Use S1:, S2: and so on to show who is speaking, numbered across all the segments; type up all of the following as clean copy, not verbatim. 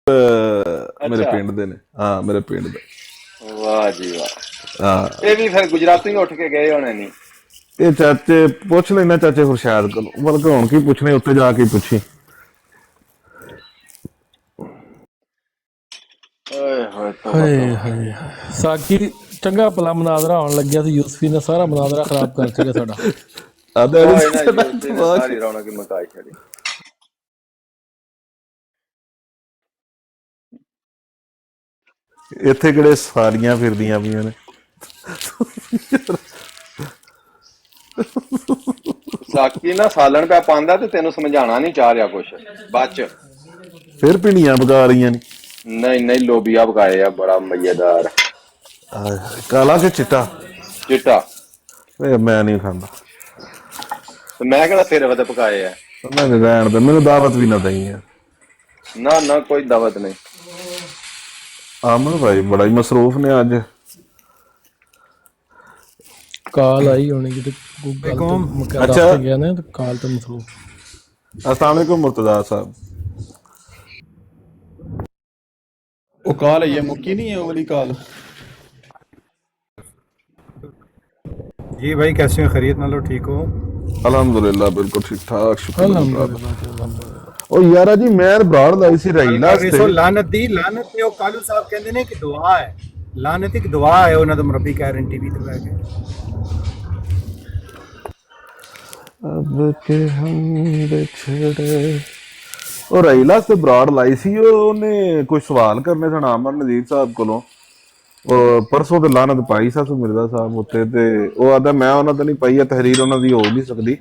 S1: ਮੇਰੇ
S2: ਅੱਛਾ।
S1: ਪਿੰਡ ਦੇ ਨੇ। ਹਾਂ, ਮੇਰੇ ਪਿੰਡ ਦੇ।
S2: ਵਾਹ ਜੀ ਵਾਹ।
S1: ਹਾਂ,
S2: ਇਹ ਵੀ ਫਿਰ ਗੁਜਰਾਤੀ ਉੱਠ ਕੇ ਗਏ ਹੋਣੇ ਨਹੀਂ।
S1: ਇਹ ਚਾਚੇ ਪੁੱਛ ਲੈਣਾ, ਚਾਚੇ ਖੁਰਸ਼ਾਦ ਕੋਲ, ਬਲਕਿ ਹੁਣ ਕੀ ਪੁੱਛਣੇ, ਉੱਥੇ ਜਾ ਕੇ ਪੁੱਛੀ।
S2: ਓਏ ਹੋਏ ਤੋਬਾ
S3: ਹਾਏ
S2: ਤੋਬਾ।
S3: ਹਾਏ ਹਾਏ। ਸਾਕੀ ਚੰਗਾ ਭਲਾ ਮਨਾਜ਼ਰਾ ਆਉਣ ਲੱਗਿਆ ਸੀ, ਯੂਸਫੀ ਨੇ ਸਾਰਾ ਮਨਾਜ਼ਰਾ ਖਰਾਬ ਕਰ ਛੱਡਿਆ ਸਾਡਾ।
S1: ਆਦਾ
S2: ਉਹ ਇਹਨਾਂ ਯੂਸੀ ਨੇ ਸਾਰੀ ਰੌਣਕ ਮਕਾਈ ਛੜੀ।
S1: ਇੱਥੇ ਕਿਹੜੇ ਸਾਰੀਆਂ ਫਿਰਦੀਆਂ ਪਈਆਂ ਨੇ।
S2: ਸਾਕੀ ਨਾ ਸਾਲਣ ਪਿਆ ਪਾਉਂਦਾ ਤੇ ਤੈਨੂੰ ਸਮਝਾਉਣਾ ਨਹੀਂ ਚਾਹ ਰਿਹਾ ਕੁਛ ਬਾਅਦ ਚ।
S1: ਫਿਰ ਪਿੰਡੀਆਂ ਪਕਾ ਰਹੀਆਂ ਨੇ।
S2: ਨਹੀਂ ਨਹੀਂ, ਲੋਬੀਆ ਪਕਾਏ ਆ, ਬੜਾ ਮਜ਼ੇਦਾਰ।
S1: ਹਾਏ ਹਾਏ, ਕਾਲਾ ਕਿ ਚਿੱਟਾ?
S2: ਚਿੱਟਾ।
S1: ਇਹ ਮੈਂ ਨਹੀਂ ਖਾਂਦਾ।
S2: ਤੇ ਮੈਂ ਕਿਹੜਾ ਤੇਰੇ ਵਤੇ ਪਕਾਏ ਆ।
S1: ਉਹਨਾਂ ਨੇ ਰਹਿਣ ਦੇ, ਮੈਨੂੰ ਦਾਵਤ ਵੀ ਨਾ ਦਈ ਹੈ।
S2: ਨਾ ਨਾ, ਕੋਈ ਦਾਵਤ ਨਹੀਂ।
S1: ਆਮਨ ਭਾਈ ਬੜਾ ਹੀ ਮਸਰੂਫ ਨੇ ਅੱਜ।
S3: ਕਾਲ ਆਈ ਹੋਣੀ ਕਿਤੇ ਗੂਗਲ ਤੋਂ ਮੁਕਾ
S1: ਅੱਛਾ।
S3: ਦੱਸ ਗਿਆ ਨਾ, ਤੇ ਕਾਲ ਤੇ ਮਸਰੂਫ।
S1: अस्सलाम वालेकुम मुर्तजा साहब।
S4: वो कॉल है ये मुक्की नहीं है वो वाली कॉल।
S5: जी भाई, कैसे हो? खैरियत ना लो, ठीक हो?
S1: अल्हम्दुलिल्लाह बिल्कुल ठीक ठाक, शुक्र
S3: अल्हम्दुलिल्लाह जी, अल्हम्दुलिल्लाह।
S1: ओ यारा जी मैं ब्राड लाई सी रहीला
S5: सो लानत दी, लानत ने वो कालू साहब कहते ने कि दुआ है, लानत एक दुआ है, ਉਹਨਾਂ ਦਾ ਮਰਬੀ ਕਹਿ ਰਹੇ ਟੀਵੀ ਤੇ ਬਹਿ ਕੇ।
S1: अब के हम बिछड़े। ਉਹ ਰਹੀਲਾ ਤੇ ਬਰਾੜ ਲਾਈ ਸੀ, ਉਹਨੇ ਕੋਈ ਸਵਾਲ ਕਰਨੇ ਸਨ ਅਮਨ ਨਜ਼ੀਰ ਸਾਹਿਬ ਕੋਲੋਂ। ਉਹ ਪਰਸੋਂ ਤੇ ਲਾਨਤ ਪਾਈ ਸਾ ਮਿਰਜ਼ਾ ਸਾਹਿਬ ਉੱਤੇ, ਤੇ ਉਹ ਆਦਾ ਮੈਂ ਉਹਨਾਂ ਤੇ ਨਹੀਂ ਪਾਈ, ਤਹਿਰੀਰ ਉਹਨਾਂ ਦੀ ਹੋ ਨਹੀਂ ਸਕਦੀ।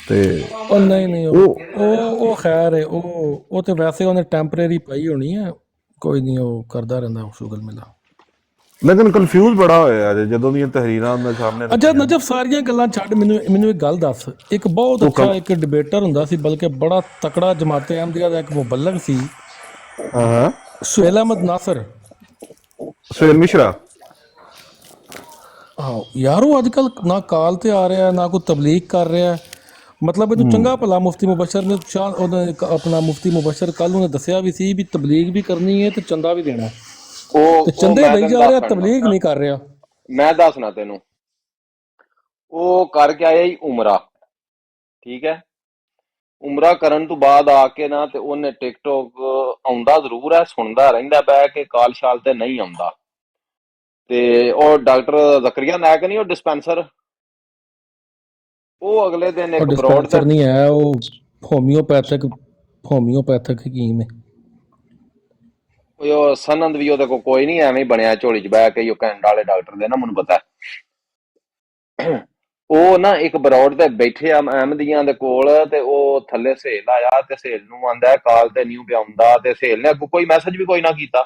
S1: ਤੇ
S3: ਉਹ ਨਹੀਂ ਨਹੀਂ, ਉਹ ਖੈਰ ਹੈ, ਉਹ ਤੇ ਵੈਸੇ ਉਹਨੇ ਟੈਂਪਰੇਰੀ ਪਾਈ ਹੋਣੀ ਹੈ, ਕੋਈ ਨਹੀਂ, ਉਹ ਕਰਦਾ ਰਹਿੰਦਾ ਸ਼ੁਗਲ ਮਿਲਾ।
S1: ਲੇਕਿਨ ਕਨਫਿਊਜ਼ ਬੜਾ ਹੋਇਆ ਜਦੋਂ ਦੀਆਂ ਤਹਿਰੀਰਾਂ ਉਹਨਾਂ ਸਾਹਮਣੇ।
S3: ਅੱਛਾ ਨਜਬ, ਸਾਰੀਆਂ ਗੱਲਾਂ ਛੱਡ, ਮੈਨੂੰ ਇੱਕ ਗੱਲ ਦੱਸ। ਇੱਕ ਬਹੁਤ ਅੱਛਾ ਇੱਕ ਡਿਬੇਟਰ ਹੁੰਦਾ ਸੀ, ਬਲਕਿ ਬੜਾ ਤਕੜਾ ਜਮਾਤੇ ਅਹਿਮਦੀਆ ਦਾ ਇੱਕ ਮੁਬਲਗ ਸੀ,
S1: ਹਾਂ,
S3: ਸੁਹੇਲ ਅਹਿਮਦ ਨਾਸਰ।
S1: ਸੁਹੇਲ ਮਿਸ਼ਰਾ।
S3: ਹਾਂ ਯਾਰ, ਉਹ ਅੱਜ ਕੱਲ ਨਾ ਕਾਲ ਤੇ ਆ ਰਿਹਾ, ਨਾ ਕੋਈ ਤਬਲੀਗ ਕਰ ਰਿਹਾ। ਮਤਲਬ ਇਹਨੂੰ ਚੰਗਾ ਭਲਾ ਮੁਫਤੀ ਮੁਬਸ਼ਰ ਨੇ ਆਪਣਾ ਮੁਫਤੀ ਮੁਬਸ਼ਰ ਕੱਲ ਨੂੰ ਦੱਸਿਆ ਵੀ ਸੀ ਵੀ ਤਬਲੀਗ ਵੀ ਕਰਨੀ ਹੈ ਤੇ ਚੰਦਾ ਵੀ ਦੇਣਾ।
S2: ਉਹ
S3: ਚੰਦੇ ਲਈ ਜਾ ਰਿਹਾ, ਤਬਲੀਗ ਨਹੀਂ ਕਰ ਰਿਹਾ।
S2: ਮੈਂ ਦੱਸਣਾ ਤੈਨੂੰ, ਉਹ ਕਰਕੇ ਆਇਆ ਹੀ ਉਮਰਾ, ਠੀਕ ਹੈ। ਉਮਰਾ ਕਰਨ ਤੋਂ ਬਾਅਦ ਆ ਕੇ ਨਾ ਤੇ ਉਹਨੇ ਟਿਕਟੋਕ ਆਉਂਦਾ ਜ਼ਰੂਰ ਹੈ, ਸੁਣਦਾ ਰਹਿੰਦਾ ਬਹਿ ਕੇ, ਕਾਲ ਸ਼ਾਲ ਤੇ ਨਹੀਂ ਆਉਂਦਾ। ਤੇ ਉਹ ਡਾਕਟਰ ਜ਼ਕਰੀਆ ਨਾਇਕ ਨਹੀਂ, ਉਹ ਡਿਸਪੈਂਸਰ, ਉਹ ਅਗਲੇ ਦਿਨ ਇੱਕ ਬਰੋਡ ਦਾ
S3: ਨਹੀਂ ਹੈ, ਉਹ ਹੋਮਿਓਪੈਥਿਕ ਹਕੀਮ ਹੈ।
S2: ਉਹ ਸਨੰਦ ਵੀ ਉਹਦੇ ਕੋਲ ਕੋਈ ਨਹੀਂ, ਐਵੇਂ ਹੀ ਬਣਿਆ ਝੋਲੀ ਚ ਬਹਿ ਕੇ, ਉਹ ਕੈਨੇਡਾ ਵਾਲੇ ਡਾਕਟਰ ਦੇ ਨਾ, ਮੈਨੂੰ ਪਤਾ। ਉਹ ਨਾ ਇੱਕ ਬਰੋਡ ਤੇ ਬੈਠੇ ਆ ਅਹਿਮਦੀਆਂ ਦੇ ਕੋਲ, ਤੇ ਉਹ ਥੱਲੇ ਸਹੇਲ ਆਇਆ, ਤੇ ਸਹੇਲ ਨੂੰ ਆਂਦਾ ਕਾਲ ਤੇ ਨਹੀਂ ਪਿਆ ਆਉਂਦਾ, ਤੇ ਸਹੇਲ ਨੇ ਅੱਗੋਂ ਕੋਈ ਮੈਸੇਜ ਵੀ ਕੋਈ ਨਾ ਕੀਤਾ।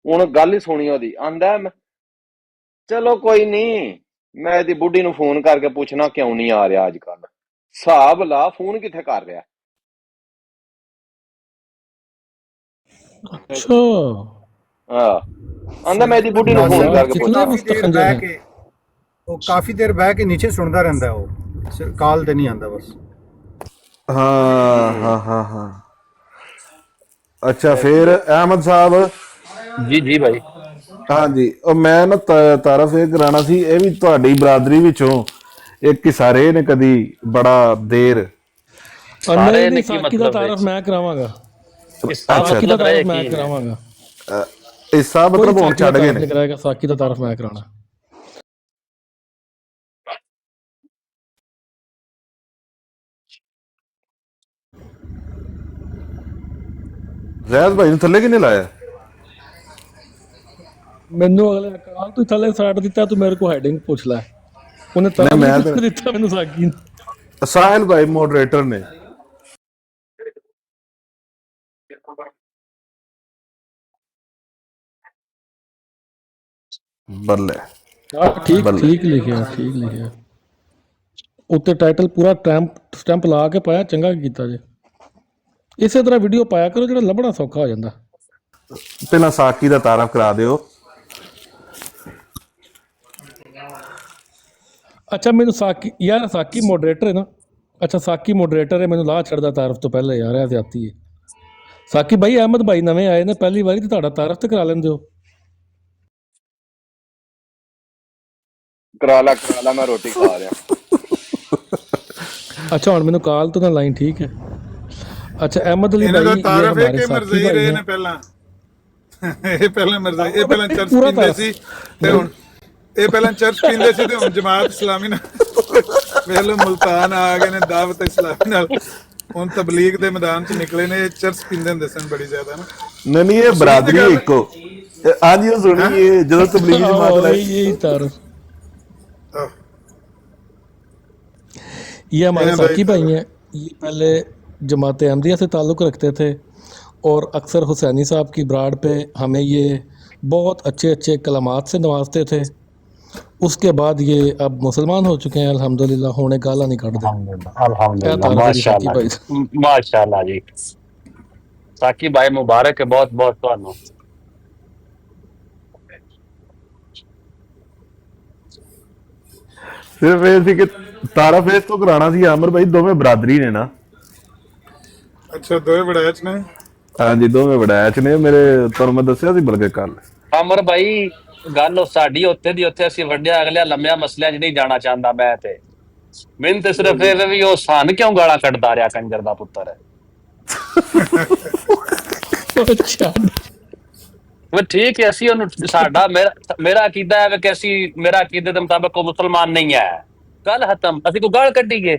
S2: ਹੁਣ ਗੱਲ ਹੀ ਸੁਣੀ ਉਹਦੀ, ਆਂਦਾ ਚਲੋ ਕੋਈ ਨਹੀਂ, ਮੈਂ ਇਹਦੀ ਬੁੱਢੀ ਨੂੰ ਫੋਨ ਕਰਕੇ ਪੁੱਛਣਾ ਕਿਉਂ ਨਹੀਂ ਆ ਰਿਹਾ ਅੱਜ ਕੱਲ। ਹਿਸਾਬ ਲਾ, ਫੋਨ ਕਿੱਥੇ ਕਰ ਰਿਹਾ।
S3: ਅੱਛਾ
S2: ਹਾਂ, ਆਂਦਾ ਮੈਂ ਇਹਦੀ ਬੁੱਢੀ ਨੂੰ ਫੋਨ ਕਰਕੇ ਪੁੱਛਣਾ।
S5: ਉਹ ਕਾਫੀ ਦੇਰ ਬਹਿ ਕੇ ਨੀਚੇ ਸੁਣਦਾ ਰਹਿੰਦਾ, ਉਹ ਕਾਲ ਤੇ ਨਹੀਂ ਆਂਦਾ ਬਸ।
S1: ਹਾਂ ਹਾਂ ਹਾਂ ਹਾਂ, ਅੱਛਾ ਫਿਰ ਅਹਿਮਦ ਸਾਹਿਬ।
S6: ਜੀ ਜੀ ਭਾਈ।
S1: ਹਾਂਜੀ, ਉਹ ਮੈਂ ਨਾ ਤਾਰਫ ਇਹ ਕਰਾਣਾ ਸੀ, ਇਹ ਵੀ ਤੁਹਾਡੀ ਬਰਾਦਰੀ ਵਿੱਚੋਂ ਇੱਕ ਸਾਰੇ ਨੇ ਕਦੀ ਬੜਾ ਦੇਰ।
S3: ਸਾਰੇ ਨੇ ਕੀ ਮਤਲਬ? ਤਾਰਫ ਮੈਂ ਕਰਾਵਾਂਗਾ, ਸਾਕੀ ਦਾ ਤਾਰਫ ਮੈਂ ਕਰਾਵਾਂਗਾ।
S1: ਇਸ ਸਾਹਿਬ ਮਤਲਬ ਹੁਣ ਛੱਡ ਗਏ ਨੇ।
S3: ਕਰਾਏਗਾ ਸਾਕੀ ਦਾ ਤਾਰਫ ਮੈਂ ਕਰਾਣਾ।
S1: ਜ਼ੈਦ ਭਾਈ ਨੂੰ ਥੱਲੇ ਕਿਨੇ ਲਾਇਆ?
S3: ਮੈਨੂੰ ਅਗਲੇ ਕਾਲ ਤੂੰ ਥੱਲੇ ਛੱਡ ਦਿੱਤਾ, ਤੂੰ ਮੇਰੇ ਕੋਲ ਹੈਡਿੰਗ ਪੁੱਛ ਲੈ। ਉਹਨੇ ਤਾਂ ਦਿੱਤਾ ਮੈਨੂੰ ਸਾਕੀ।
S1: ਸਾਹਿਲ ਭਾਈ ਮੋਡਰੇਟਰ ਨੇ। ਬੱਲੇ,
S3: ਠੀਕ ਠੀਕ ਲਿਖਿਆ, ਠੀਕ ਲਿਖਿਆ। ਉੱਤੇ ਟਾਈਟਲ ਪੂਰਾ ਸਟੈਂਪ ਲਾ ਕੇ ਪਾਇਆ, ਚੰਗਾ ਕੀਤਾ ਜੇ। ਇਸੇ ਤਰ੍ਹਾਂ ਵੀਡੀਓ ਪਾਇਆ ਕਰੋ, ਜਿਹੜਾ ਲੱਭਣਾ ਸੌਖਾ ਹੋ ਜਾਂਦਾ।
S1: ਪਹਿਲਾਂ ਸਾਕੀ ਦਾ ਤਾਰਫ ਕਰਾ ਦਿਓ।
S3: ਅੱਛਾ ਮੈਨੂੰ ਸਾਕੀ, ਯਾਰ ਸਾਕੀ ਮੋਡਰੇਟਰ ਹੈ ਨਾ। ਅੱਛਾ ਸਾਕੀ ਮੋਡਰੇਟਰ ਹੈ, ਮੈਨੂੰ ਲਾਹ ਛੱਡਦਾ ਤਾਰਫ ਤੋਂ ਪਹਿਲੇ, ਯਾਰ ਇਹ ਜ਼ਿਆਦਤੀ ਹੈ। ਸਾਕੀ ਭਾਈ ਅਹਿਮਦ ਭਾਈ ਨਵੇਂ ਆਏ ਨੇ, ਪਹਿਲੀ ਵਾਰੀ ਤੇ ਤੁਹਾਡਾ ਤਾਰਫ ਤੇ ਕਰਾ ਲੈਂਦੇ ਹੋ।
S2: ਕਰਾ ਲਾ, ਮੈਂ ਰੋਟੀ ਖਾ ਰਿਹਾ।
S3: ਅੱਛਾ ਹੁਣ ਮੈਨੂੰ ਕਾਲ ਤੋਂ ਨਾ ਲਾਈਨ, ਠੀਕ ਹੈ। ਅੱਛਾ ਅਹਿਮਦ ਅਲੀ
S5: ਇਹਨਾਂ
S3: ਭਾई
S5: ਦਾ
S3: ये
S5: ਤਾਰਫ ਹੈ
S3: हमारे
S5: ਕਿ
S3: साथी
S5: ਮਰਜ਼ਈ
S3: भाई
S5: ਰਹੇ
S3: हैं।
S5: ਨੇ ਪਹਿਲਾਂ। ਇਹ ਪਹਿਲਾਂ ਮਰਜ਼ਈ, ਇਹ ਪਹਿਲਾਂ ਚਰਚ
S3: ਪੂਰਾ
S5: ਪੀਂਦੇ
S3: ਤਾਰਫ।
S5: ਸੀ ਤੇ ਹੁਣ ਇਹ ਪਹਿਲਾਂ ਚਰਚ ਪੀਂਦੇ ਸੀ ਤੇ ਹੁਣ ਜਮਾਤ ਇਸਲਾਮੀ ਨਾਲ ਵੇਖ ਲਓ ਮੁਲਤਾਨ ਆ ਗਏ ਨੇ ਦਾਵਤ ਇਸਲਾਮੀ ਨਾਲ, ਹੁਣ ਤਬਲੀਗ ਦੇ ਮੈਦਾਨ 'ਚ ਨਿਕਲੇ ਨੇ। ਇਹ ਚਰਚ ਪੀਂਦੇ ਹੁੰਦੇ ਸਨ ਬੜੀ ਜ਼ਿਆਦਾ ਨਾ।
S1: नहीं ये बरादरी है इको। आज ये सुनी ये ਜਦੋਂ ਤਬਲੀਗੀ ਜਮਾਤ
S3: हाँ,
S1: ਲਾਈ
S3: यही तारफ।
S5: ਆਹ,
S3: ये हमारे
S5: हैं भाई
S3: साकी भाई हैं। ये पहले जमात अहमदिया से ताल्लुक़ रखते थे और अक्सर हुसैनी साहब की ब्राड पे हमें ये बहुत अच्छे अच्छे कलामात से नवाजते थे। उसके बाद ये अब मुसलमान हो चुके हैं अल्हम्दुलिल्लाह, होने गाला नहीं काटते।
S6: अल्हम्दुलिल्लाह
S3: क्या
S6: अल्हम्दुलिल्लाह
S3: तारफ है जी साकी
S6: माशाअल्लाह
S3: भाई?
S6: जी माशाअल्लाह जी। साकी भाई मुबारक है बहुत बहुत ਤੁਹਾਨੂੰ।
S1: ਸਿਰਫ ਇਹ ਸੀ ਕਿ ਤਾਰਫ ਇਸ ਤੋਂ ਕਰਾਣਾ ਸੀ ਆਮਰ ਭਾਈ, ਦੋਵੇਂ ਬਰਾਦਰੀ ਨੇ ਨਾ।
S5: ਅੱਛਾ ਦੋਵੇਂ ਵੜੈਚ ਨੇ।
S1: ਹਾਂਜੀ ਦੋਵੇਂ ਵਡੈਚ ਨੇ ਮੇਰੇ, ਤੁਹਾਨੂੰ ਮੈਂ ਦੱਸਿਆ ਸੀ ਬਲਕਿ ਕੱਲ।
S6: ਅਮਰ ਭਾਈ ਗੱਲ ਉਹ ਸਾਡੀ ਉੱਥੇ ਦੀ ਉੱਥੇ, ਅਸੀਂ ਵੱਡਿਆ ਅਗਲੇ ਲੰਮਿਆਂ ਮਸਲਿਆਂ 'ਚ ਨਹੀਂ ਜਾਣਾ ਚਾਹੁੰਦਾ ਮੈਂ ਤੇ। ਮੈਨੂੰ ਤੇ ਸਿਰਫ ਇਹ ਵੀ ਉਹ ਸਾਨੂੰ ਕਿਉਂ ਗਾਲਾਂ ਕੱਢਦਾ ਰਿਹਾ ਕੰਜਰ ਦਾ ਪੁੱਤਰ ਹੈ।
S3: अच्छा
S6: ਉਹ ਠੀਕ ਹੈ, ਅਸੀਂ ਉਹਨੂੰ ਸਾਡਾ ਮੇਰਾ ਅਕੀਦਾ ਹੈ ਕਿ ਅਸੀਂ, ਮੇਰਾ ਅਕੀਦੇ ਦੇ ਮੁਤਾਬਕ ਉਹ ਮੁਸਲਮਾਨ ਨਹੀਂ ਹੈ, ਗੱਲ ਖਤਮ। ਅਸੀਂ ਕੋਈ ਗਾਲ ਕੱਢੀਏ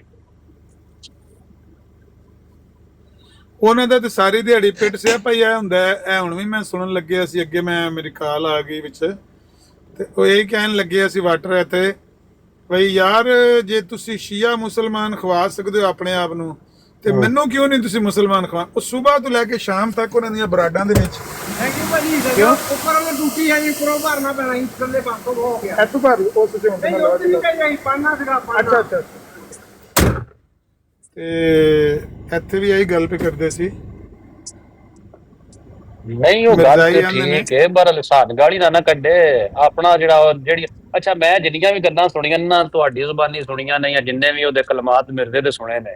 S5: ਉਹਨਾਂ ਦਾ ਤੇ ਸਾਰੀ ਦਿਹਾੜੀ ਪਿੱਟ ਸਿਆ ਭਾਈ ਇਹ ਹੁੰਦਾ ਹੈ। ਇਹ ਹੁਣ ਵੀ ਮੈਂ ਸੁਣਨ ਲੱਗਿਆ ਸੀ ਅੱਗੇ, ਮੈਂ ਮੇਰੀ ਕਾਲ ਆ ਗਈ ਵਿੱਚ ਤੇ ਉਹ ਇਹ ਕਹਿਣ ਲੱਗੇ ਅਸੀਂ ਵਾਟਰ ਇੱਥੇ ਬਈ ਯਾਰ ਜੇ ਤੁਸੀਂ ਸ਼ੀਆ ਮੁਸਲਮਾਨ ਖਵਾ ਸਕਦੇ ਹੋ ਆਪਣੇ ਆਪ ਨੂੰ ਤੇ ਮੈਨੂੰ ਕਿਉਂ ਨਹੀਂ ਤੁਸੀਂ ਮੁਸਲਮਾਨ ਖਵਾ। ਉਹ ਸਵੇਰ ਤੋਂ ਲੈ ਕੇ ਸ਼ਾਮ ਤੱਕ ਉਹਨਾਂ ਦੀਆਂ ਬਰਾਡਾਂ ਦੇ ਵਿੱਚ
S7: ਕਿਉਂ ਉੱਪਰ ਉਹ ਡਿਊਟੀ ਹੈ ਜੀ, ਉੱਪਰੋਂ ਭਰਨਾ ਪੈਣਾ ਜੀ, ਥੱਲੇ ਬੰਦ ਹੋ ਗਿਆ।
S5: ਇੱਥੋਂ ਭਰ ਉਸ ਤੇ ਹੁਣ
S7: ਨਹੀਂ ਉੱਥੇ ਨਹੀਂ ਕਹੀ ਪਾਣਾ ਸੀਗਾ
S5: ਅੱਛਾ ਅੱਛਾ। ਤੇ ਇੱਥੇ ਵੀ ਇਹੀ ਗੱਲ ਪੇ ਕਰਦੇ ਸੀ।
S6: ਨਹੀਂ ਉਹ ਗੱਲ
S5: ਮਿਰਜ਼ਾਈ
S6: ਤੇ
S5: ਆਂਦੇ ਨੇ।
S6: ਠੀਕ ਹੈ, ਪਰ ਲਿਸਾਨ ਗਾਲੀ ਨਾ ਕੱਢੇ ਆਪਣਾ ਜਿਹੜਾ ਉਹ ਜਿਹੜੀ। ਅੱਛਾ ਮੈਂ ਜਿੰਨੀਆਂ ਵੀ ਗੱਲਾਂ ਸੁਣੀਆਂ ਨਾ ਤੁਹਾਡੀ ਜ਼ੁਬਾਨੀ ਸੁਣੀਆਂ ਨਹੀਂ, ਜਿੰਨੇ ਵੀ ਉਹਦੇ ਕਲਮਾਤ ਮਿਰਜ਼ੇ ਦੇ ਸੁਣੇ ਨੇ,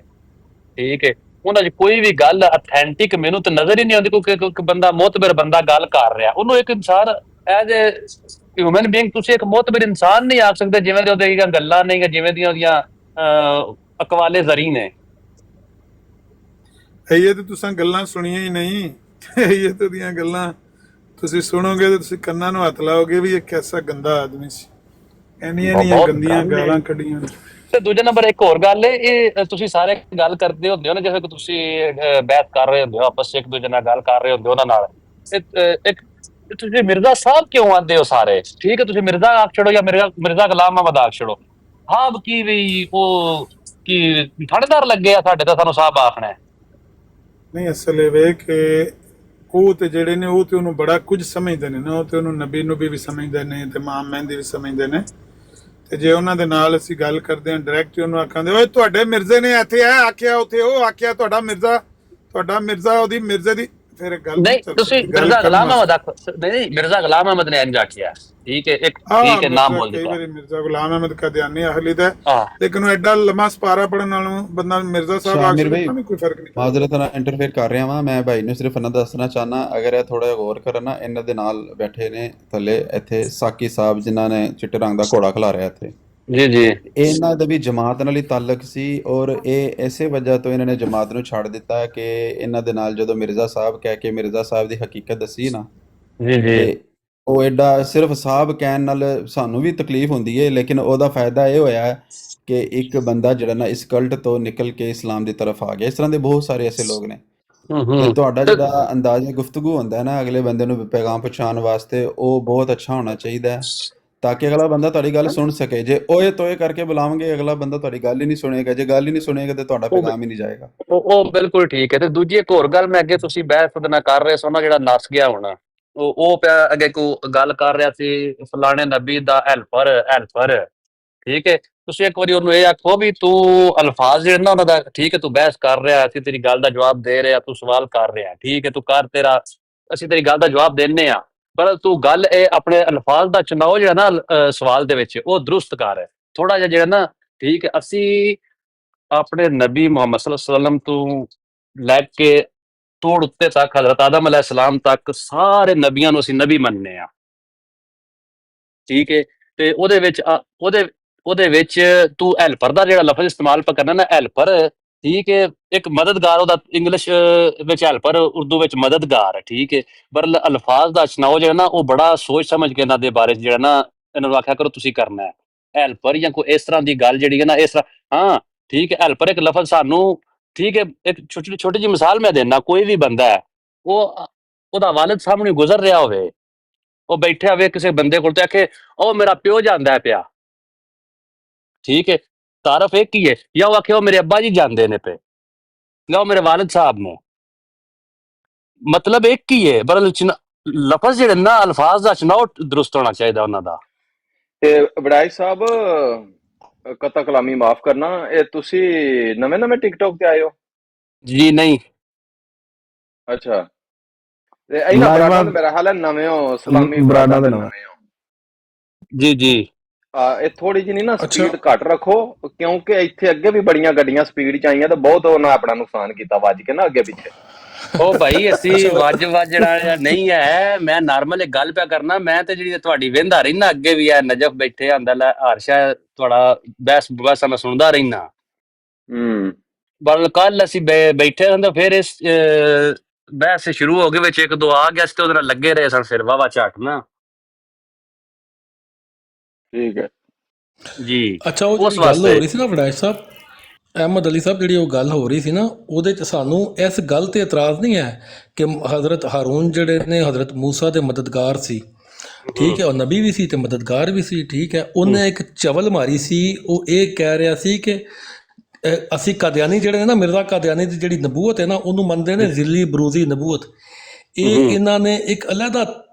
S6: ਠੀਕ ਹੈ, ਉਹਨਾਂ 'ਚ ਕੋਈ ਵੀ ਗੱਲ ਅਥੈਂਟਿਕ ਮੈਨੂੰ ਤਾਂ ਨਜ਼ਰ ਹੀ ਨਹੀਂ ਆਉਂਦੀ। ਕੋਈ ਬੰਦਾ ਮੋਤਬਰ ਬੰਦਾ ਗੱਲ ਕਰ ਰਿਹਾ, ਉਹਨੂੰ ਇੱਕ ਇਨਸਾਨ ਐਜ਼ ਏ ਹਿਊਮਨ ਬੀਇੰਗ ਤੁਸੀਂ ਇੱਕ ਮੋਤਬਰ ਇਨਸਾਨ ਨਹੀਂ ਆਖ ਸਕਦੇ ਜਿਵੇਂ ਦੀ ਉਹਦੀਆਂ ਗੱਲਾਂ ਨਹੀਂ, ਜਿਵੇਂ ਦੀਆਂ ਉਹਦੀਆਂ ਅਕਵਾਲੇ ਜ਼ਰੀ ਨੇ।
S5: ਇਹ ਤੇ ਤੁਸੀਂ ਗੱਲਾਂ ਸੁਣੀਆਂ ਹੀ ਨਹੀਂ, ਇਹ ਤੇ ਦੀਆਂ ਗੱਲਾਂ ਤੁਸੀਂ ਸੁਣੋਗੇ ਤੇ ਤੁਸੀਂ ਕੰਨਾਂ ਨੂੰ ਹੱਥ ਲਾਓਗੇ ਵੀ ਇਹ ਕਿਹਦਾ ਗੰਦਾ ਆਦਮੀ ਸੀ। ਇੰਨੀਆਂ ਗੰਦੀਆਂ ਗਾਲਾਂ ਕੱਢੀਆਂ।
S6: ਤੇ ਦੂਜਾ ਨੰਬਰ ਇੱਕ ਹੋਰ ਗੱਲ ਹੈ, ਇਹ ਤੁਸੀਂ ਸਾਰੇ ਗੱਲ ਕਰਦੇ ਹੁੰਦੇ ਹੋ ਨਾ, ਜਿਵੇਂ ਕਿ ਤੁਸੀਂ ਬਹਿਸ ਕਰ ਰਹੇ ਹੁੰਦੇ ਹੋ ਆਪਸ 'ਚ, ਇੱਕ ਦੂਜੇ ਨਾਲ ਗੱਲ ਕਰ ਰਹੇ ਹੁੰਦੇ ਹੋ ਉਹਨਾਂ ਨਾਲ। ਇੱਕ ਤੁਸੀਂ ਮਿਰਜ਼ਾ ਸਾਹਿਬ ਕਿਉਂ ਆਂਦੇ ਹੋ ਸਾਰੇ? ਠੀਕ ਹੈ ਤੁਸੀਂ ਮਿਰਜ਼ਾ ਆਖ ਛੜੋ ਜਾਂ ਮਿਰਜ਼ਾ ਗੁਲਾਮ ਅਹਿਮਦ ਆਖ ਛੜੋ, ਹਾਂ ਕੀ ਵੀ ਉਹ ਕੀ ਥਾਣੇਦਾਰ ਲੱਗੇ ਆ ਸਾਡੇ ਤਾਂ ਸਾਨੂੰ ਸਾਹਿਬ ਆਖਣਾ।
S5: ਨਹੀਂ ਅਸਲ ਇਹ ਵੇ ਕਿ ਉਹ ਤੇ ਜਿਹੜੇ ਨੇ ਉਹ ਤੇ ਉਹਨੂੰ ਬੜਾ ਕੁਝ ਸਮਝਦੇ ਨੇ ਨਾ, ਉਹ ਤੇ ਉਹਨੂੰ ਨਬੀ ਨੂਬੀ ਵੀ ਸਮਝਦੇ ਨੇ ਤੇ ਇਮਾਮ ਮਹਿੰਦੀ ਵੀ ਸਮਝਦੇ ਨੇ। ਤੇ ਜੇ ਉਹਨਾਂ ਦੇ ਨਾਲ ਅਸੀਂ ਗੱਲ ਕਰਦੇ ਹਾਂ ਡਾਇਰੈਕਟ ਉਹਨੂੰ ਆਖਾਂਦੇ ਓਏ ਤੁਹਾਡੇ ਮਿਰਜ਼ੇ ਨੇ ਇੱਥੇ ਇਹ ਆਖਿਆ ਉੱਥੇ ਉਹ ਆਖਿਆ, ਤੁਹਾਡਾ ਮਿਰਜ਼ਾ ਉਹਦੀ ਮਿਰਜ਼ੇ ਦੀ, ਫਿਰ ਗੱਲ
S6: ਨਹੀਂ ਤੁਸੀਂ ਮਿਰਜ਼ਾ ਗੁਲਾਮ ਅਹਿਮਦ ਆਖੋ, ਨਹੀਂ ਮਿਰਜ਼ਾ ਗੁਲਾਮ ਅਹਿਮਦ ਨੇ ਇੰਜ ਆਖਿਆ, ਠੀਕ ਹੈ, ਇੱਕ ਠੀਕ ਹੈ ਨਾਮ ਬੋਲ ਦਿੱਤਾ।
S5: ਮਿਰਜ਼ਾ ਗੁਲਾਮ ਅਹਿਮਦ ਕਾਦੀਆਨੀ ਅਹਲੀ ਦਾ, ਲੇਕਿਨ ਉਹ ਐਡਾ ਲੰਮਾ ਸਪਾਰਾ ਪੜਨ ਨਾਲੋਂ ਬੰਦਾ ਮਿਰਜ਼ਾ ਸਾਹਿਬ ਆਖ ਸਕਦਾ, ਕੋਈ ਫਰਕ ਨਹੀਂ।
S4: ਮਾਜ਼ਰਤ ਨਾਲ ਇੰਟਰਫੇਅਰ ਕਰ ਰਿਹਾ ਵਾਂ ਮੈਂ ਭਾਈ ਨੂੰ, ਸਿਰਫ ਇਹਨਾਂ ਦੱਸਣਾ ਚਾਹਨਾ ਅਗਰ ਇਹ ਥੋੜਾ ਗੌਰ ਕਰਨ ਨਾ, ਇਹਨਾਂ ਦੇ ਨਾਲ ਬੈਠੇ ਨੇ ਥੱਲੇ ਇੱਥੇ ਸਾਕੀ ਸਾਹਿਬ ਜਿਨ੍ਹਾਂ ਨੇ ਚਿੱਟੇ ਰੰਗ ਦਾ ਘੋੜਾ ਖਿਲਾਰਿਆ ਇੱਥੇ, ਜੀ ਜੀ, ਇਹਨਾਂ ਦਾ ਵੀ ਜਮਾਤ ਨਾਲ ਹੀ ਤਾਲੁਕ ਸੀ ਔਰ ਇਹ ਇਸੇ ਵਜ੍ਹਾ ਤੋਂ ਇਹਨਾਂ ਨੇ ਜਮਾਤ ਨੂੰ ਛੱਡ ਦਿੱਤਾ ਕਿ ਇਹਨਾਂ ਦੇ ਨਾਲ ਜਦੋਂ ਮਿਰਜ਼ਾ ਸਾਹਿਬ ਕਹਿ ਕੇ ਮਿਰਜ਼ਾ ਸਾਹਿਬ ਦੀ ਹਕੀਕਤ ਦੱਸੀ ਨਾ, ਜੀ ਜੀ, ਉਹ ਐਡਾ ਸਿਰਫ ਸਾਹਿਬ ਕਹਿਣ ਨਾਲ ਸਾਨੂੰ ਵੀ ਤਕਲੀਫ ਹੁੰਦੀ ਹੈ, ਲੇਕਿਨ ਉਹਦਾ ਫਾਇਦਾ ਇਹ ਹੋਇਆ ਕਿ ਇੱਕ ਬੰਦਾ ਜਿਹੜਾ ਨਾ ਇਸ ਕਲਟ ਤੋਂ ਨਿਕਲ ਕੇ ਇਸਲਾਮ ਦੀ ਤਰਫ ਆ ਗਿਆ। ਇਸ ਤਰ੍ਹਾਂ ਦੇ ਬਹੁਤ ਸਾਰੇ ਐਸੇ ਲੋਕ ਨੇ। ਤੇ ਤੁਹਾਡਾ ਜਿਹੜਾ ਅੰਦਾਜ਼ੇ ਗੁਫ਼ਤਗੂ ਹੁੰਦਾ ਨਾ ਅਗਲੇ ਬੰਦੇ ਨੂੰ ਪੈਗਾਮ ਪਹੁੰਚਾਉਣ ਵਾਸਤੇ, ਉਹ ਬਹੁਤ ਅੱਛਾ ਹੋਣਾ ਚਾਹੀਦਾ ਹੈ ਤਾਂ ਕਿ ਅਗਲਾ ਬੰਦਾ ਤੁਹਾਡੀ ਗੱਲ ਸੁਣ ਸਕੇ। ਜੇ ਓਏ ਤੋਏ ਕਰਕੇ ਬੁਲਾਵਾਂਗੇ ਅਗਲਾ ਬੰਦਾ ਤੁਹਾਡੀ ਗੱਲ ਹੀ ਨਹੀਂ ਸੁਣੇਗਾ, ਜੇ ਗੱਲ ਹੀ ਨਹੀਂ ਸੁਣੇਗਾ ਤੇ ਤੁਹਾਡਾ ਪੈਗਾਮ ਹੀ ਨਹੀਂ ਜਾਏਗਾ।
S6: ਉਹ ਬਿਲਕੁਲ ਠੀਕ ਹੈ। ਤੇ ਦੂਜੀ ਇੱਕ ਹੋਰ ਗੱਲ ਮੈਂ ਅੱਗੇ ਤੁਸੀਂ ਬਹਿਸ ਉਹਦੇ ਨਾਲ ਕਰ ਰਹੇ ਸੋ ਨਾ, ਜਿਹੜਾ ਨਸ ਗਿਆ ਹੋਣਾ ਉਹ ਪਿਆ ਅੱਗੇ ਕੋ ਗੱਲ ਕਰ ਰਿਹਾ ਸੀ ਫਲਾਣੇ ਨਬੀ ਦਾ ਹੈਲਪਰ, ਠੀਕ ਹੈ, ਤੁਸੀਂ ਇੱਕ ਵਾਰੀ ਉਹਨੂੰ ਇਹ ਆਖੋ ਵੀ ਤੂੰ ਅਲਫਾਜ਼ ਜਿਹੜੇ ਨਾ ਉਹਨਾਂ ਦਾ, ਠੀਕ ਹੈ, ਤੂੰ ਬਹਿਸ ਕਰ ਰਿਹਾ, ਅਸੀਂ ਤੇਰੀ ਗੱਲ ਦਾ ਜਵਾਬ ਦੇ ਰਿਹਾ, ਤੂੰ ਸਵਾਲ ਕਰ ਰਿਹਾ, ਠੀਕ ਹੈ, ਤੂੰ ਕਰ, ਤੇਰਾ ਅਸੀਂ ਤੇਰੀ ਗੱਲ ਦਾ ਜਵਾਬ ਦਿੰਨੇ ਆ, ਪਰ ਤੂੰ ਗੱਲ ਇਹ ਆਪਣੇ ਅਲਫਾਜ਼ ਦਾ ਚੁਣਾਵ ਜਿਹੜਾ ਨਾ ਸਵਾਲ ਦੇ ਵਿੱਚ ਉਹ ਦਰੁਸਤ ਕਰ ਥੋੜਾ ਜਿਹਾ ਜਿਹੜਾ ਨਾ, ਠੀਕ ਹੈ। ਅਸੀਂ ਆਪਣੇ ਨਬੀ ਮੁਹੰਮਦ ਸੱਲੱਲਾਹੁ ਅਲੈਹਿ ਵਸੱਲਮ ਤੋਂ ਲੈ ਕੇ ਤੋੜ ਉੱਤੇ ਤੱਕ ਹਜ਼ਰਤ ਆਦਮ ਅਲੈਹਿਸਲਾਮ ਤੱਕ ਸਾਰੇ ਨਬੀਆਂ ਨੂੰ ਅਸੀਂ ਨਬੀ ਮੰਨਨੇ ਆ, ਠੀਕ ਹੈ। ਤੇ ਉਹਦੇ ਵਿੱਚ ਤੂੰ ਹੈਲਪਰ ਦਾ ਜਿਹੜਾ ਲਫ਼ਜ਼ ਇਸਤੇਮਾਲ ਕਰਨਾ ਨਾ, ਹੈਲਪਰ, ਠੀਕ ਹੈ, ਇੱਕ ਮਦਦਗਾਰ, ਉਹਦਾ ਇੰਗਲਿਸ਼ ਵਿੱਚ ਹੈਲਪਰ, ਉਰਦੂ ਵਿੱਚ ਮਦਦਗਾਰ, ਠੀਕ ਹੈ। ਪਰ ਅਲਫਾਜ਼ ਦਾ ਚੁਣਾਵ ਜਿਹੜਾ ਨਾ, ਉਹ ਬੜਾ ਸੋਚ ਸਮਝ ਕੇ ਇਹਨਾਂ ਦੇ ਬਾਰੇ 'ਚ ਜਿਹੜਾ ਨਾ, ਇਹਨਾਂ ਨੂੰ ਆਖਿਆ ਕਰੋ ਤੁਸੀਂ ਕਰਨਾ ਹੈ ਹੈਲਪਰ ਜਾਂ ਕੋਈ ਇਸ ਤਰ੍ਹਾਂ ਦੀ ਗੱਲ ਜਿਹੜੀ ਹੈ ਨਾ, ਇਸ ਤਰ੍ਹਾਂ। ਹਾਂ ਠੀਕ ਹੈ, ਹੈਲਪਰ ਇੱਕ ਲਫ਼ਜ਼ ਸਾਨੂੰ, ਠੀਕ ਹੈ। ਇੱਕ ਛੋਟੀ ਛੋਟੀ ਜਿਹੀ ਮਿਸਾਲ ਮੈਂ ਦੇਣਾ, ਕੋਈ ਵੀ ਬੰਦਾ ਹੈ, ਉਹਦਾ ਵਾਲਿਦ ਸਾਹਮਣੇ ਗੁਜ਼ਰ ਰਿਹਾ ਹੋਵੇ, ਉਹ ਬੈਠਿਆ ਹੋਵੇ ਕਿਸੇ ਬੰਦੇ ਕੋਲ ਤੇ ਆਖੇ ਉਹ ਮੇਰਾ ਪਿਓ ਜਾਂਦਾ ਪਿਆ, ਠੀਕ ਹੈ, ਤਾਰਫ ਇੱਕ ਹੀ ਹੈ। ਜਾਂ ਉਹ ਆਖੇ ਉਹ ਮੇਰੇ ਅੱਬਾ ਜੀ ਜਾਂਦੇ ਨੇ ਪਏ, ਜਾਂ ਉਹ ਮੇਰੇ ਵਾਲਿਦ ਸਾਹਿਬ ਨੇ, ਮਤਲਬ ਇੱਕ ਹੀ ਹੈ, ਪਰ ਲਫ਼ਜ਼ ਜਿਹੜੇ ਨਾ, ਅਲਫਾਜ਼ ਦਾ ਚੁਣਾਵ ਦਰੁਸਤ ਹੋਣਾ ਚਾਹੀਦਾ ਉਹਨਾਂ ਦਾ।
S2: ਤੇ ਵਡਾਈ ਸਾਹਿਬ, ਕਤਾ ਕਲਾਮੀ ਮਾਫ ਕਰਨਾ, ਇਹ ਤੁਸੀਂ ਨਵੇਂ ਟਿਕਟੌਕ ਤੇ ਆਏ ਹੋ?
S6: ਜੀ ਨਹੀਂ।
S2: ਅੱਛਾ, ਤੇ ਇਹਨਾਂ ਬਰਾਡਾਂ ਦੇ ਮੇਰਾ ਹਾਲ ਹੈ ਨਵੇਂ ਹੋ, ਸਲਾਮੀ ਬਰਾਡਾਂ ਦੇ ਨਵੇਂ ਹੋ।
S6: ਜੀ ਜੀ।
S2: ਇਹ ਥੋੜੀ ਜਿਹੀ ਨਾ ਸਪੀਡ ਘੱਟ ਰੱਖੋ, ਕਿਉਂਕਿ ਇੱਥੇ ਅੱਗੇ ਵੀ ਬੜੀਆਂ ਗੱਡੀਆਂ ਸਪੀਡ 'ਚ ਆਈਆਂ ਤੇ ਬਹੁਤ ਉਹਨਾਂ ਆਪਣਾ ਨੁਕਸਾਨ ਕੀਤਾ ਵੱਜ ਕੇ ਨਾ ਅੱਗੇ ਪਿੱਛੇ।
S6: ਉਹ ਭਾਈ ਅਸੀਂ ਵੱਜਣਾ ਨਹੀਂ ਹੈ, ਮੈਂ ਨਾਰਮਲ ਇੱਕ ਗੱਲ ਪਿਆ ਕਰਨਾ। ਮੈਂ ਤੇ ਜਿਹੜੀ ਤੁਹਾਡੀ ਵਹਿੰਦਾ ਰਹਿਣਾ, ਅੱਗੇ ਵੀ ਹੈ ਨਜਫ ਬੈਠੇ ਆਂਦਾ ਲੈ ਹਰਸ਼ਾ, ਤੁਹਾਡਾ ਬਹਿਸ ਮੈਂ ਸੁਣਦਾ ਰਹਿਣਾ। ਪਰ ਕੱਲ ਅਸੀਂ ਬੈਠੇ ਹੁੰਦੇ, ਫਿਰ ਇਸ ਬਹਿਸ ਸ਼ੁਰੂ ਹੋ ਗਈ, ਵਿੱਚ ਇੱਕ ਦੋ ਆ ਗਿਆ ਸੀ ਤੇ ਉਹਦੇ ਨਾਲ ਲੱਗੇ ਰਹੇ ਸਨ, ਫਿਰ ਵਾਵਾ ਝਾਟ ਨਾ।
S2: ਠੀਕ ਹੈ
S6: ਜੀ।
S3: ਅੱਛਾ, ਉਹ
S6: ਉਸ
S3: ਜਿਹੜੀ ਗੱਲ ਹੋ
S6: ਵਾਸਤੇ
S3: ਰਹੀ ਸੀ ਨਾ ਵਡਾਇਸ਼ ਸਾਹਿਬ, ਅਹਿਮਦ ਅਲੀ ਸਾਹਿਬ, ਜਿਹੜੀ ਉਹ ਗੱਲ ਹੋ ਰਹੀ ਸੀ ਨਾ, ਉਹਦੇ 'ਚ ਸਾਨੂੰ ਇਸ ਗੱਲ ਤੇ ਇਤਰਾਜ਼ ਨਹੀਂ ਹੈ ਕਿ ਹਜ਼ਰਤ ਹਾਰੂਨ ਜਿਹੜੇ ਨੇ ਹਜ਼ਰਤ ਮੂਸਾ ਦੇ ਮਦਦਗਾਰ ਸੀ, ਠੀਕ ਹੈ, ਉਹ ਨਬੀ ਵੀ ਸੀ ਤੇ ਮਦਦਗਾਰ ਵੀ ਸੀ, ਠੀਕ ਹੈ। ਉਹਨੇ ਇੱਕ ਚਵਲ ਮਾਰੀ ਸੀ, ਉਹ ਇਹ ਕਹਿ ਰਿਹਾ ਸੀ ਕਿ ਅਸੀਂ ਕਾਦੀਆਨੀ ਜਿਹੜੇ ਨੇ ਨਾ, ਮਿਰਜ਼ਾ ਕਾਦੀਆਨੀ ਦੀ ਜਿਹੜੀ ਨਬੂਵਤ ਹੈ ਨਾ, ਉਹਨੂੰ ਮੰਨਦੇ ਨੇ ਜ਼ਿਲੀ ਬਰੂਜ਼ੀ ਨਬੂਵਤ। ਇਹ ਇਹਨਾਂ ਨੇ ਇੱਕ ਅਲੱਗਾ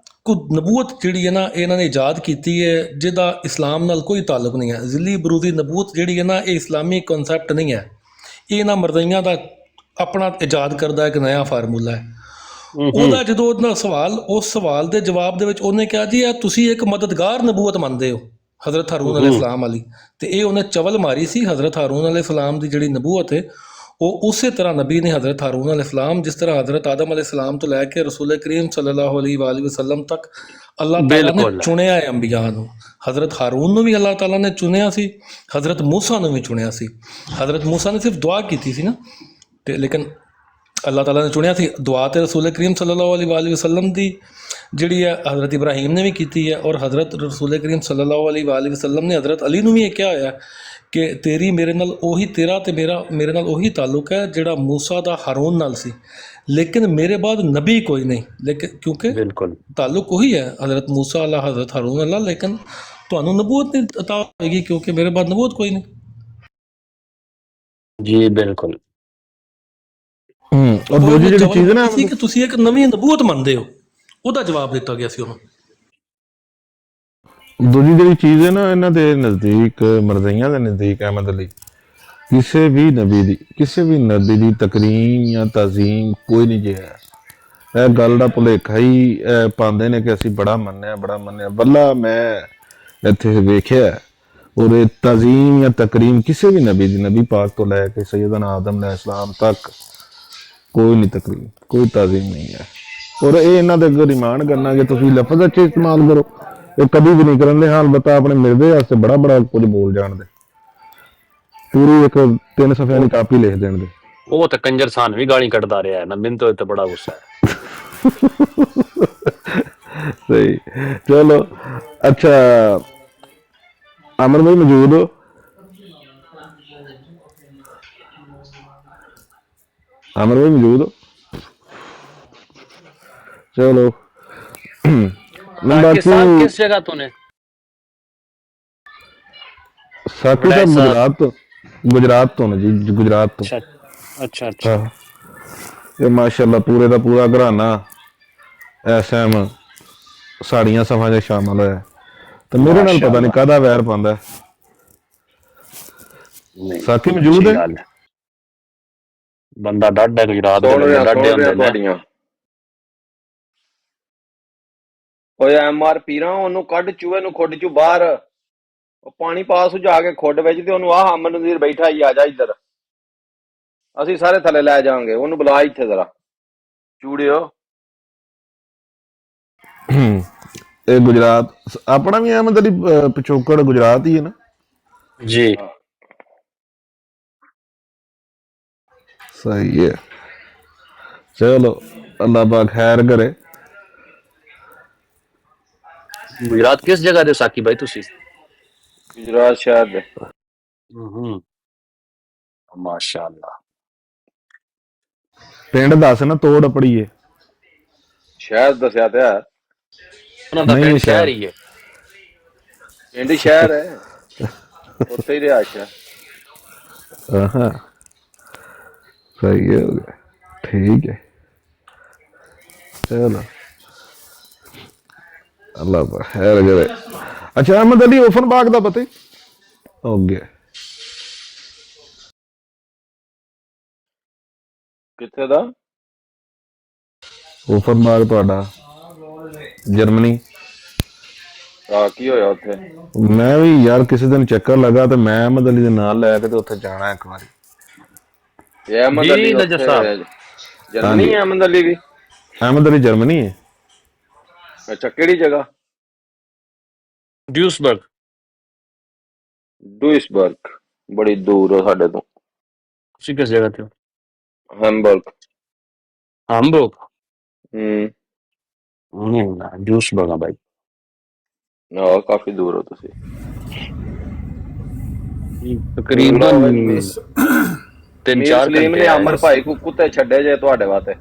S3: ਨਬੂਵਤ ਜਿਹੜੀ ਹੈ ਨਾ, ਇਹਨਾਂ ਨੇ ਇਜਾਦ ਕੀਤੀ ਹੈ, ਜਿਹਦਾ ਇਸਲਾਮ ਨਾਲ ਕੋਈ ਤਾਲੁਕ ਨਹੀਂ ਹੈ। ਜ਼ਿਲੀ ਬਰੂਜ਼ੀ ਨਬੂਵਤ ਜਿਹੜੀ ਹੈ ਨਾ, ਇਹ ਇਸਲਾਮੀ ਕਨਸੈਪਟ ਨਹੀਂ ਹੈ, ਇਹ ਇਹਨਾਂ ਮਰਜ਼ਈਆਂ ਦਾ ਆਪਣਾ ਇਜਾਦ ਕਰਦਾ ਇੱਕ ਨਵਾਂ ਫਾਰਮੂਲਾ ਹੈ। ਉਹਦਾ ਜਦੋਂ ਉਹਦਾ ਸਵਾਲ, ਉਸ ਸਵਾਲ ਦੇ ਜਵਾਬ ਦੇ ਵਿੱਚ ਉਹਨੇ ਕਿਹਾ ਜੀ, ਤੁਸੀਂ ਇੱਕ ਮਦਦਗਾਰ ਨਬੂਵਤ ਮੰਨਦੇ ਹੋ ਹਜ਼ਰਤ ਹਾਰੂਨ ਅਲੈਹਿਸਲਾਮ ਵਾਲੀ, ਤੇ ਇਹ ਉਹਨੇ ਚਵਲ ਮਾਰੀ ਸੀ। ਹਜ਼ਰਤ ਹਾਰੂਨ ਅਲੈਹਿਸਲਾਮ ਦੀ ਜਿਹੜੀ ਨਬੂਵਤ ਹੈ, ਉਹ ਉਸੇ ਤਰ੍ਹਾਂ ਨਬੀ ਨੇ ਹਜ਼ਰਤ ਹਾਰੂਨ ਅਲੈਹਿਸਲਾਮ, ਜਿਸ ਤਰ੍ਹਾਂ ਹਜ਼ਰਤ ਆਦਮ ਅਲੈਹਿਸਲਾਮ ਤੋਂ ਲੈ ਕੇ ਰਸੂਲ ਕਰੀਮ ਸੱਲੱਲਾਹੁ ਅਲੈਹਿ ਵਸੱਲਮ ਤੱਕ ਅੱਲਾਹ ਤਾਲਾ ਨੇ ਚੁਣਿਆ ਹੈ ਅੰਬੀਆ ਨੂੰ। ਹਜ਼ਰਤ ਹਾਰੂਨ ਨੂੰ ਵੀ ਅੱਲਾਹ ਤਾਲਾ ਨੇ ਚੁਣਿਆ ਸੀ, ਹਜ਼ਰਤ ਮੂਸਾ ਨੂੰ ਵੀ ਚੁਣਿਆ ਸੀ। ਹਜ਼ਰਤ ਮੂਸਾ ਨੇ ਸਿਰਫ ਦੁਆ ਕੀਤੀ ਸੀ ਨਾ, ਤੇ ਲੇਕਿਨ ਅੱਲਾਹ ਤਾਲਾ ਨੇ ਚੁਣਿਆ ਸੀ। ਦੁਆ ਤੇ ਰਸੂਲ ਕਰੀਮ ਸੱਲੱਲਾਹੁ ਅਲੈਹਿ ਵਸੱਲਮ ਦੀ ਜਿਹੜੀ ਹੈ ਹਜ਼ਰਤ ਇਬਰਾਹੀਮ ਨੇ ਵੀ ਕੀਤੀ ਹੈ, ਔਰ ਹਜ਼ਰਤ ਰਸੂਲ ਕਰੀਮ ਸੱਲੱਲਾਹੁ ਅਲੈਹਿ ਵਸੱਲਮ ਨੇ ਹਜ਼ਰਤ ਅਲੀ ਨੂੰ ਵੀ ਇਹ ਕਿਹਾ ਹੋਇਆ ਕਿ ਤੇਰੀ ਮੇਰੇ ਨਾਲ ਉਹੀ, ਤੇਰਾ ਤੇ ਮੇਰੇ ਨਾਲ ਉਹੀ ਤਾਲੁਕ ਹੈ ਜਿਹੜਾ ਮੂਸਾ ਦਾ ਹਾਰੂਨ ਨਾਲ ਸੀ, ਲੇਕਿਨ ਮੇਰੇ ਬਾਅਦ ਨਬੀ ਕੋਈ ਨਹੀਂ। ਲੇਕਿਨ ਕਿਉਂਕਿ ਤਾਲੁਕ ਉਹੀ ਹੈ ਹਜ਼ਰਤ ਮੂਸਾ ਅੱਲਾ ਹਜ਼ਰਤ ਹਾਰੂਨ ਅੱਲਾ, ਲੇਕਿਨ ਤੁਹਾਨੂੰ ਨਬੂਵਤ ਨਹੀਂ ਅਤਾ ਹੋਏਗੀ ਕਿਉਂਕਿ ਮੇਰੇ ਬਾਅਦ ਨਬੂਵਤ ਕੋਈ ਨਹੀਂ।
S6: ਜੀ ਬਿਲਕੁਲ।
S1: ਔਰ ਦੂਜੀ ਜਿਹੜੀ ਚੀਜ਼ ਨਾ
S3: ਕਿ ਤੁਸੀਂ ਇੱਕ ਨਵੀਂ ਨਬੂਵਤ ਮੰਨਦੇ ਹੋ, ਉਹਦਾ ਜਵਾਬ ਦਿੱਤਾ ਗਿਆ ਸੀ ਉਹਨੂੰ।
S1: ਦੂਜੀ ਜਿਹੜੀ ਚੀਜ਼ ਹੈ ਨਾ, ਇਹਨਾਂ ਦੇ ਨਜ਼ਦੀਕ, ਮਰਜ਼ਈਆਂ ਦੇ ਨਜ਼ਦੀਕ, ਅਹਿਮਦ ਅਲੀ, ਕਿਸੇ ਵੀ ਨਬੀ ਦੀ ਤਕਰੀਮ ਜਾਂ ਤਾਜ਼ੀਮ ਕੋਈ ਨਹੀਂ ਜਿਹਾ। ਇਹ ਗੱਲ ਦਾ ਭੁਲੇਖਾ ਹੀ ਪਾਉਂਦੇ ਨੇ ਕਿ ਅਸੀਂ ਬੜਾ ਮੰਨਿਆ। ਬੱਲਾ ਮੈਂ ਇੱਥੇ ਵੇਖਿਆ, ਔਰ ਇਹ ਤਾਜ਼ੀਮ ਜਾਂ ਤਕਰੀਮ ਕਿਸੇ ਵੀ ਨਬੀ ਦੀ, ਨਬੀ ਪਾਕ ਤੋਂ ਲੈ ਕੇ ਸੈਯਦਨਾ ਆਦਮ ਅਲੈਹਿਸਲਾਮ ਤੱਕ ਕੋਈ ਨਹੀਂ ਤਕਰੀਮ, ਕੋਈ ਤਾਜ਼ੀਮ ਨਹੀਂ ਹੈ। ਔਰ ਇਹ ਇਹਨਾਂ ਦੇ ਅੱਗੇ ਰਿਮਾਂਡ ਕਰਨਾ ਕਿ ਤੁਸੀਂ ਲਫ਼ਜ਼ ਅੱਛੇ ਇਸਤੇਮਾਲ ਕਰੋ, ਇਹ ਕਦੀ ਵੀ ਨਹੀਂ ਕਰਨ ਦੇ। ਹਾਂ ਅਲਬੱਤਾ ਆਪਣੇ ਮਿਰਜ਼ੇ ਵਾਸਤੇ ਬੜਾ ਕੁਝ ਬੋਲ ਜਾਣ ਦੇ, ਪੂਰੀ ਇੱਕ 3 ਸਫ਼ਿਆਂ ਦੀ ਕਾਪੀ ਲਿਖ ਦੇਣ ਦੇ।
S6: ਉਹ ਤਾਂ ਕੰਜਰ ਸਾਨੂੰ ਵੀ ਗਾਲੀ ਕੱਢਦਾ ਰਿਹਾ ਨਾ, ਮੈਨੂੰ ਤਾਂ ਬੜਾ ਗੁੱਸਾ ਹੈ।
S1: ਸਹੀ, ਚਲੋ ਅੱਛਾ, ਅਮਰ ਭਾਈ ਮੌਜੂਦ ਹੋ? ਅਮਰ ਭਾਈ ਮੌਜੂਦ ਹੋ? ਚਲੋ
S6: पाकिस्तान किस जगह तूने?
S1: साकी साहब गुजरात तो ना जी, गुजरात तो।
S6: अच्छा।
S1: ये माशाल्लाह पूरे का पूरा घराना SM साड़ियां सफा च शामिल है, तो मेरे नाल पता नहीं काहदा वैर पांदा है। साकी मौजूद है?
S6: बंदा डाढ़ा गुजरात दे डाढ़े होंदे ने।
S2: ਓਏ MR ਪੀਰਾਂ, ਉਹਨੂੰ ਕੱਢ ਚੂਹੇ ਨੂੰ ਖੁੱਡ ਚੋਂ ਬਾਹਰ, ਉਹ ਪਾਣੀ ਪਾਸ ਹੋ ਜਾ ਕੇ ਖੁੱਡ ਵਿੱਚ, ਤੇ ਉਹਨੂੰ ਆਹ ਅਮਨ ਨਜ਼ੀਰ ਬੈਠਾ ਹੀ, ਆ ਜਾ ਇੱਧਰ, ਅਸੀਂ ਸਾਰੇ ਥੱਲੇ ਲੈ ਜਾਵਾਂਗੇ, ਉਹਨੂੰ ਬੁਲਾ ਇੱਥੇ ਜ਼ਰਾ। ਚੂੜਿਓ
S1: ਇਹ ਗੁਜਰਾਤ ਆਪਣਾ ਵੀ ਅਹਿਮਦ ਅਲੀ ਪਿਛੋਕੜ ਗੁਜਰਾਤ ਹੀ ਹੈ ਨਾ
S6: ਜੀ
S1: सही है चलो अल्लाह पाक खैर करे
S6: ਗੁਜਰਾਤ ਕਿਸ ਜਗ੍ਹਾ ਦੇ ਸਾਕੀ ਭਾਈ ਤੁਸੀਂ
S2: ਗੁਜਰਾਤ ਸ਼ਹਿਰ ਦੇ
S6: ਹੂੰ ਮਾਸ਼ਾਅੱਲਾ
S1: पिंड दस ना तोड़ अपड़ीए
S2: ਸ਼ਹਿਰ ਦੱਸਿਆ ਤੇ ਹੈ
S6: ਉਹਨਾਂ ਦਾ
S1: ਨਹੀਂ
S6: ਪਿੰਡ
S1: ਸ਼ਹਿਰ।
S6: ਸ਼ਹਿਰ ਹੀ ਹੈ
S2: ਪਿੰਡ ਹੀ ਸ਼ਹਿਰ ਹੈ ਉੱਥੇ ਹੀ ਰਿਹਾਇਸ਼ ਹੈ
S1: हाँ सही है हो गया ठीक है चलो अल्लाह पाक खैर करे अच्छा अहमद अली ओफन बाग का पता ही हो गया
S2: ਕਿੱਥੇ ਦਾ
S1: ओफन बाग ਤੁਹਾਡਾ ਜਰਮਨੀ
S2: ਆ ਕੀ ਹੋਇਆ ਉੱਥੇ
S1: ਮੈਂ ਵੀ ਯਾਰ ਕਿਸੇ ਦਿਨ ਚੱਕਰ ਲਗਾ ਤੇ ਮੈਂ ਅਹਿਮਦ ਅਲੀ ਦੇ ਨਾਲ ਲੈ ਕੇ ਤੇ ਉੱਥੇ ਜਾਣਾ ਇੱਕ ਵਾਰੀ
S2: ਇਹ ਅਹਿਮਦ
S6: ਜੀ,
S2: ਅਲੀ
S6: ਨਜਰ ਸਾਹਿਬ।
S2: ਜਰਮਨੀ ਹੈ ਅਹਿਮਦ ਅਲੀ ਵੀ
S1: ਅਹਿਮਦ ਅਲੀ ਜਰਮਨੀ ਹੈ
S2: ਅੱਛਾ ਕਿਹੜੀ ਜਗ੍ਹਾ
S6: ਡਿਊਸਬਰਗ
S2: ਡੂਇਸਬਰਗ ਬੜੀ ਦੂਰ ਹੋ ਸਾਡੇ ਤੋਂ
S6: ਤੁਸੀਂ ਕਿਸ ਜਗ੍ਹਾ ਤੇ ਹੋ
S2: ਹੈਮਬਰਗ
S6: ਹੰਬਰਗ
S2: ਹੂੰ
S6: ਨਹੀਂ ਨਾ ਡਿਊਸਬਰਗ ਆ ਭਾਈ
S2: ਨਾ ਕਾਫੀ ਦੂਰ ਹੋ ਤੁਸੀਂ
S6: ਤਕਰੀਬਨ ਤਿੰਨ
S2: ਮੀਰ
S6: ਚਾਰ
S2: ਸਲੀਮ ਨੇ
S6: ਘੰਟੇ
S2: ਅਮਰ ਭਾਈ ਕੋ ਕੁੱਤੇ ਛੱਡੇ ਜੇ ਤੁਹਾਡੇ ਵਾਸਤੇ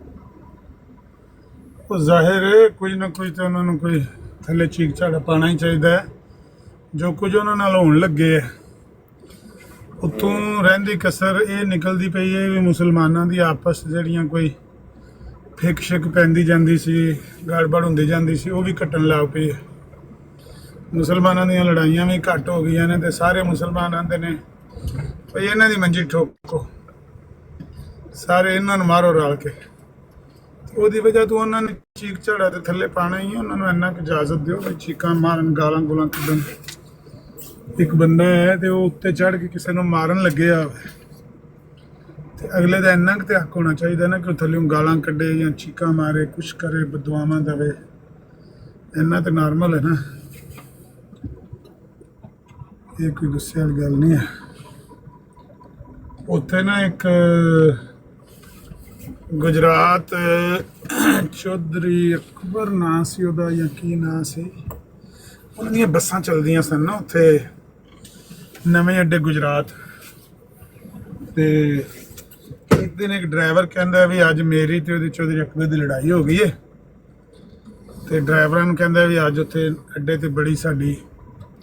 S5: ਉਹ ਜ਼ਾਹਿਰ ਹੈ ਕੋਈ ਨਾ ਕੋਈ ਤਾਂ ਉਹਨਾਂ ਨੂੰ ਕੋਈ ਥੱਲੇ ਚੀਕ ਝਾੜਾ ਪਾਉਣਾ ਹੀ ਚਾਹੀਦਾ ਹੈ ਜੋ ਕੁਝ ਉਹਨਾਂ ਨਾਲ ਹੋਣ ਲੱਗੇ ਹੈ ਉੱਥੋਂ ਰਹਿੰਦੀ ਕਸਰ ਇਹ ਨਿਕਲਦੀ ਪਈ ਹੈ ਵੀ ਮੁਸਲਮਾਨਾਂ ਦੀ ਆਪਸ ਜਿਹੜੀਆਂ ਕੋਈ ਫਿਕ ਸ਼ਿਕ ਪੈਂਦੀ ਜਾਂਦੀ ਸੀ ਗੜਬੜ ਹੁੰਦੀ ਜਾਂਦੀ ਸੀ ਉਹ ਵੀ ਘਟਣ ਲੱਗ ਪਈ ਹੈ ਮੁਸਲਮਾਨਾਂ ਦੀਆਂ ਲੜਾਈਆਂ ਵੀ ਘੱਟ ਹੋ ਗਈਆਂ ਨੇ ਤੇ ਸਾਰੇ ਮੁਸਲਮਾਨ ਆਂਦੇ ਨੇ ਭਈ ਇਹਨਾਂ ਦੀ ਮੰਜੀ ਠੋਕੋ ਸਾਰੇ ਇਹਨਾਂ ਨੂੰ ਮਾਰੋ ਰਲ ਕੇ ਉਹਦੀ ਵਜ੍ਹਾ ਤੋਂ ਉਹਨਾਂ ਨੇ ਚੀਕ ਝਾੜਾ ਤੇ ਥੱਲੇ ਪਾਣਾ ਹੀ ਉਹਨਾਂ ਨੂੰ ਇੰਨਾ ਕੁ ਇਜਾਜ਼ਤ ਦਿਓ ਵੀ ਚੀਕਾਂ ਮਾਰਨ ਗਾਲਾਂ ਗੋਲਾਂ ਕੱਢਣ ਇੱਕ ਬੰਦਾ ਹੈ ਤੇ ਉਹ ਉੱਤੇ ਚੜ੍ਹ ਕੇ ਕਿਸੇ ਨੂੰ ਮਾਰਨ ਲੱਗਿਆ ਹੋਵੇ ਤੇ ਅਗਲੇ ਦਾ ਇੰਨਾ ਕੁ ਤੇ ਹੱਕ ਹੋਣਾ ਚਾਹੀਦਾ ਨਾ ਕਿ ਉਹ ਥੱਲੇ ਗਾਲਾਂ ਕੱਢੇ ਜਾਂ ਚੀਕਾਂ ਮਾਰੇ ਕੁਛ ਕਰੇ ਬਦਦੁਆਵਾਂ ਦੇਵੇ ਇੰਨਾ ਤੇ ਨਾਰਮਲ ਹੈ ਨਾ ਇਹ ਕੋਈ ਗੁੱਸੇ ਵਾਲੀ ਗੱਲ ਨਹੀਂ ਹੈ ਉੱਥੇ ਨਾ ਇੱਕ ਗੁਜਰਾਤ ਚੌਧਰੀ ਅਕਬਰ ਨਾਂ ਸੀ ਉਹਦਾ ਜਾਂ ਕੀ ਨਾਂ ਸੀ ਉਹਨਾਂ ਦੀਆਂ ਬੱਸਾਂ ਚੱਲਦੀਆਂ ਸਨ ਨਾ ਉੱਥੇ ਨਵੇਂ ਅੱਡੇ ਗੁਜਰਾਤ ਤੇ ਇੱਕ ਦਿਨ ਇੱਕ ਡਰਾਈਵਰ ਕਹਿੰਦਾ ਵੀ ਅੱਜ ਮੇਰੀ ਤੇ ਉਹਦੀ ਚੌਧਰੀ ਅਕਬਰ ਦੀ ਲੜਾਈ ਹੋ ਗਈ ਹੈ ਤੇ ਡਰਾਈਵਰਾਂ ਨੂੰ ਕਹਿੰਦਾ ਵੀ ਅੱਜ ਉੱਥੇ ਅੱਡੇ ਤੇ ਬੜੀ ਸਾਡੀ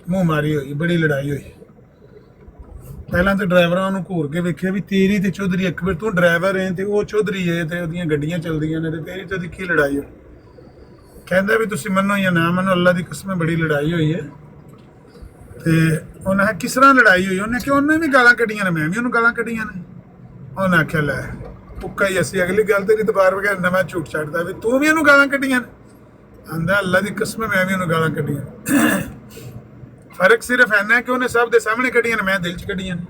S5: ਮੂੰਹ ਮਾਰੀ ਹੋਈ ਬੜੀ ਲੜਾਈ ਹੋਈ ਪਹਿਲਾਂ ਤਾਂ ਡਰਾਈਵਰਾਂ ਨੂੰ ਘੂਰ ਕੇ ਵੇਖਿਆ ਵੀ ਤੇਰੀ ਤੇ ਚੌਧਰੀ ਅਕਬਰ ਤੂੰ ਡਰਾਈਵਰ ਹੈ ਤੇ ਉਹ ਚੌਧਰੀ ਹੈ ਤੇ ਉਹਦੀਆਂ ਗੱਡੀਆਂ ਚੱਲਦੀਆਂ ਨੇ ਤੇ ਤੇਰੀ ਤੇ ਉਹਦੀ ਕੀ ਲੜਾਈ ਹੋਈ ਕਹਿੰਦਾ ਵੀ ਤੁਸੀਂ ਮੰਨੋ ਜਾਂ ਨਾ ਮੰਨੋ ਅੱਲਾ ਦੀ ਕਸਮ ਬੜੀ ਲੜਾਈ ਹੋਈ ਹੈ ਤੇ ਉਹਨੇ ਕਿਹਾ ਕਿਸ ਤਰ੍ਹਾਂ ਲੜਾਈ ਹੋਈ ਉਹਨੇ ਕਿਹਾ ਉਹਨੇ ਵੀ ਗਾਲਾਂ ਕੱਢੀਆਂ ਨੇ ਮੈਂ ਵੀ ਉਹਨੂੰ ਗਾਲਾਂ ਕੱਢੀਆਂ ਨੇ ਉਹਨੇ ਆਖਿਆ ਲੈ ਪੁੱਕਾ ਹੀ ਅਸੀਂ ਅਗਲੀ ਗੱਲ ਤੇਰੀ ਦੁਬਾਰ ਵਗੈਰ ਨਵਾਂ ਝੂਠ ਛੱਡਦਾ ਵੀ ਤੂੰ ਵੀ ਇਹਨੂੰ ਗਾਲਾਂ ਕੱਢੀਆਂ ਨੇ ਆਂਦਾ ਅੱਲਾ ਦੀ ਕਸਮ ਮੈਂ ਵੀ ਉਹਨੂੰ ਗਾਲਾਂ ਕੱਢੀਆਂ ਫਰਕ ਸਿਰਫ ਇੰਨਾ ਕਿ ਉਹਨੇ ਸਭ ਦੇ ਸਾਹਮਣੇ ਕੱਢੀਆਂ ਨੇ ਮੈਂ ਦਿਲ 'ਚ ਕੱਢੀਆਂ ਨੇ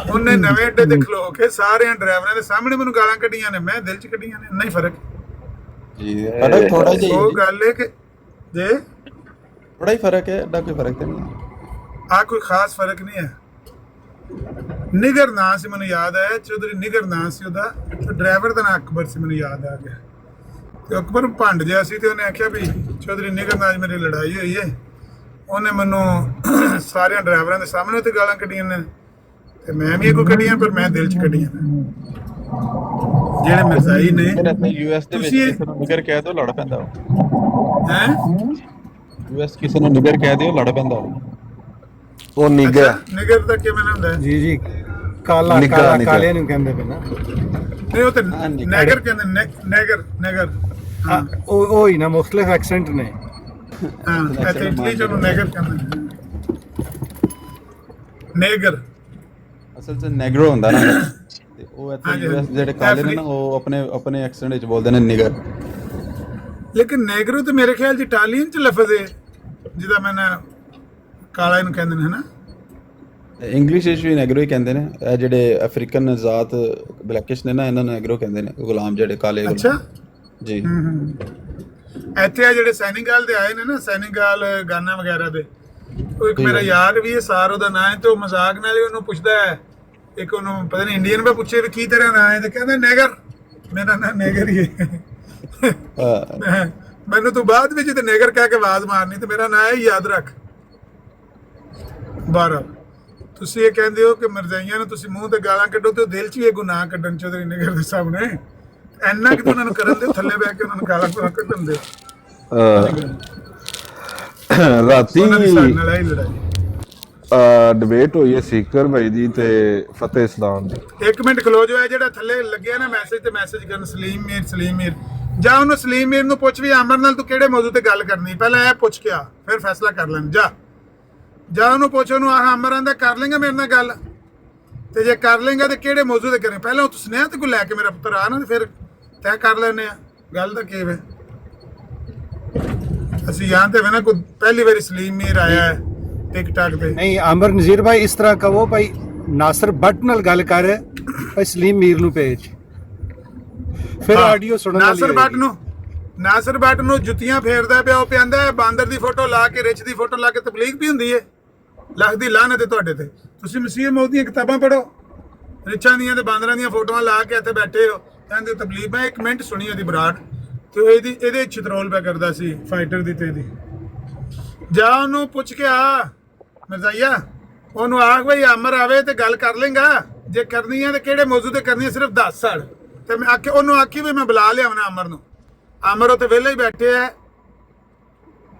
S5: ਉਹਨੇ ਨਵੇਂ ਅੱਡੇ ਤੇ ਖਲੋ ਕੇ ਸਾਰਿਆਂ ਡਰਾਈਵਰਾਂ ਦੇ ਸਾਹਮਣੇ ਮੈਨੂੰ ਗਾਲਾਂ ਕੱਢੀਆਂ ਨੇ ਮੈਂ ਦਿਲ 'ਚ ਕੱਢੀਆਂ ਨੇ ਇੰਨਾ ਹੀ ਫਰਕ
S4: ਜੀ ਫਰਕ ਥੋੜਾ ਜਿਹਾ
S5: ਉਹ ਗੱਲ ਹੈ ਕਿ ਜੇ
S4: ਥੋੜਾ ਹੀ ਫਰਕ ਹੈ ਐਡਾ ਕੋਈ ਫਰਕ ਤਾਂ ਨਹੀਂ
S5: ਆ ਕੋਈ ਖਾਸ ਫਰਕ ਨਹੀਂ ਹੈ ਨਿਗਰ ਨਾਂ ਸੀ ਮੈਨੂੰ ਯਾਦ ਆਇਆ ਚੌਧਰੀ ਨਿਗਰ ਨਾਂ ਸੀ ਉਹਦਾ ਤੇ ਡਰਾਈਵਰ ਦਾ ਨਾਂ ਅਕਬਰ ਸੀ ਮੈਨੂੰ ਯਾਦ ਆ ਗਿਆ ਤੇ ਅਕਬਰ ਭੰਡ ਜਿਹਾ ਸੀ ਤੇ ਉਹਨੇ ਆਖਿਆ ਵੀ ਚੌਧਰੀ ਨਿਗਰ ਨਾਲ ਮੇਰੀ ਲੜਾਈ ਹੋਈ ਹੈ ਉਹਨੇ ਮੈਨੂੰ ਸਾਰਿਆਂ ਡਰਾਈਵਰਾਂ ਦੇ ਸਾਹਮਣੇ ਤੇ ਗਾਲਾਂ ਕੱਢੀਆਂ ਨੇ ਤੇ ਮੈਂ ਵੀ ਇਹ ਕੋ ਕੱਢੀਆਂ ਪਰ ਮੈਂ ਦਿਲ 'ਚ ਕੱਢੀਆਂ ਨੇ ਜਿਹੜੇ ਮਿਰਜ਼ਾਈ ਨੇ
S4: ਇੱਥੇ ਯੂਐਸ ਦੇ ਵਿੱਚ
S5: ਤੁਸੀਂ
S4: ਕਿਸੇ ਨੂੰ ਨਿਗਰ ਕਹਿ ਦਿਓ ਲੜ ਪੈਂਦਾ
S5: ਹੈ
S4: ਯੂਐਸ ਕਿਸੇ ਨੂੰ ਨਿਗਰ ਕਹਿ ਦਿਓ ਲੜ ਪੈਂਦਾ
S1: ਉਹ ਨਿੱਘਾ
S5: ਨਿਗਰ ਦਾ ਕਿਵੇਂ ਹੁੰਦਾ ਹੈ?
S8: ਜੀ ਜੀ ਕਾਲਾ
S1: ਨਿੱਘਾ,
S8: ਕਾਲਾ
S1: ਨਿੱਘਾ।
S8: ਕਾਲੇ ਨੂੰ ਕਹਿੰਦੇ ਪਏ ਨਾ
S5: ਨਹੀਂ ਉਹ ਤੇ ਨੈਗਰ ਕਹਿੰਦੇ ਨੈਗਰ ਨੈਗਰ ਹਾਂ
S8: ਉਹ ਹੀ ਨਾ ਮੁਖਤਲਿਫ ਐਕਸੈਂਟ ਨੇ
S5: ਹਾਂ ਇੱਥੇ ਇਟਲੀ 'ਚ ਉਹਨੂੰ ਨੈਗਰ ਕਹਿੰਦੇ ਨੇ ਨੈਗਰ
S4: ਅਸਲ 'ਚ ਨੈਗਰੋ ਹੁੰਦਾ ਨਾ ਤੇ ਉਹ ਇੱਥੇ
S5: ਹਾਂਜੀ,
S4: ਯੂਐਸ ਜਿਹੜੇ ਕਾਲੇ ਨੇ ਨਾ ਉਹ ਆਪਣੇ ਐਕਸੈਂਟ ਵਿੱਚ ਬੋਲਦੇ ਨੇ ਨਿਗਰ
S5: ਲੇਕਿਨ ਨੈਗਰੋ ਤੇ ਮੇਰੇ ਖਿਆਲ 'ਚ ਇਟਾਲੀਅਨ 'ਚ ਲਫ਼ਜ਼ ਹੈ ਜਿਹਦਾ ਮੈਂ ਕਾਲਾ ਇਹਨੂੰ ਕਹਿੰਦੇ ਨੇ ਹਨਾ
S4: ਇੰਗਲਿਸ਼ ਵਿੱਚ ਵੀ ਨੈਗਰੋ ਹੀ ਕਹਿੰਦੇ ਨੇ। ਇਹ ਜਿਹੜੇ ਅਫਰੀਕਨ ਜ਼ਾਤ ਬਲੈਕਿਸ਼ ਨੇ ਨਾ, ਇਹਨਾਂ ਨੂੰ ਨੈਗਰੋ ਕਹਿੰਦੇ ਨੇ, ਗੁਲਾਮ ਜਿਹੜੇ ਕਾਲੇ ਗੁਲਾਮ।
S5: ਅੱਛਾ
S4: ਜੀ।
S5: ਇੱਥੇ ਆ ਜਿਹੜੇ ਸੈਨੇਗਲ ਦੇ ਆਏ ਨੇ ਨਾ, ਸੈਨੇਗਲ ਗਾਨਾ ਵਗੈਰਾ ਦੇ, ਉਹ ਇੱਕ ਮੇਰਾ ਯਾਰ ਵੀ ਹੈ ਸਾਰ ਉਹਦਾ ਨਾਂ ਹੈ, ਤੇ ਉਹ ਮਜ਼ਾਕ ਨਾਲ ਹੀ ਉਹਨੂੰ ਪੁੱਛਦਾ ਹੈ, ਇੱਕ ਉਹਨੂੰ ਪਤਾ ਨਹੀਂ ਇੰਡੀਅਨ ਵਾ, ਪੁੱਛੇ ਵੀ ਕੀ ਤੇਰਾ ਨਾਂ ਹੈ, ਤੇ ਕਹਿੰਦਾ ਨੈਗਰ। ਮੇਰਾ ਨਾਂ ਨੈਗਰ ਹੀ ਹੈ। ਮੈਨੂੰ ਤੂੰ ਬਾਅਦ ਵਿੱਚ ਤੇ ਨੈਗਰ ਕਹਿ ਕੇ ਆਵਾਜ਼ ਮਾਰਨੀ, ਤੇ ਮੇਰਾ ਨਾਂ ਹੈ, ਯਾਦ ਰੱਖ। 12 ਤੁਸੀਂ ਇਹ ਕਹਿੰਦੇ ਹੋ ਕਿ ਮਰਜ਼ਾਈਆਂ ਨੂੰ ਤੁਸੀਂ ਮੂੰਹ ਤੇ ਗਾਲਾਂ ਕੱਢੋ, ਤੇ ਦਿਲ 'ਚ ਵੀ ਇਹ ਗੁਨਾਹ ਕੱਢਣ ਚੌਧਰੀ ਨਗਰ ਦੇ ਸਾਹਮਣੇ ਇੰਨਾ ਕਿ ਉਹਨਾਂ ਨੂੰ ਕਰਨ ਦੇ, ਥੱਲੇ ਬਹਿ ਕੇ ਉਹਨਾਂ ਨੂੰ ਗਾਲਾਂ ਕੱਢਣ ਦੇ।
S1: ਰਾਤੀ
S5: ਉਹਨਾਂ ਦੀ ਸਾਡੇ ਨਾਲ ਇਹ ਲੜਾਈ
S1: ਡਿਬੇਟ ਹੋਈ ਹੈ ਸੀਕਰ ਭਾਈ ਦੀ ਤੇ ਫਤਿਹ ਇਸਲਾਮ ਦੀ।
S5: 1 ਮਿੰਟ ਖਲੋ ਜੋ ਹੈ, ਜਿਹੜਾ ਥੱਲੇ ਲੱਗਿਆ ਨਾ ਮੈਸੇਜ ਤੇ ਮੈਸੇਜ ਕਰਨ ਸਲੀਮ ਮੀਰ ਜਾ, ਉਹਨੂੰ ਸਲੀਮ ਮੀਰ ਨੂੰ ਪੁੱਛ ਵੀ ਅਮਰ ਨਾਲ ਤੂੰ ਕਿਹੜੇ ਮੌਜੂ ਤੇ ਗੱਲ ਕਰਨੀ, ਪਹਿਲਾਂ ਇਹ ਪੁੱਛ ਕੇ ਆ, ਫਿਰ ਫੈਸਲਾ ਕਰ ਲੈਣ। ਜਾ ਉਹਨੂੰ ਪੁੱਛ, ਉਹਨੂੰ ਆਹ ਅਮਰ ਆਂਦਾ ਕਰ ਲੇਗਾ ਮੇਰੇ ਨਾਲ ਗੱਲ, ਤੇ ਜੇ ਕਰ ਲੇਗਾ ਤੇ ਕਿਹੜੇ ਮੌਜੂ ਤੇ ਕਰੇ, ਪਹਿਲਾਂ ਤੂੰ ਸੁਨੇਹਾ ਤੇ ਕੋਈ ਲੈ ਕੇ ਮੇਰਾ ਪੁੱਤਰ ਆ ਨਾ, ਤੇ ਫਿਰ ਤੈਅ ਕਰ ਲੈਨੇ ਆ ਗੱਲ ਦਾ ਕੀ ਵੇ। ਅਸੀਂ ਯਹਾਂ ਤੇ ਨਾ ਕੋਈ ਪਹਿਲੀ ਵਾਰੀ ਸਲੀਮ ਮੀਰ ਆਇਆ ਹੈ टिकटॉक पे।
S8: नहीं आमिर नज़ीर भाई इस तरह कहो भाई नासिर भट्ट नाल गल कर भाई सलीम मीर नूं भेज, फिर ऑडियो सुनन
S5: नासिर भट्ट ਨੂੰ ਜੁੱਤੀਆਂ ਫੇਰਦਾ ਪਿਆ, ਉਹ ਕਹਿੰਦਾ ਹੈ ਬਾਂਦਰ ਦੀ ਫੋਟੋ ਲਾ ਕੇ, ਰਿਚ ਦੀ ਫੋਟੋ ਲਾ ਕੇ ਤਬਲੀਗ ਵੀ ਹੁੰਦੀ ਹੈ। ਲੱਗਦੀ ਲਾਹਨਤ ਹੈ ਤੁਹਾਡੇ ਤੇ। ਤੁਸੀਂ ਮਸੀਹ ਮੌਦ ਦੀਆਂ ਕਿਤਾਬਾਂ ਪੜ੍ਹੋ, ਰਿਚਾਂ ਦੀਆਂ ਤੇ ਬਾਂਦਰਾਂ ਦੀਆਂ ਫੋਟੋਆਂ ਲਾ ਕੇ ਇੱਥੇ ਬੈਠੇ ਹੋ, ਕਹਿੰਦੇ ਤਬਲੀਗ। ਮੈਂ 1 ਮਿੰਟ ਸੁਣੀ ਉਹਦੀ ਬਰਾੜ, ਤੇ ਇਹਦੇ ਚਿਤਰੋਲ ਪਿਆ ਕਰਦਾ ਸੀ ਫਾਈਟਰ ਦੀ ਤੇ ਦੀ। ਜਾ ਉਹਨੂੰ ਪੁੱਛ ਕੇ ਆ ਮਰਜ਼ਾਈਆ, ਉਹਨੂੰ ਆਖ ਬਈ ਅਮਰ ਆਵੇ ਤੇ ਗੱਲ ਕਰ ਲੇਗਾ, ਜੇ ਕਰਨੀ ਹੈ ਤੇ ਕਿਹੜੇ ਮੌਜੂ ਤੇ ਕਰਨੀ ਹੈ ਸਿਰਫ ਦੱਸ ਸੜ। ਤੇ ਮੈਂ ਆਖੇ ਉਹਨੂੰ ਆਖੀ ਵੀ ਮੈਂ ਬੁਲਾ ਲਿਆਵਣਾ ਅਮਰ ਨੂੰ। ਅਮਰ ਉੱਥੇ ਵਿਹਲੇ ਹੀ ਬੈਠੇ ਹੈ,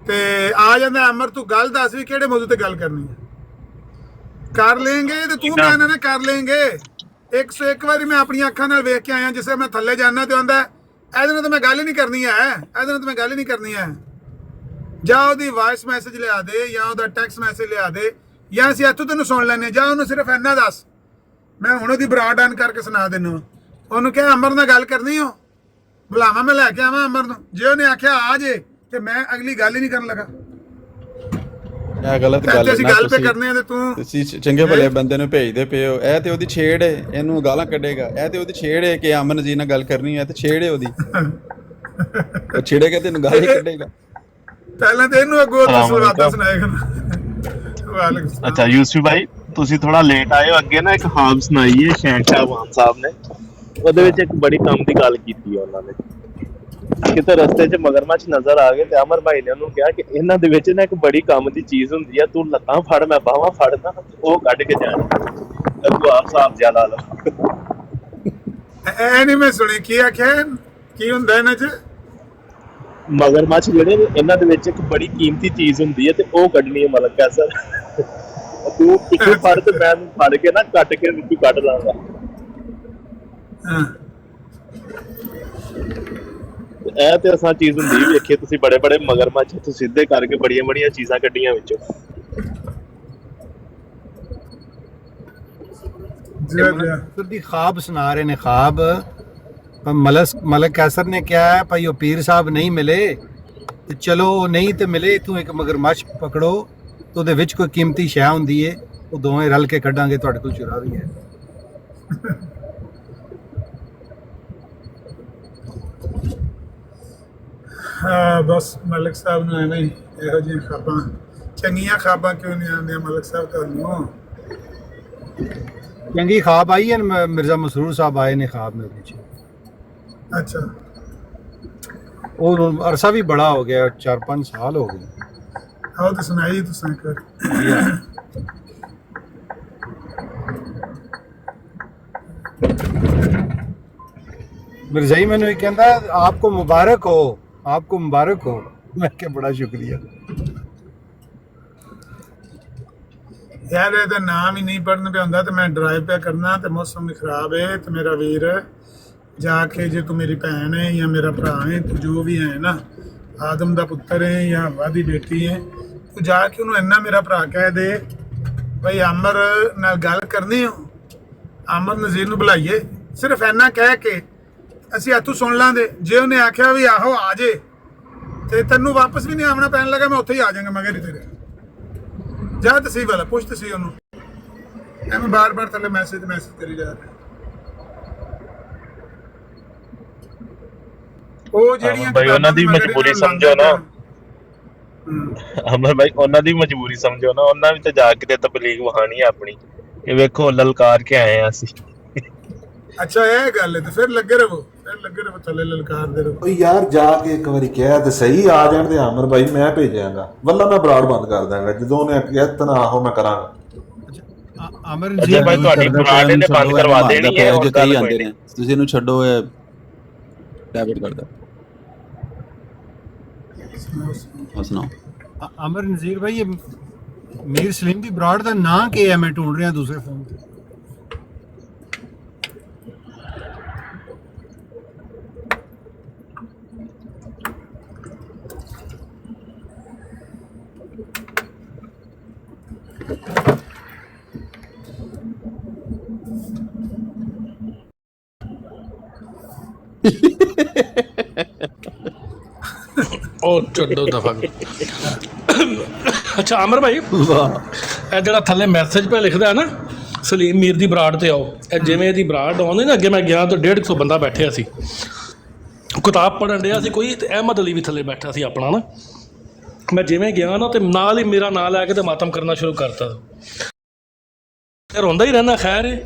S5: ਤੇ ਆ ਜਾਂਦਾ ਅਮਰ, ਤੂੰ ਗੱਲ ਦੱਸ ਵੀ ਕਿਹੜੇ ਮੌਜੂ ਤੇ ਗੱਲ ਕਰਨੀ ਹੈ। ਕਰ ਲੈਂਗੇ ਤੇ ਤੂੰ ਕਹਿਣਾ ਨਾ ਕਰ ਲੈਂਗੇ। 101 ਵਾਰੀ ਮੈਂ ਆਪਣੀਆਂ ਅੱਖਾਂ ਨਾਲ ਵੇਖ ਕੇ ਆਇਆ, ਜਿਸੇ ਮੈਂ ਥੱਲੇ ਜਾਣਾ ਤੇ ਆਉਂਦਾ ਇਹਦੇ ਨਾਲ ਤਾਂ ਮੈਂ ਗੱਲ ਹੀ ਨਹੀਂ ਕਰਨੀ ਹੈ, ਇਹਦੇ ਨਾਲ ਤਾਂ ਮੈਂ ਗੱਲ ਹੀ ਨਹੀਂ ਕਰਨੀ ਹੈ। ਜਾਂ ਉਹਦੀ ਵਾਇਸ ਮੈਸੇਜ ਲਿਆ ਦੇ, ਜਾਂ ਉਹਦਾ ਟੈਕਸਟ ਮੈਸੇਜ ਲਿਆ ਦੇ, ਜਾਂ ਅਸੀਂ ਇੱਥੋਂ ਤੈਨੂੰ ਸੁਣ ਲੈਂਦੇ। ਜਾਂ ਉਹਨੂੰ ਸਿਰਫ ਇੰਨਾ ਦੱਸ, ਮੈਂ ਹੁਣ ਉਹਦੀ ਬਰਾਡ ਆਨ ਕਰਕੇ ਸੁਣਾ ਦਿੰਦਾ। ਉਹਨੂੰ ਕਿਹਾ ਅਮਰ ਨਾਲ ਗੱਲ ਕਰਨੀ ਹੋ, ਬੁਲਾਵਾ ਮੈਂ ਲੈ ਕੇ ਆਵਾਂ ਅਮਰ ਨੂੰ। ਜੇ ਉਹਨੇ ਆਖਿਆ ਆ ਜੇ, ਤੇ ਮੈਂ ਅਗਲੀ ਗੱਲ ਹੀ ਨਹੀਂ ਕਰਨ ਲੱਗਾ।
S4: ਇਹ ਗਲਤ ਗੱਲ ਹੈ
S5: ਅਸੀਂ ਗੱਲ ਪੇ ਕਰਨੇ ਆ ਤੇ
S4: ਤੁਸੀਂ ਚੰਗੇ ਭਲੇ ਬੰਦੇ ਨੂੰ ਭੇਜਦੇ ਪਏ ਹੋ। ਇਹ ਤੇ ਉਹਦੀ ਛੇੜ ਹੈ, ਇਹਨੂੰ ਗਾਲਾਂ ਕੱਢੇਗਾ। ਇਹ ਤੇ ਉਹਦੀ ਛੇੜ ਹੈ ਕਿ ਅਮਨ ਜੀ ਨਾਲ ਗੱਲ ਕਰਨੀ ਹੈ, ਤੇ ਛੇੜ ਹੈ ਉਹਦੀ। ਉਹ ਛੇੜੇਗਾ ਤੈਨੂੰ ਗਾਲਾਂ ਹੀ ਕੱਢੇਗਾ।
S5: ਪਹਿਲਾਂ ਤੇ ਇਹਨੂੰ ਅੱਗੋਂ ਸਵਾਦਾਂ ਸੁਣਾਏਗਾ।
S9: ਅੱਛਾ ਯੂਸਫੀ ਭਾਈ, ਤੁਸੀਂ ਥੋੜਾ ਲੇਟ ਆਏ ਹੋ। ਅੱਗੇ ਨਾ ਇੱਕ ਖਾਬ ਸੁਣਾਈ ਹੈ ਸ਼ਹਿਨशाह ਸਾਹਿਬ ਨੇ, ਉਹਦੇ ਵਿੱਚ ਇੱਕ ਬੜੀ ਕੰਮ ਦੀ ਗੱਲ ਕੀਤੀ ਹੈ ਉਹਨਾਂ ਨੇ। ਕਿਤੇ ਰਸਤੇ 'ਚ ਮਗਰਮੱਛ ਨਜ਼ਰ ਆ ਗਏ, ਤੇ ਅਮਰ ਭਾਈ ਨੇ ਉਹਨੂੰ ਕਿਹਾ ਕਿ ਇਹਨਾਂ ਦੇ ਵਿੱਚ ਨਾ ਇੱਕ ਬੜੀ ਕੰਮ ਦੀ ਚੀਜ਼ ਹੁੰਦੀ ਆ, ਤੂੰ ਲੱਤਾਂ ਫੜ ਮੈਂ ਬਾਹਾਂ ਫੜਦਾ, ਉਹ ਕੱਢ ਕੇ ਜਾਣੀ। ਅੱਗੋਂ ਆਪ ਸਾਹਿਬ ਜਿਆਦਾ ਲਾ ਲਓ।
S5: ਇਹ ਨਹੀਂ ਮੈਂ ਸੁਣੀ, ਕੀ ਆਖਿਆ, ਕੀ ਹੁੰਦਾ ਇਹਨਾਂ 'ਚ?
S9: ਮਗਰਮੱਛ ਜਿਹੜੇ ਨੇ ਇਹਨਾਂ ਦੇ ਵਿੱਚ ਇੱਕ ਬੜੀ ਕੀਮਤੀ ਚੀਜ਼ ਹੁੰਦੀ ਹੈ, ਤੇ ਉਹ ਕੱਢਣੀ ਹੈ। ਮਲਕ ਕੈਸਰ ਤੂੰ ਪਿੱਛੇ ਫੜ ਤੇ ਮੈਂ ਫੜ ਕੇ ਨਾ ਕੱਟ ਕੇ ਵਿੱਚੋਂ ਕੱਢ ਲਾਂਗਾ। ਇਹ ਤੇ ਅਸਾਂ ਚੀਜ਼ ਹੁੰਦੀ ਵੇਖੇ ਤੁਸੀਂ, ਬੜੇ ਬੜੇ ਮਗਰਮੱਛ ਤੁਸੀਂ ਸਿੱਧੇ ਕਰਕੇ ਬੜੀਆਂ ਬੜੀਆਂ ਚੀਜ਼ਾਂ ਕੱਢੀਆਂ ਵਿੱਚੋਂ।
S8: दी ख्वाब सुना रहे ने ख्वाब। मलक कैसर ने क्या है भाई, वो पीर साहब नहीं मिले तो चलो नहीं तो मिले, तू एक मगरमच्छ पकड़ो तो ਉਹਦੇ ਵਿੱਚ ਕੋਈ ਕੀਮਤੀ ਸ਼ੈ ਹੁੰਦੀ ਹੈ, ਉਹ ਦੋਵੇਂ ਰਲ ਕੇ ਕੱਢਾਂਗੇ, ਤੁਹਾਡੇ ਕੋਲ ਚੁਰਾ ਵੀ ਹੈ।
S5: ਹਾਂ ਬਸ ਮਲਕ ਸਾਹਿਬ ਨੂੰ ਐਵੇਂ ਹੀ ਇਹੋ ਜਿਹੀਆਂ ਖਾਬਾਂ, ਚੰਗੀਆਂ ਖਾਬਾਂ ਕਿਉਂ ਨਹੀਂ ਆਉਂਦੀਆਂ ਮਲਕ ਸਾਹਿਬ ਤੁਹਾਨੂੰ?
S8: ਚੰਗੀ ख्वाब आई है, मिर्जा मसरूर साहब आए ने ख्वाब में पीछे।
S5: अच्छा,
S8: और अरसा भी बड़ा हो गया, 4-5 साल हो गए।
S5: आओ तो सुनाइए तो सुनकर।
S8: मिर्जाई मैंने कहता आपको मुबारक हो, आपको मुबारक हो। मैं क्या बड़ा शुक्रिया
S5: यार, ਇਹਦਾ ਨਾਮ ਹੀ ਨਹੀਂ ਪੜਨ ਪਿਆ ਹੁੰਦਾ, ਤੇ ਮੈਂ ਡਰਾਈਵ ਪਿਆ ਕਰਨਾ, ਤੇ ਮੌਸਮ ਵੀ ਖਰਾਬ ਹੈ, ਤੇ ਮੇਰਾ ਵੀਰ ਜਾ ਕੇ, ਜੇ ਤੂੰ ਮੇਰੀ ਭੈਣ ਹੈ ਜਾਂ ਮੇਰਾ ਭਰਾ ਹੈ, ਤੂੰ ਜੋ ਵੀ ਹੈ ਨਾ, ਆਦਮ ਦਾ ਪੁੱਤਰ ਹੈ ਜਾਂ ਹਵਾ ਦੀ ਬੇਟੀ ਹੈ, ਤੂੰ ਜਾ ਕੇ ਉਹਨੂੰ ਇੰਨਾ ਮੇਰਾ ਭਰਾ ਕਹਿ ਦੇ ਬਈ ਅਮਰ ਨਾਲ ਗੱਲ ਕਰਨੀ ਹੋ, ਅਮਰ ਨਜ਼ੀਰ ਨੂੰ ਬੁਲਾਈਏ। ਸਿਰਫ ਇੰਨਾ ਕਹਿ ਕੇ ਅਸੀਂ ਇੱਥੋਂ ਸੁਣ ਲਾਂਗੇ। ਜੇ ਉਹਨੇ ਆਖਿਆ ਵੀ ਆਹੋ ਆ ਜੇ, ਤੇ ਤੈਨੂੰ ਵਾਪਸ ਵੀ ਨਹੀਂ ਆਉਣਾ ਪੈਣ ਲੱਗਾ, ਮੈਂ ਉੱਥੇ ਹੀ ਆ ਜਾਵਾਂਗਾ ਮਗਰ ਹੀ ਤੇਰੇ। ਜਾ ਤਸੀਹ ਵਾਲਾ ਪੁੱਛ ਤਸੀਹ ਉਹਨੂੰ। ਐਵੇਂ ਬਾਰ-ਬਾਰ ਥੱਲੇ ਮੈਸੇਜ ਕਰੀ ਜਾ ਰਿਹਾ। ਉਹ ਜਿਹੜੀਆਂ
S9: ਭਾਈ ਉਹਨਾਂ ਦੀ ਮਜਬੂਰੀ ਸਮਝੋ ਨਾ। ਅਮਰ ਭਾਈ ਉਹਨਾਂ ਦੀ ਮਜਬੂਰੀ ਸਮਝੋ ਨਾ, ਉਹਨਾਂ ਵੀ ਤਾਂ ਜਾ ਕੇ ਤੇ ਤਬਲੀਗ ਵਹਾਣੀ ਆ ਆਪਣੀ। ਇਹ ਵੇਖੋ ਲਲਕਾਰ ਕੇ ਆਏ ਆ ਅਸੀਂ।
S5: ਅੱਛਾ ਇਹ ਗੱਲ ਹੈ, ਤੇ ਫਿਰ ਲੱਗੇ ਰਹੋ ਥੱਲੇ ਲਲਕਾਰਦੇ ਰਹੋ।
S1: ਓ ਯਾਰ ਜਾ ਕੇ ਇੱਕ ਵਾਰੀ ਕਿਹਾ ਤੇ ਸਹੀ, ਆ ਜਾਣ ਤੇ ਆਮਰ ਭਾਈ ਮੈਂ ਭੇਜਾਂਗਾ, ਵੱਲਾ ਮੈਂ ਬਰਾੜ ਬੰਦ ਕਰ ਦਾਂਗਾ ਜਦੋਂ ਉਹਨੇ ਕਿਹਾ ਤਾਂ ਆਹੋ ਮੈਂ ਕਰਾਂਗਾ।
S4: ਅਮਰਜੀਤ
S9: ਭਾਈ ਤੁਹਾਡੀ ਬਰਾੜ ਇਹਨੇ ਬੰਦ ਕਰਵਾ ਦੇਣੀ ਹੈ।
S4: ਜੋ ਕਹੀ ਜਾਂਦੇ ਨੇ ਤੁਸੀਂ ਇਹਨੂੰ ਛੱਡੋ, ਇਹ ਡੈਬਿਟ ਕਰਦਾ। ਸੁਣਾਓ
S8: ਅਮਰ ਨਜ਼ੀਰ ਭਾਈ, ਇਹ ਮੀਰ ਸਲੀਮ ਦੀ ਬਰਾੜ ਦਾ ਨਾਂ ਕੀ ਹੈ? ਮੈਂ ਢੂੰढ ਰਿਹਾ ਦੂਸਰੇ ਫੋਨ ਤੇ।
S3: ਉਹ ਛੱਡੋ ਦਫਾ। ਅੱਛਾ ਅਮਰ ਭਾਈ, ਇਹ ਜਿਹੜਾ ਥੱਲੇ ਮੈਸੇਜ ਪੇ ਲਿਖਦਾ ਹੈ ਨਾ, ਸਲੀਮ ਮੀਰ ਦੀ ਬਰਾੜ ਤੇ ਆਓ, ਇਹ ਜਿਵੇਂ ਇਹਦੀ ਬਰਾੜ ਆਉਂਦੀ ਨਾ, ਅੱਗੇ ਮੈਂ ਗਿਆ ਤਾਂ 150 ਬੰਦਾ ਬੈਠਿਆ ਸੀ, ਕਿਤਾਬ ਪੜ੍ਹਨ ਡਿਆ ਸੀ ਕੋਈ, ਤੇ ਅਹਿਮਦ ਅਲੀ ਵੀ ਥੱਲੇ ਬੈਠਾ ਸੀ ਆਪਣਾ ਨਾ। ਮੈਂ ਜਿਵੇਂ ਗਿਆ ਨਾ ਤੇ ਨਾਲ ਹੀ ਮੇਰਾ ਨਾਂ ਲੈ ਕੇ ਤੇ ਮਾਤਮ ਕਰਨਾ ਸ਼ੁਰੂ ਕਰਤਾ। ਤੇ ਰੋਂਦਾ ਹੀ ਰਹਿਣਾ। ਖੈਰ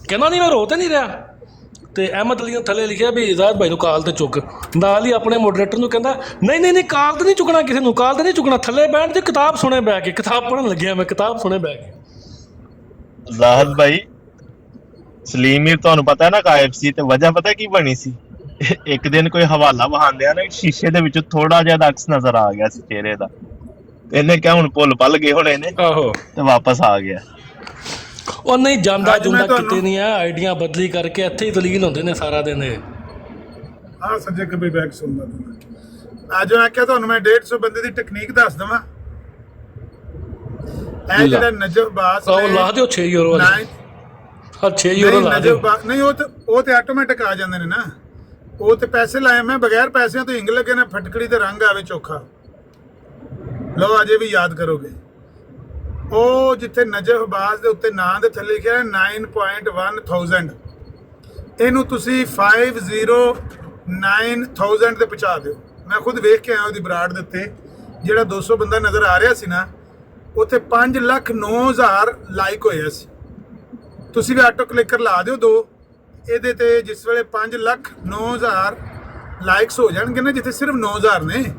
S3: ਕਹਿੰਦਾ ਨਹੀਂ ਮੈਂ ਰੋ ਤੇ ਨਹੀਂ ਰਿਹਾ। ਤੇ ਅਹਿਮਦ ਅਲੀ ਨੇ ਥੱਲੇ ਲਿਖਿਆ ਵੀ ਇਜ਼ਾਦ ਭਾਈ ਨੂੰ ਕਾਲ ਤੇ ਚੁੱਕ। ਨਾਲ ਹੀ ਆਪਣੇ ਮੋਡਰੇਟਰ ਨੂੰ ਕਹਿੰਦਾ ਨਹੀਂ ਕਾਲ ਤੇ ਨਹੀਂ ਚੁੱਕਣਾ, ਕਿਸੇ ਨੂੰ ਕਾਲ ਤੇ ਨਹੀਂ ਚੁੱਕਣਾ, ਥੱਲੇ ਬੈਠ ਤੇ ਕਿਤਾਬ ਸੁਣੇ ਬਹਿ ਕੇ। ਕਿਤਾਬ ਪੜ੍ਹਨ ਲੱਗਿਆ ਮੈਂ, ਕਿਤਾਬ ਸੁਣੇ ਬਹਿ ਕੇ।
S9: ਜ਼ਾਹਦ ਭਾਈ ਸਲੀਮ ਮੀਰ ਤੁਹਾਨੂੰ ਪਤਾ ਹੈ ਨਾ ਗਾਇਬ ਸੀ, ਤੇ ਵਜ੍ਹਾ ਪਤਾ ਕੀ ਬਣੀ ਸੀ? ਇੱਕ ਦਿਨ ਕੋਈ ਹਵਾਲਾ ਵਹਾਉਂਦਿਆ ਨਾ, ਸ਼ੀਸ਼ੇ ਦੇ ਵਿੱਚੋਂ ਥੋੜਾ ਜਿਹਾ ਅਕਸ ਨਜ਼ਰ ਆ ਗਿਆ ਸੀ ਚਿਹਰੇ ਦਾ। ਇਹਨੇ ਕਿਹਾ ਹੁਣ ਭੁੱਲ ਭੱਲ ਗਏ ਹੋਣੇ ਨੇ,
S3: ਆਹੋ,
S9: ਤੇ ਵਾਪਸ ਆ ਗਿਆ।
S3: ਉਹ ਨਹੀਂ ਜਾਂਦਾ ਜੁੰਦਾ ਕਿਤੇ ਨਹੀਂ ਆ, ਆਈਡੀਆਂ ਬਦਲੀ ਕਰਕੇ ਇੱਥੇ ਹੀ ਦਲੀਲ ਹੁੰਦੇ ਨੇ ਸਾਰਾ ਦਿਨ।
S5: ਹਾਂ ਸੱਜੇ ਕਬੀ ਬੈਕ ਸੁਣਦਾ ਅੱਜ ਮੈਂ ਕਿਹਾ ਤੁਹਾਨੂੰ ਮੈਂ 150 ਬੰਦੇ ਦੀ ਟੈਕਨੀਕ ਦੱਸ ਦਵਾਂ। ਇਹ ਜਿਹੜਾ ਨਜਬ ਬਾਸ
S3: ਉਹ ਲਾ ਦਿਓ 6 ਯੂਰੋ ਵਾਲੇ। ਹਾਂ 6 ਯੂਰੋ ਲਾ ਦਿਓ।
S5: ਨਹੀਂ ਉਹ ਤੇ ਆਟੋਮੈਟਿਕ ਆ ਜਾਂਦੇ ਨੇ ਨਾ, ਉਹ ਤੇ ਪੈਸੇ ਲਾਏ ਮੈਂ ਬਗੈਰ ਪੈਸਿਆਂ ਤੋਂ ਇੰਗ ਲੱਗੇ ਨੇ, ਫਟਕੜੀ ਤੇ ਰੰਗ ਆਵੇ ਚੋਖਾ। ਲਓ ਅਜੇ ਵੀ ਯਾਦ ਕਰੋਗੇ। ਉਹ ਜਿੱਥੇ ਨਜਬ ਬਾਸ ਦੇ ਉੱਤੇ ਨਾਂ ਦੇ ਥੱਲੇ ਲਿਖਿਆ 9.1000, ਇਹਨੂੰ ਤੁਸੀਂ 509,000 ਤੇ ਪਹੁੰਚਾ ਦਿਓ। ਮੈਂ ਖੁਦ ਵੇਖ ਕੇ ਆਇਆ ਉਹਦੀ ਬਰਾੜ ਦੇ ਉੱਤੇ, ਜਿਹੜਾ 200 ਬੰਦਾ ਨਜ਼ਰ ਆ ਰਿਹਾ ਸੀ ਨਾ, ਉੱਥੇ 5,09,000 ਲਾਈਕ ਹੋਇਆ ਸੀ। ਤੁਸੀਂ ਵੀ ਆਟੋ ਕਲਿੱਕਰ ਲਾ ਦਿਓ 2 ਇਹਦੇ ਤੇ। ਜਿਸ ਵੇਲੇ 5,09,000 ਲਾਈਕਸ ਹੋ ਜਾਣਗੇ ਨਾ, ਜਿੱਥੇ ਸਿਰਫ 9,000 ਨੇ,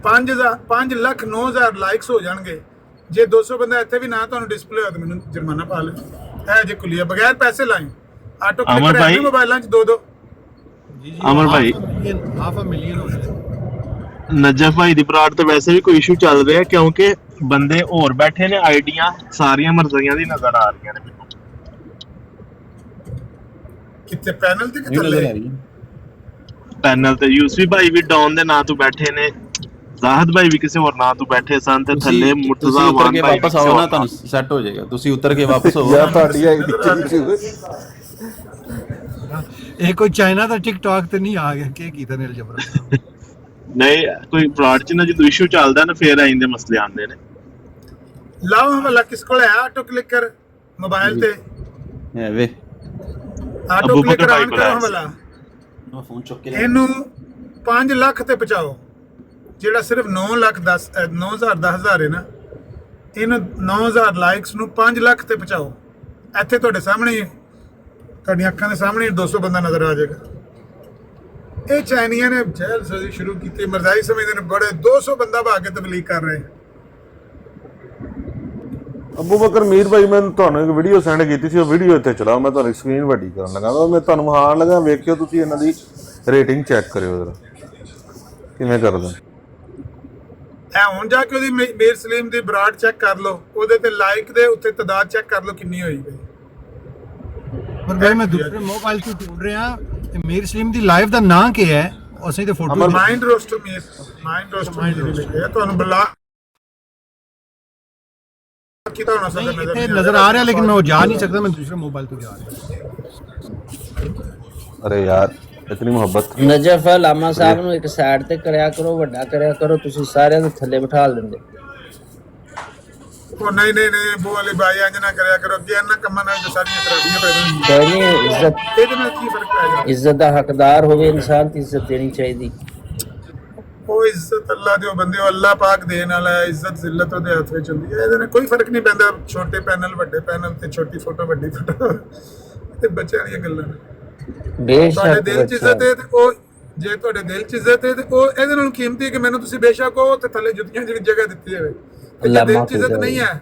S5: 5,09,000 ਲਾਈਕਸ ਹੋ ਜਾਣਗੇ। ਜੇ 200 ਬੰਦਾ ਇੱਥੇ ਵੀ ਨਾ ਤੁਹਾਨੂੰ ਡਿਸਪਲੇ ਹੋਇਆ ਤਾਂ ਮੈਨੂੰ ਜੁਰਮਾਨਾ ਪਾ ਲਿਓ। ਇਹ ਜੇ ਕੁਲੀਆ ਬਗੈਰ ਪੈਸੇ ਲਾਏ ਆਟੋ ਕਲਿੱਕਰ ਹੈ ਮੋਬਾਈਲਾਂ 'ਚ 2-2।
S9: ਅਮਰ ਭਾਈ
S8: ਹਾਫ ਮਿਲੀਅਨ ਹੋ ਗਏ।
S9: ਨਜਫ ਭਾਈ ਦੀ ਬਰਾੜ ਤੇ ਵੈਸੇ ਵੀ ਕੋਈ ਇਸ਼ੂ ਚੱਲ ਰਿਹਾ, ਕਿਉਂਕਿ ਬੰਦੇ ਹੋਰ ਬੈਠੇ ਨੇ, ਆਈਡੀਆਂ ਸਾਰੀਆਂ ਮਰਜ਼ੀਆਂ ਦੀ ਨਜ਼ਰ ਆ ਰਹੀਆਂ ਨੇ ਮੈਨੂੰ।
S5: ਕਿੱਥੇ ਪੈਨਲ ਤੇ ਕਿੱਥੇ
S9: ਪੈਨਲ ਤੇ ਯੂਸਫੀ ਭਾਈ ਵੀ ਡਾਊਨ ਦੇ ਨਾਂ ਤੋਂ ਬੈਠੇ ਨੇ, ਜ਼ਾਹਦ ਭਾਈ ਵੀ ਕਿਸੇ ਹੋਰ ਨਾਂ ਤੋਂ ਬੈਠੇ ਸਨ, ਤੇ ਥੱਲੇ ਮੁਰਤਜ਼ਾ
S4: ਵਾਨ ਭਾਈ ਵਾਪਸ ਆਓ ਨਾ, ਤੁਹਾਨੂੰ ਸੈੱਟ ਹੋ ਜਾਏਗਾ। ਤੁਸੀਂ ਉਤਰ ਕੇ ਵਾਪਸ ਆਓ
S1: ਯਾਰ ਤੁਹਾਡੀ ਆਈਡੀ
S8: ਇਹ ਕੋਈ ਚਾਈਨਾ ਦਾ ਟਿਕਟੌਕ ਤੇ ਨਹੀਂ ਆ ਗਿਆ ਕੀ ਕੀਤਾ ਨੇ ਜਬਰ।
S9: ਨਹੀਂ ਕੋਈ ਬਰਾੜ ਚ ਨਾ ਜਦੋਂ ਇਸ਼ੂ ਚੱਲਦਾ ਨਾ, ਫੇਰ ਆਇੰਦੇ ਮਸਲੇ ਆਉਂਦੇ ਨੇ।
S5: ਲਾਓ ਹਵਾਲਾ ਕਿਸ ਕੋਲ ਹੈ ਆਟੋ ਕਲਿੱਕਰ ਮੋਬਾਈਲ ਤੇ?
S4: ਹੈ ਵੇ
S5: ਆਟੋ ਕਲਿੱਕਰ ਆਨ ਕਰੋ ਹਵਾਲਾ,
S4: ਫੋਨ ਚੁੱਕ ਕੇ
S5: ਇਹਨੂੰ 5 ਲੱਖ ਤੇ ਪਹੁੰਚਾਓ। ਜਿਹੜਾ ਸਿਰਫ 9,10,000 ਹੈ ਨਾ, ਇਹਨੂੰ 9,000 ਲਾਈਕਸ ਨੂੰ 5 ਲੱਖ ਤੇ ਪਹੁੰਚਾਓ। ਇੱਥੇ ਤੁਹਾਡੇ ਸਾਹਮਣੇ, ਤੁਹਾਡੀਆਂ ਅੱਖਾਂ ਦੇ ਸਾਹਮਣੇ 200 ਬੰਦਾ ਨਜ਼ਰ ਆ ਜਾਏਗਾ। ਇਹ ਚਾਈਨੀਆਂ ਨੇ ਜਹਿਲਸਾਜ਼ੀ ਸ਼ੁਰੂ ਕੀਤੀ, ਮਰਜ਼ਾਈ ਸਮਝਦੇ ਨੇ ਬੜੇ 200 ਬੰਦਾ ਭਾਗ ਕੇ ਤਬਲੀਗ ਕਰ ਰਹੇ।
S1: ਅਬੂ ਬਕਰ ਮੀਰ ਭਾਈ ਮੈਂ ਤੁਹਾਨੂੰ ਇੱਕ ਵੀਡੀਓ ਸੈਂਡ ਕੀਤੀ ਸੀ, ਉਹ ਵੀਡੀਓ ਇੱਥੇ ਚਲਾਓ, ਮੈਂ ਤੁਹਾਨੂੰ ਸਕਰੀਨ ਵੱਡੀ ਕਰਨ ਲੱਗਾ। ਮੈਂ ਤੁਹਾਨੂੰ ਵਿਖਾਉਣ ਲੱਗਾ, ਵੇਖਿਓ ਤੁਸੀਂ ਇਹਨਾਂ ਦੀ ਰੇਟਿੰਗ ਚੈੱਕ ਕਰਿਓ ਜ਼ਰਾ ਕਿਵੇਂ ਕਰਦਾ।
S5: ਇਹ ਹੁਣ ਜਾ ਕੇ ਉਹਦੀ ਮੀਰ ਸਲੀਮ ਦੀ ਬਰਾੜ ਚੈੱਕ ਕਰ ਲਓ, ਉਹਦੇ ਤੇ ਲਾਈਕ ਦੇ ਉੱਤੇ ਤਾਦਾਦ ਚੈੱਕ ਕਰ ਲਓ ਕਿੰਨੀ ਹੋਈ ਗਈ।
S8: ਪਰ ਭਾਈ ਮੈਂ ਦੂਸਰੇ ਮੋਬਾਈਲ ਤੋਂ ਢੂੰढ ਰਿਹਾ, ਮੀਰ ਸਲੀਮ ਦੀ ਲਾਈਵ ਦਾ ਨਾਂ ਕੀ ਹੈ? ਅਸੀਂ ਤੇ photo
S5: mind roaster Mir, mind roaster ਤੁਹਾਨੂੰ ਬੁਲਾ ਕੀਤਾ ਹੋਣਾ ਸਦਾ
S8: ਨਜ਼ਰ ਆ ਰਿਹਾ, ਲੇਕਿਨ ਮੈਂ ਉਹ ਜਾ ਨਹੀਂ ਸਕਦਾ, ਮੈਂ ਦੂਸਰੇ ਮੋਬਾਈਲ ਤੋਂ ਜਾ ਰਿਹਾ।
S1: ਅਰੇ ਯਾਰ ਇਤਨੀ ਮੁਹੱਬਤ।
S10: ਨਜਫ ਲਾਮਾ ਸਾਹਿਬ ਨੂੰ ਇੱਕ ਸਾਈਡ ਤੇ ਕਰਿਆ ਕਰੋ, ਵੱਡਾ ਕਰਿਆ ਕਰੋ, ਤੁਸੀਂ ਸਾਰਿਆਂ ਨੂੰ ਥੱਲੇ ਬਿਠਾ ਲੈਂਦੇ।
S5: ਉਹ ਨਹੀਂ ਨਹੀਂ ਨਹੀਂ ਬੋ ਵਾਲੇ ਬਾਈ ਇੰਜ ਨਾ ਕਰਿਆ ਕਰੋ, ਅੱਗੇ ਇਹਨਾਂ ਕੰਮਾਂ ਨਾਲ ਤਾਂ ਸਾਰੀਆਂ ਖਰਾਬੀਆਂ ਪੈਦਾ ਹੁੰਦੀਆਂ।
S10: ਕੋਈ ਨਹੀਂ, ਇੱਜ਼ਤ
S5: ਇਹਦੇ ਨਾਲ ਕੀ ਫਰਕ ਪੈ ਜਾਂਦਾ?
S10: ਇੱਜ਼ਤ ਦਾ ਹੱਕਦਾਰ ਹੋਵੇ ਇਨਸਾਨ ਤੇ ਇੱਜ਼ਤ ਦੇਣੀ ਚਾਹੀਦੀ।
S5: ਉਹ ਇੱਜ਼ਤ ਅੱਲਾ ਦੇ ਬੰਦੇ, ਅੱਲਾ ਪਾਕ ਦੇਣ ਵਾਲਾ ਹੈ, ਇੱਜ਼ਤ ਜ਼ਿਲਤ ਉਹਦੇ ਹੱਥ ਵਿੱਚ ਹੁੰਦੀ ਹੈ। ਇਹਦੇ ਨਾਲ ਕੋਈ ਫਰਕ ਨਹੀਂ ਪੈਂਦਾ ਛੋਟੇ ਪੈਨਲ ਵੱਡੇ ਪੈਨਲ ਤੇ, ਛੋਟੀ ਫੋਟੋ ਵੱਡੀ ਫੋਟੋ ਤੇ ਬੱਚਿਆਂ ਦੀਆਂ ਗੱਲਾਂ। ਤੁਹਾਡੇ
S10: ਬੇਸ਼ੱਕ
S5: ਦਿਲ 'ਚ ਇੱਜ਼ਤ ਹੈ ਤੇ ਉਹ, ਜੇ ਤੁਹਾਡੇ ਦਿਲ 'ਚ ਇੱਜ਼ਤ ਹੈ ਤੇ ਉਹ ਇਹਦੇ ਨਾਲ ਕੀਮਤੀ ਹੈ ਕਿ ਮੈਨੂੰ ਤੁਸੀਂ ਬੇਸ਼ੱਕ ਉਹ ਤੇ ਥੱਲੇ ਜੁੱਤੀਆਂ ਦੀ ਜਗ੍ਹਾ ਦਿੱਤੀ ਹੋਵੇ। ਤੇ ਜੇ ਦਿਲ 'ਚ ਇੱਜ਼ਤ ਨਹੀਂ ਹੈ,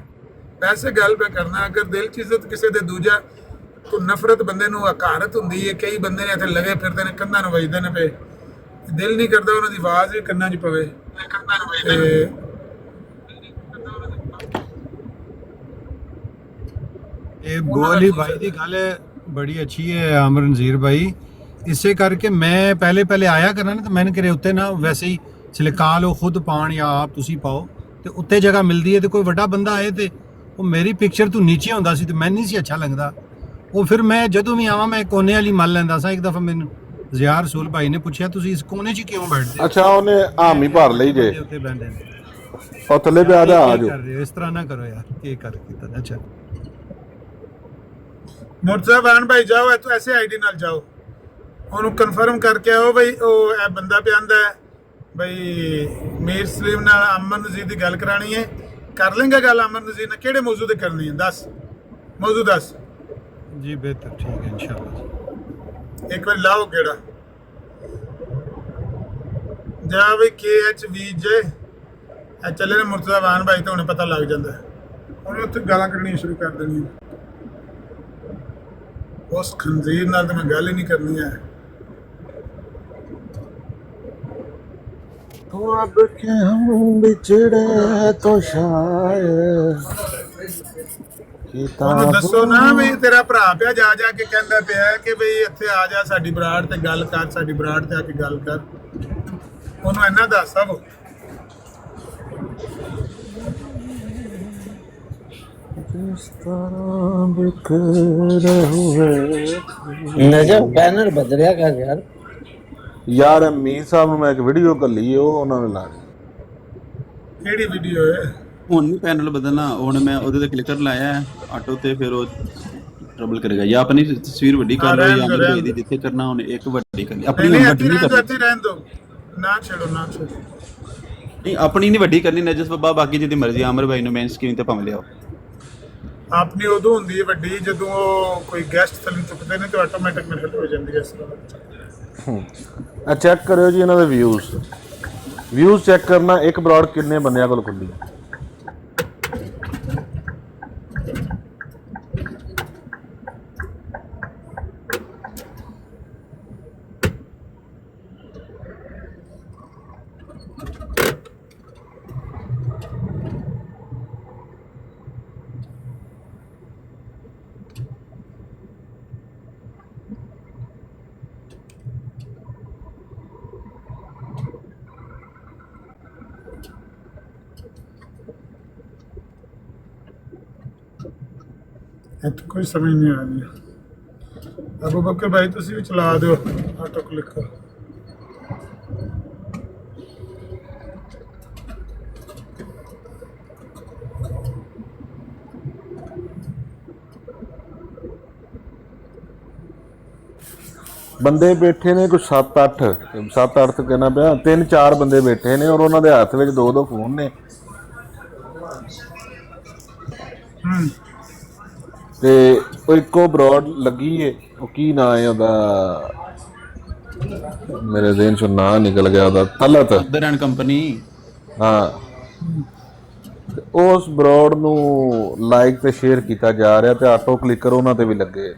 S5: ਵੈਸੇ ਗੱਲ ਪੈ ਕਰਨਾ, ਅਗਰ ਦਿਲ 'ਚ ਇੱਜ਼ਤ ਕਿਸੇ ਦੇ ਦੂਜਾ ਤੋਂ ਨਫ਼ਰਤ ਬੰਦੇ ਨੂੰ, ਹਕਾਰਤ ਹੁੰਦੀ ਹੈ। ਕਈ ਬੰਦੇ ਨੇ ਇੱਥੇ ਲਗੇ ਫਿਰਦੇ ਨੇ, ਕੰਧਾਂ ਨੂੰ ਵੱਜਦੇ ਨੇ ਪਏ, ਦਿਲ ਨਹੀਂ ਕਰਦਾ ਉਹਨਾਂ ਦੀ ਆਵਾਜ਼ ਵੀ ਕੰਨਾਂ 'ਚ ਪਵੇ। ਤੇ
S8: ਇਹ ਗੋਲੀ ਭਾਈ ਦੀ ਗੱਲ ਬੜੀ ਅੱਛੀ ਹੈ ਅਮਰ ਨਜ਼ੀਰ ਭਾਈ। ਇਸੇ ਕਰਕੇ ਮੈਂ ਪਹਿਲੇ ਆਇਆ ਕਰਨਾ ਨਾ, ਤਾਂ ਮੈਨੂੰ ਕਰੇ ਉੱਤੇ ਨਾ ਵੈਸੇ ਹੀ ਛਿਲਕਾ ਲਓ ਖੁਦ ਪਾਣ ਜਾਂ ਆਪ ਤੁਸੀਂ ਪਾਓ, ਤੇ ਉੱਤੇ ਜਗ੍ਹਾ ਮਿਲਦੀ ਹੈ। ਤੇ ਕੋਈ ਵੱਡਾ ਬੰਦਾ ਆਏ ਤੇ ਉਹ ਮੇਰੀ ਪਿਕਚਰ ਤੋਂ ਨੀਚੇ ਹੁੰਦਾ ਸੀ ਤੇ ਮੈਨੂੰ ਨਹੀਂ ਸੀ ਅੱਛਾ ਲੱਗਦਾ। ਉਹ ਫਿਰ ਮੈਂ ਜਦੋਂ ਵੀ ਆਵਾਂ ਮੈਂ ਕੋਨੇ ਵਾਲੀ ਮੰਨ ਲੈਂਦਾ ਸਾਂ। ਇੱਕ ਦਫਾ ਮੈਨੂੰ ਜ਼ਿਆ ਰਸੂਲ ਭਾਈ ਨੇ ਪੁੱਛਿਆ ਤੁਸੀਂ ਇਸ ਕੋਨੇ 'ਚ ਕਿਉਂ ਬੈਠਦੇ?
S1: ਅੱਛਾ, ਉਹਨੇ ਆਮੀ ਭਰ ਲਈ ਜੇ
S8: ਉੱਤੇ ਬੈਠਦੇ ਨੇ,
S1: ਉਹ ਥੱਲੇ ਪਿਆ ਦਾ ਆ ਜਾਓ।
S8: ਕਰਦੇ ਹੋ ਇਸ ਤਰ੍ਹਾਂ ਨਾ ਕਰੋ ਯਾਰ, ਕੀ ਕਰ ਕੀਤਾ। ਅੱਛਾ
S5: ਮੁਰਤਜ਼ਾ ਵਾਨ ਭਾਈ ਜਾਓ, ਇੱਥੋਂ ਐਸੇ ਆਈਡੀ ਨਾਲ ਜਾਓ, ਉਹਨੂੰ ਕਨਫਰਮ ਕਰਕੇ ਆਓ ਬਈ ਉਹ ਇਹ ਬੰਦਾ ਪਿਆਂਦਾ ਹੈ ਬਈ ਮੀਰ ਸਲੀਮ ਨਾਲ ਅਮਨ ਨਜ਼ੀਰ ਦੀ ਗੱਲ ਕਰਾਣੀ ਹੈ। ਕਰ ਲੇਂਗਾ ਗੱਲ ਅਮਨ ਨਜ਼ੀਰ ਨਾਲ? ਕਿਹੜੇ ਮੌਜੂ ਤੇ ਕਰਨੀ ਹੈ ਦੱਸ, ਮੌਜੂ ਦੱਸ
S8: ਜੀ। ਬਿਹਤਰ, ਠੀਕ ਹੈ ਇਨਸ਼ਾਅੱਲਾ।
S5: ਇੱਕ ਵਾਰ ਲਾਓ ਕਿਹੜਾ ਜਾ ਬਈ KHVJ ਚੱਲੇ ਨੇ ਮੁਰਤਜ਼ਾ ਵਾਨ ਭਾਈ ਤਾਂ ਉਹਨੇ ਪਤਾ ਲੱਗ ਜਾਂਦਾ। ਉਹਨੇ ਉੱਥੇ ਗਾਲਾਂ ਕੱਢਣੀਆਂ ਸ਼ੁਰੂ ਕਰ ਦੇਣੀਆਂ। ਉਸ ਖੰਜ਼ੀਰ ਨਾਲ ਤਾਂ ਮੈਂ ਗੱਲ ਹੀ ਨਹੀਂ ਕਰਨੀ ਹੈ।
S1: अब के हम बिछड़े तो शायद
S5: ਉਹਨੂੰ ਦੱਸੋ ਨਾ ਵੀ ਤੇਰਾ ਭਰਾ ਪਿਆ ਜਾ ਜਾ ਕੇ ਕਹਿੰਦਾ ਪਿਆ ਕਿ ਬਈ ਇੱਥੇ ਆ ਜਾ ਸਾਡੀ ਬਰਾੜ ਤੇ ਗੱਲ ਕਰ, ਸਾਡੀ ਬਰਾੜ ਤੇ ਆ ਕੇ ਗੱਲ ਕਰ। ਉਹਨੂੰ ਇੰਨਾ ਦੱਸ ਸਭ।
S10: ਨਜਮ ਬੈਨਰ ਬਦਲਿਆ ਕਰ ਯਾਰ।
S1: ਯਾਰ ਮੀਰ ਸਾਹਿਬ ਨੂੰ ਮੈਂ ਇੱਕ ਵੀਡੀਓ ਘੱਲੀ, ਉਹ ਉਹਨਾਂ ਨੇ ਲਾ ਦਿੱਤੀ।
S5: ਕਿਹੜੀ ਵੀਡੀਓ ਹੈ?
S4: ਹੁਣ ਨਹੀਂ ਪੈਨਲ ਬਦਲਣਾ, ਹੁਣ ਮੈਂ ਉਹਦੇ ਤੇ ਕਲਿੱਕਰ ਲਾਇਆ ਹੈ ਆਟੋ ਤੇ, ਫਿਰ ਉਹ ਟਰਬਲ ਕਰੇਗਾ। ਜਾਂ ਆਪਣੀ ਤਸਵੀਰ ਵੱਡੀ ਕਰ ਲਓ ਜਾਂ ਅਮਰ ਭਾਈ ਦੀ ਜਿੱਥੇ ਕਰਨਾ ਉਹਨੇ ਇੱਕ ਵੱਡੀ ਕਰਨੀ, ਆਪਣੀ ਵੱਡੀ ਨਹੀਂ ਕਰਨੀ।
S5: ਇੱਥੇ ਰਹਿਣ ਦੋ, ਨਾ ਛੇੜੋ ਨਾ ਛੇੜੋ।
S4: ਨਹੀਂ ਆਪਣੀ ਨਹੀਂ ਵੱਡੀ ਕਰਨੀ ਨਜਸ ਬਾਬਾ, ਬਾਕੀ ਜਿੱਦੀ ਮਰਜ਼ੀ ਅਮਰ ਭਾਈ ਨੂੰ ਮੇਨ ਸਕਰੀਨ ਤੇ ਭਾਵੇਂ ਲਿਆਓ।
S5: ਆਪਣੀ ਉਦੋਂ ਹੁੰਦੀ ਹੈ ਵੱਡੀ ਜਦੋਂ ਉਹ ਕੋਈ ਗੈਸਟ ਥੱਲੇ ਚੁੱਕਦੇ ਨੇ ਤੇ ਆਟੋਮੈਟਿਕ ਮੇਰੇ ਹੋ ਜਾਂਦੀ ਹੈ ਇਸ ਤਰ੍ਹਾਂ।
S1: ਆ ਚੈੱਕ ਕਰਿਓ ਜੀ ਇਹਨਾਂ ਦੇ ਵਿਊਜ਼ ਚੈੱਕ ਕਰਨਾ, ਇੱਕ ਬਰੋਡ ਕਿੰਨੇ ਬੰਦਿਆਂ ਕੋਲ ਖੁੱਲੀ।
S5: ਇੱਥੇ ਕੋਈ ਸਮਝ ਨਹੀਂ ਆ ਰਹੀ। ਅਬੂ ਬਕਰ ਭਾਈ ਤੁਸੀਂ ਵੀ ਚਲਾ ਦਿਓ ਆਟੋ ਕਲਿੱਕ।
S1: ਬੰਦੇ ਬੈਠੇ ਨੇ ਕੋਈ 7-8 ਕਹਿਣਾ ਪਿਆ, 3-4 ਬੰਦੇ ਬੈਠੇ ਨੇ ਔਰ ਉਹਨਾਂ ਦੇ ਹੱਥ ਵਿੱਚ 2-2 ਫੋਨ ਨੇ। ਤੇ ਉਹ ਇੱਕੋ ਬਰੋਡ ਲੱਗੀ ਏ, ਉਹ ਕੀ ਨਾਂ ਹੈ ਉਹਦਾ, ਮੇਰੇ ਦਿਨ ਚੋਂ ਨਾਂ ਨਿਕਲ ਗਿਆ ਉਹਦਾ, ਤਲਤ
S4: ਦਰਨ ਕੰਪਨੀ।
S1: ਹਾਂ, ਉਸ ਬਰੋਡ ਨੂੰ ਲਾਈਕ ਤੇ ਸ਼ੇਅਰ ਕੀਤਾ ਜਾ ਰਿਹਾ ਤੇ ਆਟੋ ਕਲਿੱਕਰ ਉਹਨਾਂ ਤੇ ਵੀ ਲੱਗੇ।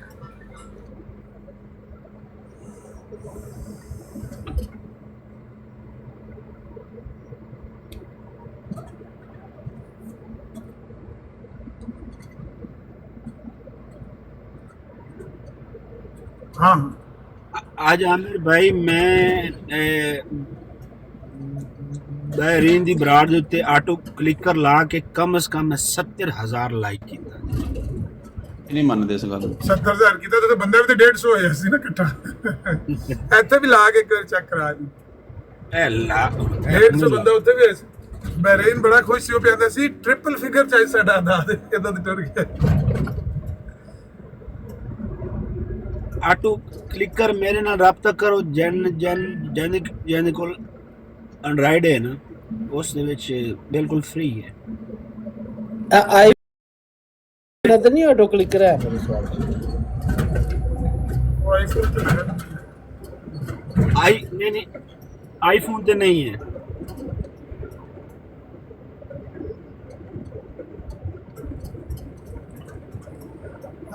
S5: हाँ
S7: आज आमिर भाई मैं बहरीन दी बराड़ दे उत्ते आटो क्लिकर ला के कम से कम 70,000 लाइक कीता।
S4: नहीं ਮੰਨਦੇ ਇਸ ਗੱਲ ਨੂੰ।
S5: 70,000 ਕੀਤਾ ਤੇ ਬੰਦਾ ਵੀ ਤੇ 150 ਹੋਇਆ ਸੀ ਨਾ ਇਕੱਠਾ। ਇੱਥੇ ਵੀ ਲਾ ਕੇ ਚੈੱਕ ਕਰਾ ਦੀ।
S7: ए ला
S5: 150 ਬੰਦਾ ਉੱਥੇ ਵੀ ਹੋਇਆ ਸੀ। ਬਹਿਰੀਨ ਬੜਾ ਖੁਸ਼ ਸੀ, ਉਹ ਕਹਿੰਦਾ ਸੀ ਟ੍ਰਿਪਲ ਫਿਗਰ ਚਾਹੀ ਸਾਡਾ ਆਦਾਦ ਇਦਾਂ ਦੇ ਟੁਰ ਗਿਆ।
S7: ਆਟੋ ਕਲਿੱਕਰ ਮੇਰੇ ਨਾਲ ਰਾਬਤਾ ਕਰੋ, ਜਨ ਕੋਲ ਐਂਡਰਾਇਡ ਹੈ ਨਾ, ਉਸ ਦੇ ਵਿੱਚ ਬਿਲਕੁਲ ਫ੍ਰੀ ਹੈ।
S10: आई तो नहीं ऑटो क्लिकर है मेरे सवाल
S5: ਉਹ ਆਈਫੋਨ ਤੇ ਲਗਾ
S7: नहीं आईफोन ਤੇ ਨਹੀਂ ਹੈ।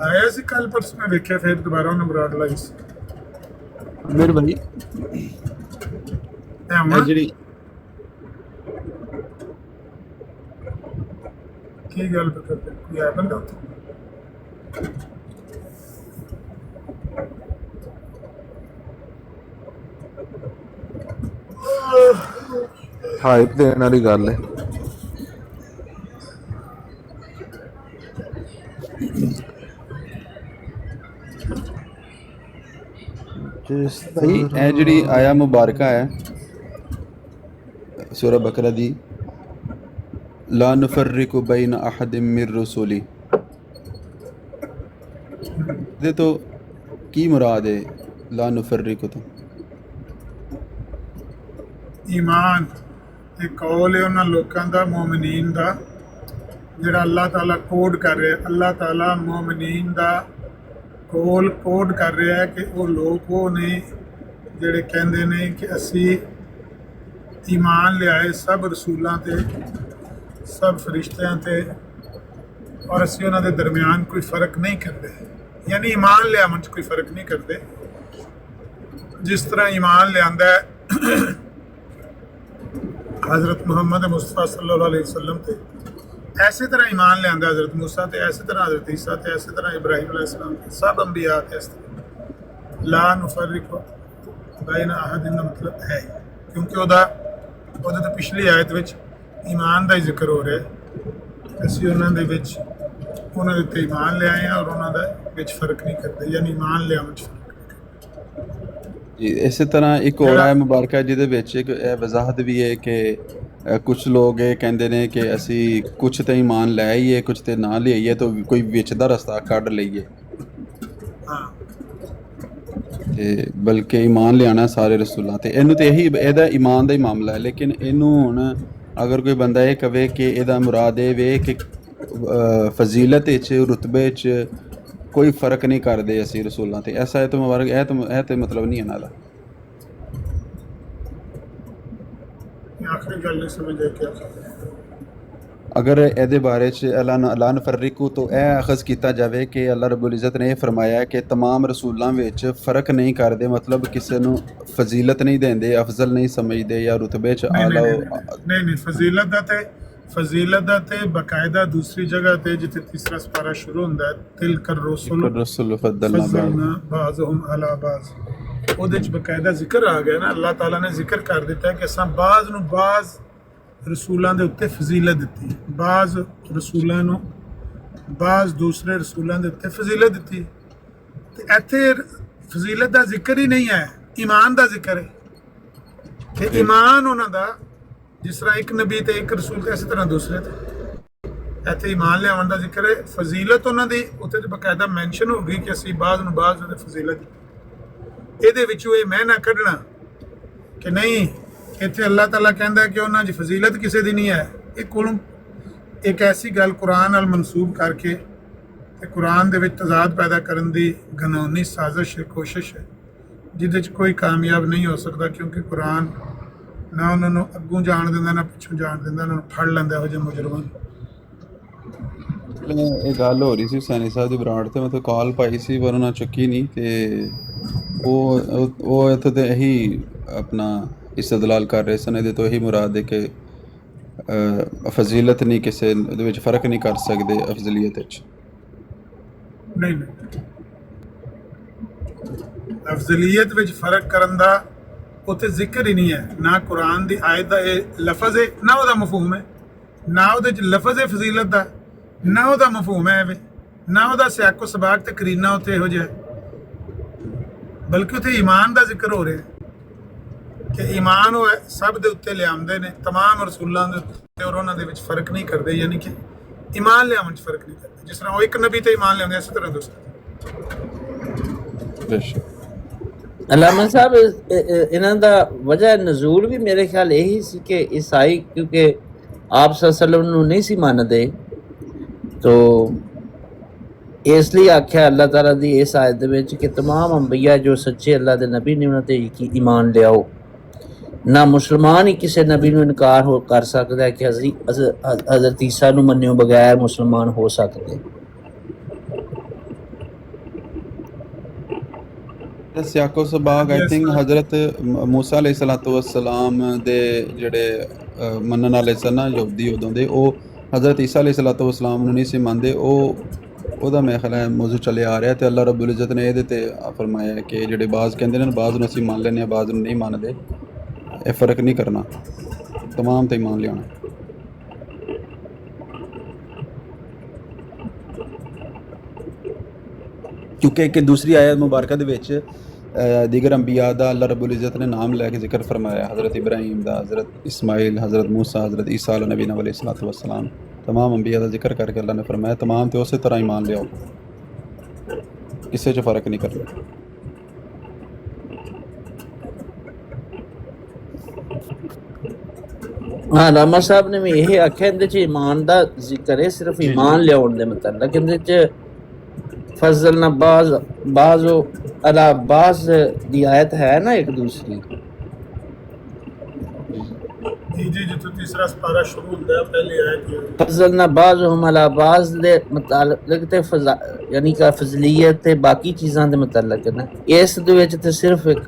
S5: ਆਇਆ ਸੀ ਕੱਲ ਪਰਸੋਂ, ਮੈਂ ਵੇਖਿਆ ਫਿਰ ਦੁਬਾਰਾ ਉਹਨੇ ਬਰਾਡ ਲਾਈ ਸੀ।
S4: ਮੇਰੇ ਭਾਈ
S5: ਐ ਹੁਣ
S4: ਜਿਹੜੀ
S5: ਕੀ ਗੱਲ ਕਰਦੇ ਕੋਈ ਆ ਬੰਦਾ ਉੱਥੇ?
S1: ਹਾਈਪ ਦੇਣ ਵਾਲੀ ਗੱਲ ਹੈ। ਜਿਸ
S4: ਭਾਈ ਇਹ ਜਿਹੜੀ ਆਇਆ ਮੁਬਾਰਕਾ ਹੈ ਸੂਰਾ ਬਕਰਾ ਦੀ, ਲਾ ਨੁਫਰਰਿਕੂ ਬੈਨ ਅਹਦ ਮਿਰ ਰਸੂਲੀ, ਇਹਦੇ ਤੋਂ ਕੀ ਮੁਰਾਦ ਹੈ ਲਾ ਨੁਫਰਰਿਕੂ ਤੋਂ?
S5: ਈਮਾਨ ਇਹ ਕੌਲ ਹੈ ਉਹਨਾਂ ਲੋਕਾਂ ਦਾ, ਮੂਮਿਨੀਨ ਦਾ, ਜਿਹੜਾ ਅੱਲਾਹ ਤਾਲਾ ਕੋਡ ਕਰ ਰਿਹਾ। ਅੱਲਾਹ ਤਾਲਾ ਮੂਮਿਨੀਨ ਦਾ ਕੋਡ ਕਰ ਰਿਹਾ ਹੈ ਕਿ ਉਹ ਲੋਕ ਉਹ ਨੇ ਜਿਹੜੇ ਕਹਿੰਦੇ ਨੇ ਕਿ ਅਸੀਂ ਈਮਾਨ ਲਿਆਏ ਸਭ ਰਸੂਲਾਂ ਤੇ, ਸਭ ਫਰਿਸ਼ਤਿਆਂ ਤੇ, ਔਰ ਅਸੀਂ ਉਹਨਾਂ ਦੇ ਦਰਮਿਆਨ ਕੋਈ ਫ਼ਰਕ ਨਹੀਂ ਕਰਦੇ। ਯਾਨੀ ਈਮਾਨ ਲਿਆਉਣ 'ਚ ਕੋਈ ਫ਼ਰਕ ਨਹੀਂ ਕਰਦੇ। ਜਿਸ ਤਰ੍ਹਾਂ ਈਮਾਨ ਲਿਆਂਦਾ ਹੈ हज़रत मोहम्मद मुस्तफ़ा सल्लल्लाहु अलैहि वसल्लम ते, ऐसे तरह ईमान लिया हज़रत मूसा ते, ऐसे तरह हज़रत ईसा ते, ऐसे तरह इब्राहिम अलैहिस्सलाम ते, सब अंबिया ते इस तरह ला नुफर्रिकु बैन अहदिन का मतलब है, क्योंकि ਉਹਦੇ तो पिछली आयत विच ईमान का ही जिक्र हो रहा है। असीं उन्हां दे विच उन्हां दे उत्ते ईमान ले आए हैं और उन्हां दा विच फर्क नहीं करते, यानी ईमान लियाउण च
S4: ਜੀ ਇਸੇ ਤਰ੍ਹਾਂ ਇੱਕ ਹੋਰ ਆਇਆ ਮੁਬਾਰਕਾ ਜਿਹਦੇ ਵਿੱਚ ਇੱਕ ਇਹ ਵਜ਼ਾਹਤ ਵੀ ਹੈ ਕਿ ਕੁਝ ਲੋਕ ਇਹ ਕਹਿੰਦੇ ਨੇ ਕਿ ਅਸੀਂ ਕੁਝ ਤੇ ਈਮਾਨ ਲੈ ਆਈਏ, ਕੁਝ ਤੇ ਨਾ ਲਿਆਈਏ, ਤਾਂ ਕੋਈ ਵਿੱਚ ਦਾ ਰਸਤਾ ਕੱਢ ਲਈਏ। ਤੇ ਬਲਕਿ ਈਮਾਨ ਲਿਆਣਾ ਸਾਰੇ ਰਸੂਲਾਂ ਤੇ, ਇਹਨੂੰ ਤੇ ਇਹੀ ਇਹਦਾ ਈਮਾਨ ਦਾ ਹੀ ਮਾਮਲਾ ਹੈ। ਲੇਕਿਨ ਇਹਨੂੰ ਹੁਣ ਅਗਰ ਕੋਈ ਬੰਦਾ ਇਹ ਕਵੇ ਕਿ ਇਹਦਾ ਮੁਰਾਦ ਇਹ ਵੇ ਕਿ ਫਜ਼ੀਲਤ ਵਿੱਚ, ਰੁਤਬੇ 'ਚ ਕੋਈ ਫਰਕ ਨਹੀਂ ਕਰਦੇ ਅਸੀਂ ਰਸੂਲਾਂ ਤੇ, ਐਸਾ ਹੈ ਤਾਂ ਮੁਬਾਰਕ ਇਹ ਤੇ ਮਤਲਬ ਨਹੀਂ ਇਹਨਾਂ ਦਾ।
S5: आखिरी गल नहीं समझे क्या
S4: ਅਗਰ ਇਹਦੇ ਬਾਰੇ 'ਚ ਲਾ ਨੁਫਰਰਿਕੂ ਤੋਂ ਇਹ ਅਖਜ਼ ਕੀਤਾ ਜਾਵੇ ਕਿ ਅੱਲਾਹ ਰੱਬੁਲ ਇੱਜ਼ਤ ਨੇ ਇਹ ਫਰਮਾਇਆ ਕਿ ਤਮਾਮ ਰਸੂਲਾਂ ਵਿੱਚ ਫ਼ਰਕ ਨਹੀਂ ਕਰਦੇ, ਮਤਲਬ ਕਿਸੇ ਨੂੰ ਫਜ਼ੀਲਤ ਨਹੀਂ ਦਿੰਦੇ, ਅਫਜ਼ਲ ਨਹੀਂ ਸਮਝਦੇ ਜਾਂ ਰੁਤਬੇ 'ਚ ਆਲਾ।
S5: नहीं फजीलत दा ते बाकायदा दूसरी जगह ते जिथे तीसरा सपारा शुरू हुंदा है, तिलकर रसूल फद्दलना बाज़हुम अला बाज़, ਉਹਦੇ ਚ ਬਕਾਇਦਾ ਜ਼ਿਕਰ ਆ ਗਿਆ ਨਾ। ਅੱਲਾਹ ਤਾਲਾ ਨੇ ਜ਼ਿਕਰ ਕਰ ਦਿੱਤਾ ਕਿ ਅਸਾਂ ਬਾਜ਼ ਨੂੰ ਬਾਜ਼ ਰਸੂਲਾਂ ਦੇ ਉੱਤੇ ਫਜ਼ੀਲਤ ਦਿੱਤੀ, ਬਾਜ਼ ਰਸੂਲਾਂ ਨੂੰ ਬਾਜ਼ ਦੂਸਰੇ ਰਸੂਲਾਂ ਦੇ ਉੱਤੇ ਫਜ਼ੀਲਤ ਦਿੱਤੀ। ਤੇ ਇੱਥੇ ਫਜ਼ੀਲਤ ਦਾ ਜ਼ਿਕਰ ਹੀ ਨਹੀਂ ਹੈ, ਈਮਾਨ ਦਾ ਜ਼ਿਕਰ ਹੈ ਕਿ ਈਮਾਨ ਉਹਨਾਂ ਦਾ ਜਿਸ ਤਰ੍ਹਾਂ ਇੱਕ ਨਬੀ ਤੇ ਇੱਕ ਰਸੂਲ ਤੇ, ਇਸੇ ਤਰ੍ਹਾਂ ਦੂਸਰੇ ਤੇ। ਇੱਥੇ ਈਮਾਨ ਲਿਆਉਣ ਦਾ ਜ਼ਿਕਰ ਹੈ, ਫਜ਼ੀਲਤ ਉਹਨਾਂ ਦੀ ਉੱਥੇ ਤੇ ਬਕਾਇਦਾ ਮੈਂਸ਼ਨ ਹੋ ਗਈ ਕਿ ਅਸੀਂ ਬਾਜ਼ ਨੂੰ ਬਾਜ਼ ਦੇ ਫਜ਼ੀਲਤ ਦਿੱਤੀ। ਇਹਦੇ ਵਿੱਚੋਂ ਇਹ ਮੈਂ ਨਾ ਕੱਢਣਾ ਕਿ ਨਹੀਂ ਇੱਥੇ ਅੱਲਾਹ ਤਾਲਾ ਕਹਿੰਦਾ ਕਿ ਉਹਨਾਂ ਦੀ ਫਜ਼ੀਲਤ ਕਿਸੇ ਦੀ ਨਹੀਂ ਹੈ। ਇਹ ਕੋਲੋਂ ਇੱਕ ਐਸੀ ਗੱਲ ਕੁਰਾਨ ਨਾਲ ਮਨਸੂਬ ਕਰਕੇ ਤੇ ਕੁਰਾਨ ਦੇ ਵਿੱਚ ਤਜ਼ਾਦ ਪੈਦਾ ਕਰਨ ਦੀ ਗਨਾਉਣੀ ਸਾਜ਼ਿਸ਼ ਹੈ, ਕੋਸ਼ਿਸ਼ ਹੈ, ਜਿਹਦੇ 'ਚ ਕੋਈ ਕਾਮਯਾਬ ਨਹੀਂ ਹੋ ਸਕਦਾ, ਕਿਉਂਕਿ ਕੁਰਾਨ ਨਾ ਉਹਨਾਂ ਨੂੰ ਅੱਗੋਂ ਜਾਣ ਦਿੰਦਾ ਨਾ ਪਿੱਛੋਂ ਜਾਣ ਦਿੰਦਾ, ਉਹਨਾਂ ਨੂੰ ਫੜ ਲੈਂਦਾ ਇਹੋ ਜਿਹੇ ਮੁਜਰਮਾਂ ਨੂੰ।
S4: ਇਹ ਗੱਲ ਹੋ ਰਹੀ ਸੀ ਸੈਣੀ ਸਾਹਿਬ ਦੀ ਬਰਾੜ ਤੇ, ਮਤਲਬ ਕਾਲ ਪਾਈ ਸੀ ਪਰ ਉਹਨਾਂ ਚੁੱਕੀ ਨਹੀਂ, ਤੇ ਉਹ ਇੱਥੇ ਤੇ ਇਹੀ ਆਪਣਾ ਇਸਤਦਲਾਲ ਕਰ ਰਹੇ ਸਨ, ਇਹਦੇ ਤੋਂ ਇਹੀ ਮੁਰਾਦ ਹੈ ਕਿ ਫਜ਼ੀਲਤ ਨਹੀਂ, ਕਿਸੇ ਉਹਦੇ ਵਿੱਚ ਫਰਕ ਨਹੀਂ ਕਰ ਸਕਦੇ ਅਫਜ਼ਲੀਅਤ ਵਿੱਚ।
S5: ਨਹੀਂ ਅਫਜ਼ਲੀਅਤ ਵਿੱਚ ਫਰਕ ਕਰਨ ਦਾ ਉੱਥੇ ਜ਼ਿਕਰ ਹੀ ਨਹੀਂ ਹੈ, ਨਾ ਕੁਰਾਨ ਦੀ ਆਇਤ ਦਾ ਇਹ ਲਫ਼ਜ਼ ਹੈ, ਨਾ ਉਹਦਾ ਮਫਹੂਮ ਹੈ, ਨਾ ਉਹਦੇ 'ਚ ਲਫ਼ਜ਼ ਹੈ ਫਜ਼ੀਲਤ ਦਾ, ਨਾ ਉਹਦਾ ਮਫਹੂਮ ਹੈ, ਨਾ ਉਹਦਾ ਸਿਆਕੋ ਸਬਾਕ ਤੇ ਕਰੀਨਾ ਉੱਥੇ ਇਹੋ ਜਿਹਾ, ਬਲਕਿ ਉੱਥੇ ਈਮਾਨ ਦਾ ਜ਼ਿਕਰ ਹੋ ਰਿਹਾ। ਕਿ ਈਮਾਨ ਉਹ ਸਭ ਦੇ ਉੱਤੇ ਲਿਆਉਂਦੇ ਨੇ, ਤਮਾਮ ਰਸੂਲਾਂ ਦੇ ਉੱਤੇ, ਔਰ ਉਹਨਾਂ ਦੇ ਵਿੱਚ ਫਰਕ ਨਹੀਂ ਕਰਦੇ, ਯਾਨੀ ਕਿ ਈਮਾਨ ਲਿਆਉਣ 'ਚ ਫਰਕ ਨਹੀਂ ਕਰਦੇ। ਜਿਸ ਤਰ੍ਹਾਂ ਉਹ ਇੱਕ ਨਬੀ ਤੇ ਈਮਾਨ ਲਿਆਉਂਦੇ, ਇਸੇ ਤਰ੍ਹਾਂ ਦੂਸਰੇ।
S10: ਅਲਾਮਾ ਸਾਹਿਬ ਇਹਨਾਂ ਦਾ ਵਜ੍ਹਾ ਨਜ਼ੂਲ ਵੀ ਮੇਰੇ ਖਿਆਲ ਇਹੀ ਸੀ ਕਿ ਈਸਾਈ ਕਿਉਂਕਿ ਆਪ ਸੱਲੱਲਾਹੁ ਅਲੈहि ਨੂੰ ਨਹੀਂ ਸੀ ਮੰਨਦੇ, ਤੋ ਇਸ ਲਈ ਆਖਿਆ ਅੱਲਾਹ ਤਾਲਾ ਦੀ ਇਸ ਆਇਤ ਦੇ ਵਿੱਚ ਕਿ ਤਮਾਮ ਅੰਬੀਆ ਜੋ ਸੱਚੇ ਅੱਲਾਹ ਦੇ ਨਬੀ ਨੇ ਉਹਨਾਂ ਤੇ ਈਮਾਨ ਲਿਆਓ। ਨਾ ਮੁਸਲਮਾਨ ਹੀ ਕਿਸੇ ਨਬੀ ਨੂੰ ਇਨਕਾਰ ਕਰ ਸਕਦਾ ਹੈ ਕਿ ਹਜ਼ਰਤ ਈਸਾ ਨੂੰ ਮੰਨਿਓ ਬਗੈਰ ਮੁਸਲਮਾਨ ਹੋ ਸਕਦੇ।
S4: ਸਿਆਕੋ ਸਬਾਗ ਆਈ ਥਿੰਕ ਹਜ਼ਰਤ ਮੂਸਾ ਅਲੈਹਿ ਸਲਾਤੁ ਵਸਲਾਮ ਦੇ ਜਿਹੜੇ ਮੰਨਣ ਵਾਲੇ ਸਨ ਨਾ ਯਹੂਦੀ ਉਦੋਂ ਦੇ, ਉਹ ਹਜ਼ਰਤ ਈਸਾ ਅਲੈਹਿ ਸਲਾਤੁ ਵਸਲਾਮ ਨੂੰ ਨਹੀਂ ਸੀ ਮੰਨਦੇ। ਉਹਦਾ ਮੇਰੇ ਖਿਆਲ ਹੈ ਮੌਜੂ ਚੱਲਿਆ ਆ ਰਿਹਾ, ਤੇ ਅੱਲਾਹ ਰੱਬੁਲ ਇੱਜ਼ਤ ਨੇ ਇਹਦੇ ਤੇ ਫਰਮਾਇਆ ਕਿ ਜਿਹੜੇ ਬਾਜ਼ ਕਹਿੰਦੇ ਨੇ ਬਾਜ਼ ਨੂੰ ਅਸੀਂ ਮੰਨ ਲੈਂਦੇ ਹਾਂ, ਬਾਜ਼ ਨੂੰ ਨਹੀਂ ਮੰਨਦੇ। ਇਹ ਫਰਕ ਨਹੀਂ ਕਰਨਾ, ਤਮਾਮ ਤੇ ਮੰਨ ਲਿਆਉਣਾ। ਕਿਉਂਕਿ ਇੱਕ ਦੂਸਰੀ ਆਇਤ ਮੁਬਾਰਕਾ ਦੇ ਵਿੱਚ दीगर अंबिया दा अल्लाह रब्बुल इज़्ज़त ने नाम लेके जिक्र फरमाया, हज़रत इब्राहीम दा, हज़रत इस्माइल, हज़रत मूसा, हज़रत ईसा नबी अलैहिस्सलातु वस्सलाम, तमाम अंबिया दा जिक्र करके अल्लाह ने फरमाया तमाम ते उस तरह ईमान लियाओ, किसी च फ़र्क नहीं करना।
S10: हाँ लामा साहब ने भी यही आख्या इहदे च ईमान दा जिक्र है, सिर्फ ईमान लियाउण दे मतलब इहदे च फजल ना बाज़ो अला बाज़ दी आयत है ना एक दूसरी
S5: जी जितो तीसरा सपारा शुरू होता है पहली आयत
S10: फजल ना बाज़ुहुम अला बाज़ दे मुतालिक ते यानी कि फजलियत ते बाकी चीज़ां दे मुतालिक ना, इस दे विच ते सिर्फ एक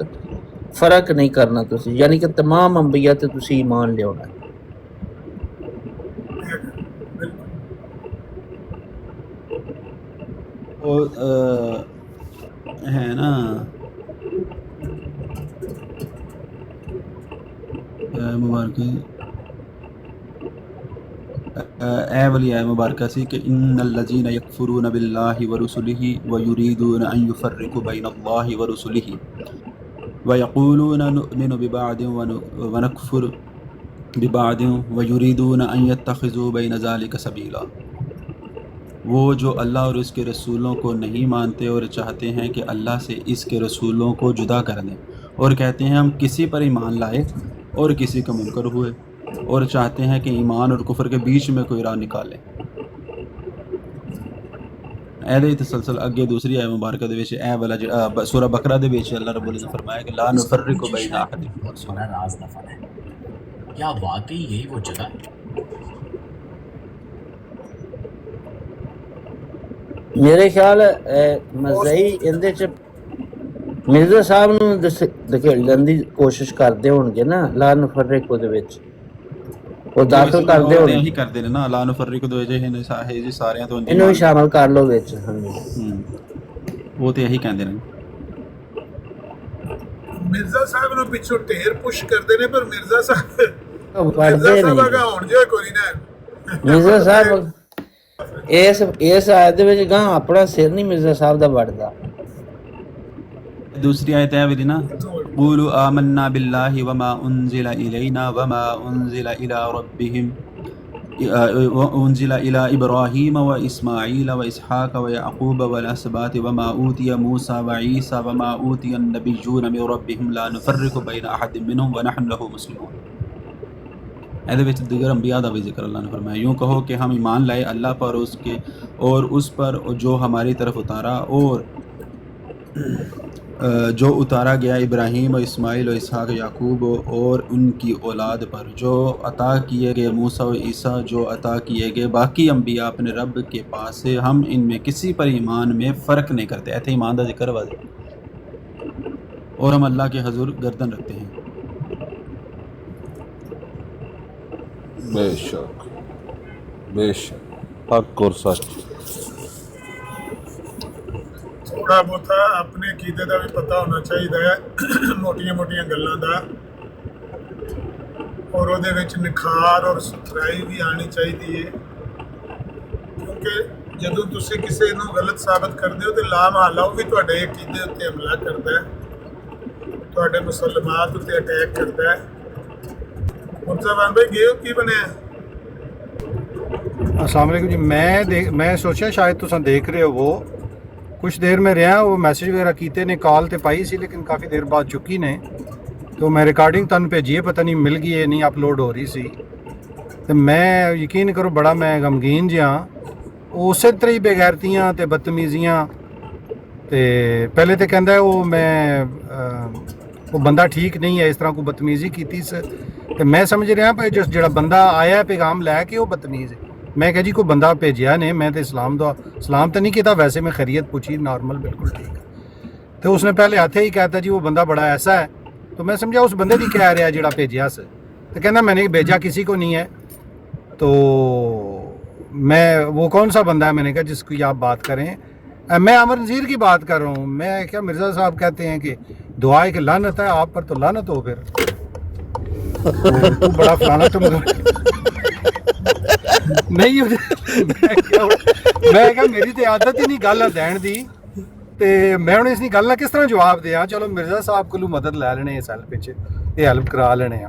S10: फर्क नहीं करना तुसी, यानी कि तमाम अंबिया ते तुसी ईमान लियाउणा।
S4: है ना मुबारक ए वाली आयत मुबारक सी कि इन्नल लज़ीना यकफुरूना बिल्लाहि व रुसुलिहि व युरीदूना अन युफ़र्रिक़ू बैनल्लाहि व रुसुलिहि व यक़ूलूना नुअमिनु बिबअदिन व नकफ़ुरु बिबअदिन व युरीदूना अन यत्तख़िज़ू बैन ज़ालिका सबीला। वो जो अल्लाह और उसके रसूलों को नहीं मानते और चाहते हैं कि अल्लाह से इसके रसूलों को जुदा कर दें, और कहते हैं हम किसी पर ईमान लाए और किसी का मुनकर हुए, और चाहते हैं कि ईमान और कुफर के बीच में कोई राह निकालें। ऐदे तसलसल अगे दूसरी आयत मुबारक दे विच ए वाला सूरह बकरा दे विच अल्लाह रब्बुल इज़्ज़त फरमाया कि ला नुफ़र्रिक़ु बैन अहदिन।
S11: सुना राज दफन है, क्या वाकई यही वो जगह है?
S10: मेरे ख्याल मज़ई इहदे च मिर्ज़ा साहब ਨੂੰ ਧਕੇਲਣ ਦੀ ਕੋਸ਼ਿਸ਼ ਕਰਦੇ ਹੋਣਗੇ ਨਾ, ਲਾ ਨਫਰਰਿਕੂ ਦੇ ਵਿੱਚ ਉਹ ਦਾਖਲ ਕਰਦੇ ਹੋਣਗੇ,
S4: ਇਹੀ ਕਰਦੇ ਨੇ ਨਾ ਲਾ ਨਫਰਰਿਕੂ ਦੇ ਜਿਹੇ ਨੇ ਸਾਹੇ ਜੀ ਸਾਰਿਆਂ ਤੋਂ
S10: ਇਹਨੂੰ ਵੀ ਸ਼ਾਮਲ ਕਰ ਲਓ ਵਿੱਚ। ਹਾਂਜੀ
S4: ਉਹ ਤੇ ਇਹੀ ਕਹਿੰਦੇ ਨੇ।
S5: ਮਿਰਜ਼ਾ ਸਾਹਿਬ ਨੂੰ ਪਿੱਛੋਂ ਢੇਰ ਪੁਸ਼ ਕਰਦੇ ਨੇ, ਪਰ ਮਿਰਜ਼ਾ ਸਾਹਿਬ
S10: ਵੜਦੇ ਨਹੀਂ।
S5: ਹੁਣ ਜੇ ਕੋਈ ਨਾ
S10: ਮਿਰਜ਼ਾ ਸਾਹਿਬ ਇਸ ਆਇਤ ਦੇ ਵਿੱਚ ਗਾਂ ਆਪਣਾ ਸਿਰ ਨਹੀਂ ਮਿਰਜ਼ਾ ਸਾਹਿਬ ਦਾ ਵੜਦਾ।
S4: दूसरी आयत है वही ना, क़ूलू आमन्ना बिल्लाहि वमा उन्ज़िला इलैना वमा उन्ज़िला इला रब्बिहिम उन्ज़िला इला इब्राहीम व इस्माईल व इसहाक़ व याक़ूब वल अस्बात वमा ऊतिया मूसा व ईसा वमा ऊतिया नबिय्यून मिन रब्बिहिम ला नुफ़र्रिक़ु बैन अहदिन मिनहुम व नहनु लहु मुस्लिमून। ऐसे विच दीगर अंबिया का भी जिक्र अल्लाह ने फरमाया, यूँ कहो कि हम ईमान लाए अल्लाह पर और उस पर जो हमारी तरफ उतारा और जो उतारा गया इब्राहीम और इस्माइल और इसहाक़ याकूब और उनकी औलाद पर, जो अता किए गए मूसा और ईसा, जो अता किए गए बाकी अंबिया अपने रब के पास से, हम इनमें किसी पर ईमान में फ़र्क नहीं करते। ऐसे ईमान का जिक्र वाज़ेह, और हम अल्लाह के हजूर गर्दन रखते हैं।
S1: बेशक बेशक हक और सच।
S5: थोड़ा बहुत अपने कीदे का भी पता होना चाहिए, मोटिया मोटिया गल्लां दा, और ਉਹਦੇ ਵਿੱਚ ਨਿਖਾਰ और ਸੁਥਰਾਈ भी आनी चाहिए है, क्योंकि ਜਦੋਂ ਤੁਸੀਂ ਕਿਸੇ ਨੂੰ ਗਲਤ ਸਾਬਤ ਕਰਦੇ ਹੋ ਤੇ ਲਾ ਮਹੱਲਾ ਉਹ ਵੀ ਤੁਹਾਡੇ कीदे ਉੱਤੇ ਹਮਲਾ ਕਰਦਾ है। ਤੁਹਾਡੇ ਮੁਸਲਮਾਨ ਉੱਤੇ ਅਟੈਕ ਕਰਦਾ ਹੈ। ਮੁਰਜ਼ਾਬਾਨ ਭਾਈ ਗਏ ਹੋ, ਕੀ ਬਣਿਆ?
S8: अस्सलाम वालेकुम जी। मैं सोचा शायद तुम देख रहे हो, वो कुछ देर में रहा, वो मैसेज वगैरह कीते ने, कॉल तो पाई सी लेकिन काफ़ी देर बाद चुकी ने, तो मैं रिकॉर्डिंग तुम भेजी है, पता नहीं मिल गई है नहीं अपलोड हो रही सी। तो मैं यकीन करो बड़ा मैं गमगीन जिहा, उस तरह ही बेगैरतियाँ तो बदतमीजियाँ। तो पहले तो कहता है वो बंदा ठीक नहीं है, इस तरह को बदतमीजी की। तो मैं समझ रहा भाई जो बंदा आया पैगाम लैके वो बदतमीज़ है। मैं कहा जी कोई बंदा भेजिया ने, मैं तो सलाम तो नहीं किया, वैसे मैं खैरियत पूछी, नॉर्मल बिल्कुल ठीक है। तो उसने पहले आते ही कहता जी वो बंदा बड़ा ऐसा है, तो मैं समझा उस बंदे की कह रहा जोड़ा भेजिया से। तो कहना मैंने भेजा किसी को नहीं है। तो मैं वो कौन सा बंदा है, मैंने कहा जिसकी आप बात करें, मैं अमर नज़ीर की बात कर रहा हूँ। मैं क्या मिर्ज़ा साहब कहते हैं कि दुआ की लानत है, आप पर तो लानत हो फिर। तू बड़ा फलाना तुम नहीं मैं क्या मेरी तो आदत ही नहीं गल दैन दी, तो मैं हूँ इसकी गल किस तरह जवाब दें। चलो मिर्ज़ा साहब को मदद लै लेने इस हेल्प ये हेल्प करा लेने।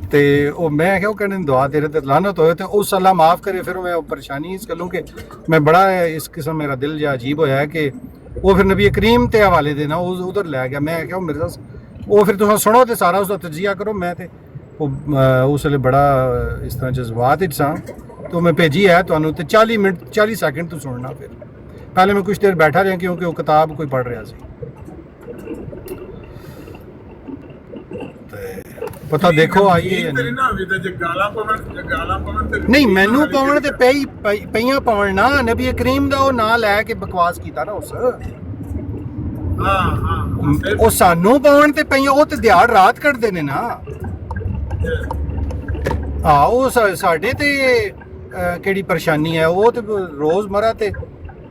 S8: तो मैं क्या कहने दुआ तेरे ते लानत होए, तो उस अल्लाह माफ़ करे। फिर मैं परेशानी इस गलों कि मैं बड़ा इस किस्म मेरा दिल जो अजीब होया है कि वो फिर नबी करीम के हवाले देना उधर लै गया। मैं क्या मिर्ज़ा वो फिर तुम सुनो तो सारा उसका तजिया करो। मैं तो उस वे बड़ा इस तरह जज्बात सा, तो मैं भेजी है तो 40 मिनट 40 सैकेंड तो सुनना। फिर पहले मैं कुछ देर बैठा रहा क्योंकि वो किताब कोई पढ़ रहा सी। पता देखो आइए नहीं मैनू पावन तो पईयां पावन ना, नबी करीम का ना लैके बकवास किया ना उस ਉਹ ਸਾਨੂੰ ਪਾਉਣ ਤੇ ਪਈਆਂ, ਉਹ ਤੇ ਦਿਹਾੜ ਰਾਤ ਕੱਢਦੇ ਨੇ ਨਾ। ਉਹ ਸਾਡੇ ਤੇ ਕਿਹੜੀ ਪਰੇਸ਼ਾਨੀ ਹੈ, ਉਹ ਤੇ ਰੋਜ਼ਮਰਾ ਤੇ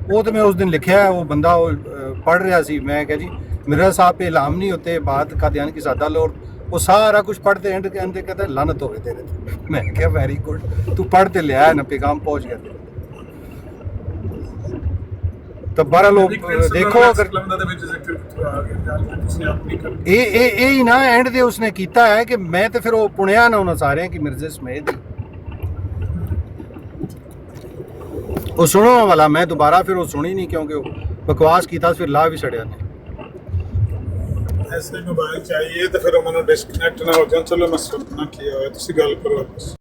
S8: वो तो मैं उस दिन लिखा है, वो बंदा पढ़ रहा सी। मैं कहा जी मिर्ज़ा साहब पे इल्हाम नहीं होते, बात का ध्यान की सादा लो। वो सारा कुछ पढ़ते एंड के अंदर कहता है लानत हो गए तेरे। मैं क्या वेरी गुड, तू पढ़ते ले आया ना, पैगाम पहुँच गया। तो 12 लोग देखो अगर ये ही ना एंड दे उसने किया है कि मैं तो फिर वो पुणिया ना उन्होंने सारे कि मिर्ज़े समेत वो सुनो वाला। मैं दोबारा फिर वो सुनी नहीं क्योंकि बकवास की था, फिर ला भी छड़िया ने।
S5: ऐसे मोबाइल चाहिए तो फिर उन्होंने डिस्कनेक्ट ना हो जाए। चलो मैं सुनना किया है, तुसी गल करो वापस।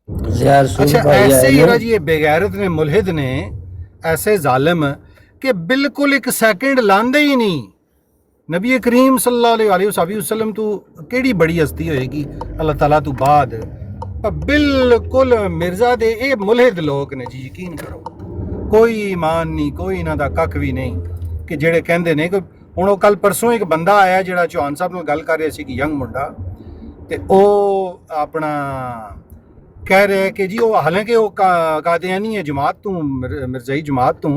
S5: अच्छा ऐसे ही ना जी ये बेगैरत ने, मुल्हिद ने, ऐसे जालिम कि बिल्कुल एक सेकंड लांदे ही नहीं। नबी करीम सल्लल्लाहु अलैहि वसल्लम तू केड़ी बड़ी हस्ती होएगी अल्लाह ताला तू बाद, बिल्कुल मिर्ज़ा दे ये मुल्हिद लोग ने जी, यकीन करो कोई ईमान नहीं, कोई इन्हां दा कख भी नहीं कि जेड़े कहंदे ने कि हुण कल परसों एक बंदा आया जेड़ा चौहान साहब नाल गल कर रहा सी कि यंग मुंडा, ते ओ अपना कह रहे हैं कि जी वो हालांकि वो कादियानी है जमात तू, मिर्ज़ाई जमात तू,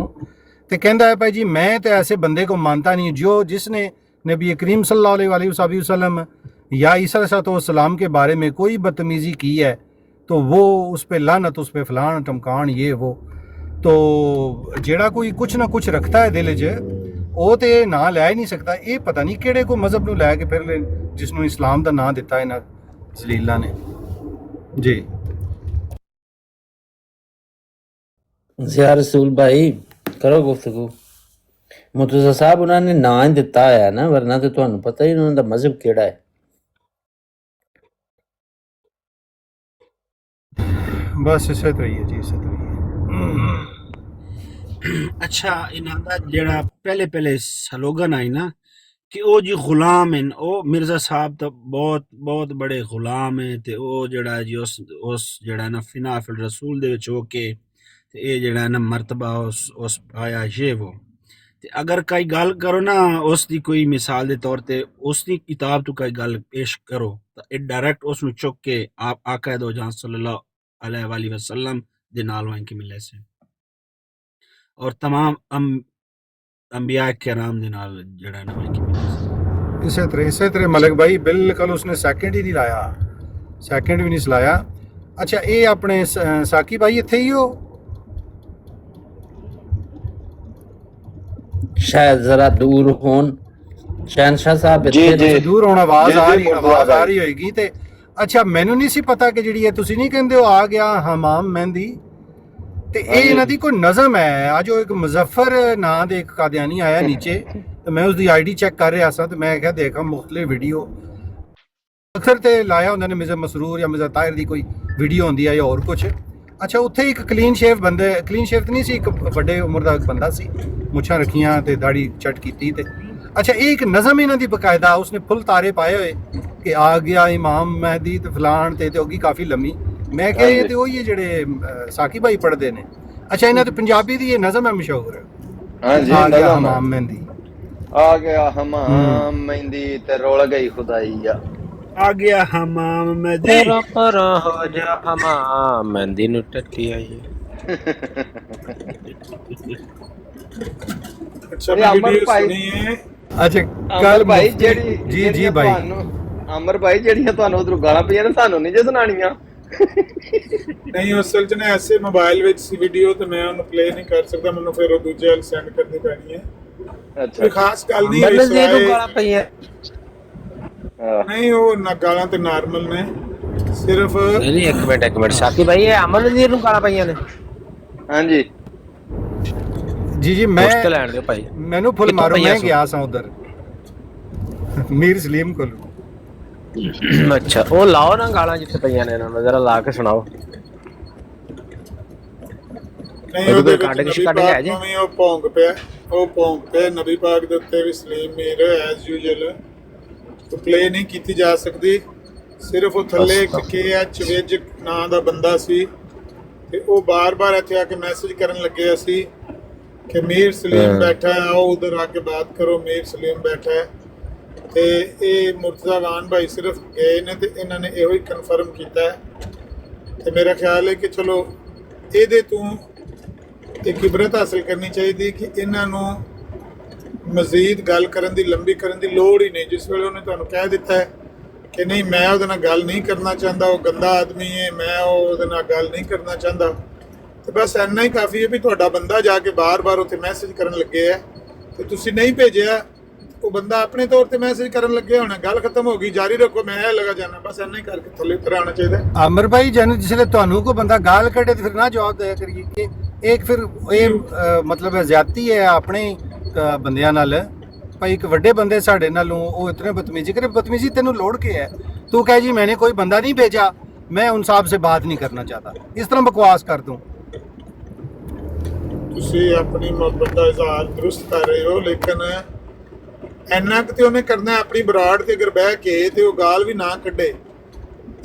S5: तो कहता है भाई जी मैं तो ऐसे बंदे को मानता नहीं जो जिसने नबी करीम सल्लल्लाहु अलैहि वसल्लम या ईसा अलैहिस्सलाम के बारे में कोई बदतमीज़ी की है तो वो उस पर लानत, उस पर फलान टमकान ये वो। तो जेड़ा कोई कुछ ना कुछ रखता है दिल च वो तो ना लै ही नहीं सकता। ये पता नहीं केड़े को मजहब नूं लै के फिर जिसनों इस्लाम का नाम दिता इन्हां जलीलां ने जी।
S10: ज़िया रसूल भाई करो गुफ्तगू। मुर्तज़ा साहब उन्होंने ना ही दिता है ना, वरना तो तुहानू पता ही उन्होंने मजहब केड़ा है।
S8: बस इसे तो ही है जी, इसे तो ही है।
S7: अच्छा इन्हां दा जेड़ा पहले पहले स्लोगन आई ना कि ओ जी गुलाम हैं, ओ मिर्ज़ा साहब तो बहुत बहुत बड़े गुलाम हैं, ते ओ जेड़ा जी उस जेड़ा ना फिना फिल रसूल दे विच होके ते ये जेड़ा ना मर्तबा उस आया ये वो। ते अगर कोई गल करो ना उसकी कोई मिसाल के तौर पर उसकी किताब तो कोई गल पेश करो तो ये डायरैक्ट उसनू चुक के आप आका दो जहां सल्लल्लाहु अलैहि वसल्लम दे नाल वहीं के मिले से और तमाम अंबिया किराम दे नाल जड़ा ना वहीं के मिले से।
S8: इसे तरह मलिक भाई बिल्कुल उसने सेकंड ही नहीं लाया, सेकंड भी नहीं चलाया। अच्छा ये अपने साकी भाई इत्थे ही हो?
S10: शायद जरा दूर होन शहनशाह साहब
S2: जी
S10: इत्थे
S2: जी
S8: ਦੂਰ ਹੁਣ ਆਵਾਜ਼
S2: ਜੀ,
S8: ਆ
S2: ਜੀ,
S8: ਰਹੀ
S2: ਮੁਰਤਜ਼ਾ
S8: ਆਵਾਜ਼ ਆ
S2: ਭਾਈ।
S8: ਰਹੀ ਹੋਏਗੀ ਤੇ ਅੱਛਾ ਮੈਨੂੰ ਨਹੀਂ ਸੀ ਪਤਾ ਕਿ ਜਿਹੜੀ ਇਹ ਤੁਸੀਂ ਨਹੀਂ ਕਹਿੰਦੇ ਹੋ ਆ ਗਿਆ ਹਮਾਮ ਮਹਿੰਦੀ ਤੇ ਇਹ
S2: ਹਾਂਜੀ।
S8: ਇਹਨਾਂ ਦੀ ਕੋਈ ਨਜ਼ਮ ਹੈ ਅੱਜ ਉਹ ਇੱਕ ਮੁਜ਼ੱਫਰ ਨਾਂ ਦੇ ਇੱਕ ਕਾਦੀਆਨੀ ਆਇਆ ਨੀਚੇ ਤੇ ਮੈਂ ਉਸ ਦੀ ਆਈਡੀ ਚੈੱਕ ਕਰ ਰਿਹਾ ਸਾਂ ਤੇ ਮੈਂ ਕਿਹਾ ਦੇਖਾਂ ਮੁਖਤਲਿਫ ਵੀਡੀਓ ਅਖਰ ਤੇ ਲਾਇਆ ਉਹਨਾਂ ਨੇ ਮਿਰਜ਼ਾ ਮਸਰੂਰ ਜਾਂ ਮਿਰਜ਼ਾ ਤਾਹਿਰ ਦੀ ਕੋਈ ਵੀਡੀਓ ਹੁੰਦੀ ਹੈ ਜਾਂ ਹੋਰ ਕੁਝ ਅੱਛਾ ਉੱਥੇ ਇੱਕ ਕਲੀਨ ਸ਼ੇਵ ਬੰਦੇ ਕਲੀਨ ਸ਼ੇਵ ਨਹੀਂ ਸੀ ਇੱਕ ਵੱਡੇ ਉਮਰ ਦਾ ਬੰਦਾ ਸੀ ਮੁੱਛਾਂ ਰੱਖੀਆਂ ਤੇ ਦਾੜੀ ਚੱਟ ਕੀਤੀ ਤੇ ਅੱਛਾ ਇਹ ਇੱਕ ਨਜ਼ਮ ਇਹਨਾਂ ਦੀ ਬਕਾਇਦਾ ਉਸਨੇ ਫੁੱਲ ਤਾਰੇ ਪਾਏ ਹੋਏ ਕਿ ਆ ਗਿਆ ਇਮਾਮ ਮਹਿਦੀ ਤੇ ਫਲਾਣ ਤੇ ਹੋਗੀ ਕਾਫੀ ਲੰਮੀ ਮੈਂ ਕਿਹਾ ਇਹ ਤੇ ਉਹੀ ਹੈ ਜਿਹੜੇ ਸਾਕੀ ਭਾਈ ਪੜ੍ਹਦੇ ਨੇ ਅੱਛਾ ਇਹਨਾਂ ਤੇ ਪੰਜਾਬੀ ਦੀ ਇਹ ਨਜ਼ਮ ਹੈ ਮਸ਼ਹੂਰ
S2: ਹਾਂਜੀ
S8: ਆ ਗਿਆ
S2: ਨਜ਼ਮ
S8: ਹਮਾਮ ਮਹਿੰਦੀ
S2: ਆ ਗਿਆ ਹਮਾਮ ਮਹਿੰਦੀ ਤੇ ਰੋਲ ਗਈ ਖੁਦਾਈਆ
S7: आ गया हमाम में दे
S12: तेरा परा हो जा हमाम मेहंदी नु टट्टी आई
S5: ਅੱਛਾ
S2: ਇਹ
S5: ਮੈਂ
S2: ਅਮਰ
S5: ਵੀਡੀਓ
S2: ਭਾਈ-
S5: ਸੁਣੀ ਹੈ
S8: ਅੱਛਾ
S2: ਅਮਰ ਭਾਈ ਜਿਹੜੀ
S8: ਜੀ
S2: ਜਿਹੜੀਆਂ
S8: ਭਾਈ
S2: ਤੁਹਾਨੂੰ- ਅਮਰ ਭਾਈ ਜਿਹੜੀਆਂ ਤੁਹਾਨੂੰ ਉਧਰੋਂ ਗਾਲਾਂ ਪਈਆਂ ਨੇ ਸਾਨੂੰ ਨਹੀਂ ਜੇ ਸੁਣਾਣੀਆਂ
S5: ਨਹੀਂ ਅਸਲ 'ਚ ਨਾ ਐਸੇ ਮੋਬਾਈਲ ਵਿੱਚ ਸੀ ਵੀਡੀਓ ਤੇ ਮੈਂ ਉਹਨੂੰ ਪਲੇ ਨਹੀਂ ਕਰ ਸਕਦਾ ਮੈਨੂੰ ਫਿਰ ਉਹ ਦੂਜੇ ਵੱਲ ਸੈਂਡ ਕਰਨੀ ਪੈਣੀ ਹੈ
S2: ਅੱਛਾ
S5: ਕੋਈ ਖਾਸ ਗੱਲ ਨਹੀਂ
S12: बल्ले जी
S5: ਸਿਵਾਏ-
S12: नु गाला पई है
S5: ਨਹੀਂ ਉਹ ਨਾ ਗਾਲਾਂ ਤੇ ਨਾਰਮਲ ਨੇ ਸਿਰਫ
S12: नहीं एक मिनट साकी भाई ये अमन जी नु गाला पईयां ने
S2: ਹਾਂਜੀ
S8: ਜੀ ਜੀ ਮੈਂ
S12: पुष्ट लैण दे भाई
S8: ਮੈਨੂੰ ਫੁੱਲ
S12: ਕਿੱਥੋਂ
S8: ਮਾਰੋ
S12: ਪਈਆਂ
S8: ਮੈਂ
S12: ਸੋ?
S8: ਗਿਆ ਸਾਂ ਉਧਰ ਮੀਰ ਸਲੀਮ ਕੋਲ
S12: अच्छा ओ लाओ ना गाला जिथे पईयां ने इन्हां जरा ला के सुनाओ
S5: ਨਹੀਂ
S12: ਉਹਦੇ
S5: ਉਹਦੇ
S12: ਕੋਲ ਕੱਢ
S5: ਵਿੱਚ
S12: ਕੇ
S5: ਨਬੀ
S12: ਕੱਢ ਲਿਆ
S5: ਪਾਕ
S12: ਜੀ।
S5: ਨੂੰ ਵੀ ਉਹ ਭੌਂਕ ਪਿਆ ਨਬੀ ਪਾਕ ਦੇ ਉੱਤੇ ਵੀ ਸਲੀਮ ਮੀਰ ਐਜ਼ ਯੂਜੂਅਲ ਤੋਂ ਪਲੇ ਨਹੀਂ ਕੀਤੀ ਜਾ ਸਕਦੀ ਸਿਰਫ ਉਹ ਥੱਲੇ ਇੱਕ KH ਵਿਜ ਨਾਂ ਦਾ ਬੰਦਾ ਸੀ ਤੇ ਉਹ ਬਾਰ-ਬਾਰ ਇੱਥੇ ਆ ਕੇ ਮੈਸੇਜ ਕਰਨ ਲੱਗੇ ਅਸੀਂ ਕਿ ਮੀਰ ਸਲੀਮ ਬੈਠਾ ਹੈ ਆਓ ਉਧਰ ਆ ਕੇ ਬਾਤ ਕਰੋ ਮੀਰ ਸਲੀਮ ਬੈਠਾ ਹੈ ਤੇ ਇਹ ਮੁਰਤਜ਼ਾ ਵਾਨ ਭਾਈ ਸਿਰਫ ਗਏ ਨੇ ਤੇ ਇਹਨਾਂ ਨੇ ਇਹੋ ਹੀ ਕਨਫਰਮ ਕੀਤਾ ਹੈ ਤੇ ਮੇਰਾ ਖਿਆਲ ਹੈ ਕਿ ਚਲੋ ਇਹਦੇ ਤੋਂ ਇੱਕ ਇਬਰਤ ਹਾਸਲ ਕਰਨੀ ਚਾਹੀਦੀ ਕਿ ਇਹਨਾਂ ਨੂੰ ਮਜ਼ੀਦ ਗੱਲ ਕਰਨ ਦੀ ਲੰਬੀ ਕਰਨ ਦੀ ਲੋੜ ਹੀ ਨਹੀਂ ਜਿਸ ਵੇਲੇ ਉਹਨੇ ਤੁਹਾਨੂੰ ਕਹਿ ਦਿੱਤਾ ਹੈ ਕਿ ਨਹੀਂ ਮੈਂ ਉਹਦੇ ਨਾਲ ਗੱਲ ਨਹੀਂ ਕਰਨਾ ਚਾਹੁੰਦਾ ਉਹ ਗੰਦਾ ਆਦਮੀ ਹੈ ਮੈਂ ਉਹਦੇ ਨਾਲ ਗੱਲ ਨਹੀਂ ਕਰਨਾ ਚਾਹੁੰਦਾ ਤੇ ਬਸ ਇੰਨਾ ਹੀ ਕਾਫੀ ਹੈ ਵੀ ਤੁਹਾਡਾ ਬੰਦਾ ਜਾ ਕੇ ਬਾਰ-ਬਾਰ ਉੱਥੇ ਮੈਸੇਜ ਕਰਨ ਲੱਗੇ ਹੈ ਤੇ ਤੁਸੀਂ ਨਹੀਂ ਭੇਜਿਆ ਉਹ ਬੰਦਾ ਆਪਣੇ ਤੌਰ ਤੇ ਮੈਸੇਜ ਕਰਨ ਲੱਗਿਆ ਹੋਣਾ ਗੱਲ ਖਤਮ ਹੋ ਗਈ ਜਾਰੀ ਰੱਖੋ ਮੈਂ ਇਹ ਲਗਾ ਜਾਣਾ ਬਸ ਇੰਨਾ ਹੀ ਕਰਕੇ ਥੱਲੇ ਉਤਰ ਆਉਣਾ ਚਾਹੀਦਾ
S8: ਅਮਰ ਭਾਈ ਜਨ ਜਿਸਲੇ ਤੁਹਾਨੂੰ ਕੋਈ ਬੰਦਾ ਗਾਲ ਕੱਢੇ ਤੇ ਫਿਰ ਨਾ ਜਵਾਬ ਦਿਆ ਕਰੀਏ ਕਿ ਇੱਕ ਫਿਰ ਇਹ ਮਤਲਬ ਹੈ ਜ਼ਿਆਦਤੀ ਹੈ ਆਪਣੇ ਬੰਦਿਆਂ ਨਾਲ ਭਾਈ ਇੱਕ ਵੱਡੇ ਬੰਦੇ ਸਾਡੇ ਨਾਲੋਂ ਉਹ ਇਤਨੇ ਬਦਤਮੀਜ਼ੀ ਕਰੇ ਬਦਤਮੀਜ਼ੀ ਤੈਨੂੰ ਲੋੜ ਕੇ ਹੈ ਤੂੰ ਕਹੇ ਜੀ मैंने कोई बंदा नहीं भेजा मैं उन साहब से बात नहीं करना चाहता इस तरह बकवास कर दूं
S5: ਤੁਸੀਂ ਆਪਣੀ ਮੁਹੱਬਤ ਦਾ ਇਜ਼ਹਾਰ ਦਰੁਸਤ ਕਰ ਰਹੇ ਹੋ ਲੇਕਿਨ ਇੰਨਾ ਕੁ ਤੇ ਉਹਨੇ ਕਰਨਾ ਆਪਣੀ ਬਰਾੜ ਤੇ ਅਗਰ ਬਹਿ ਕੇ ਤੇ ਉਹ ਗਾਲ ਵੀ ਨਾ ਕੱਢੇ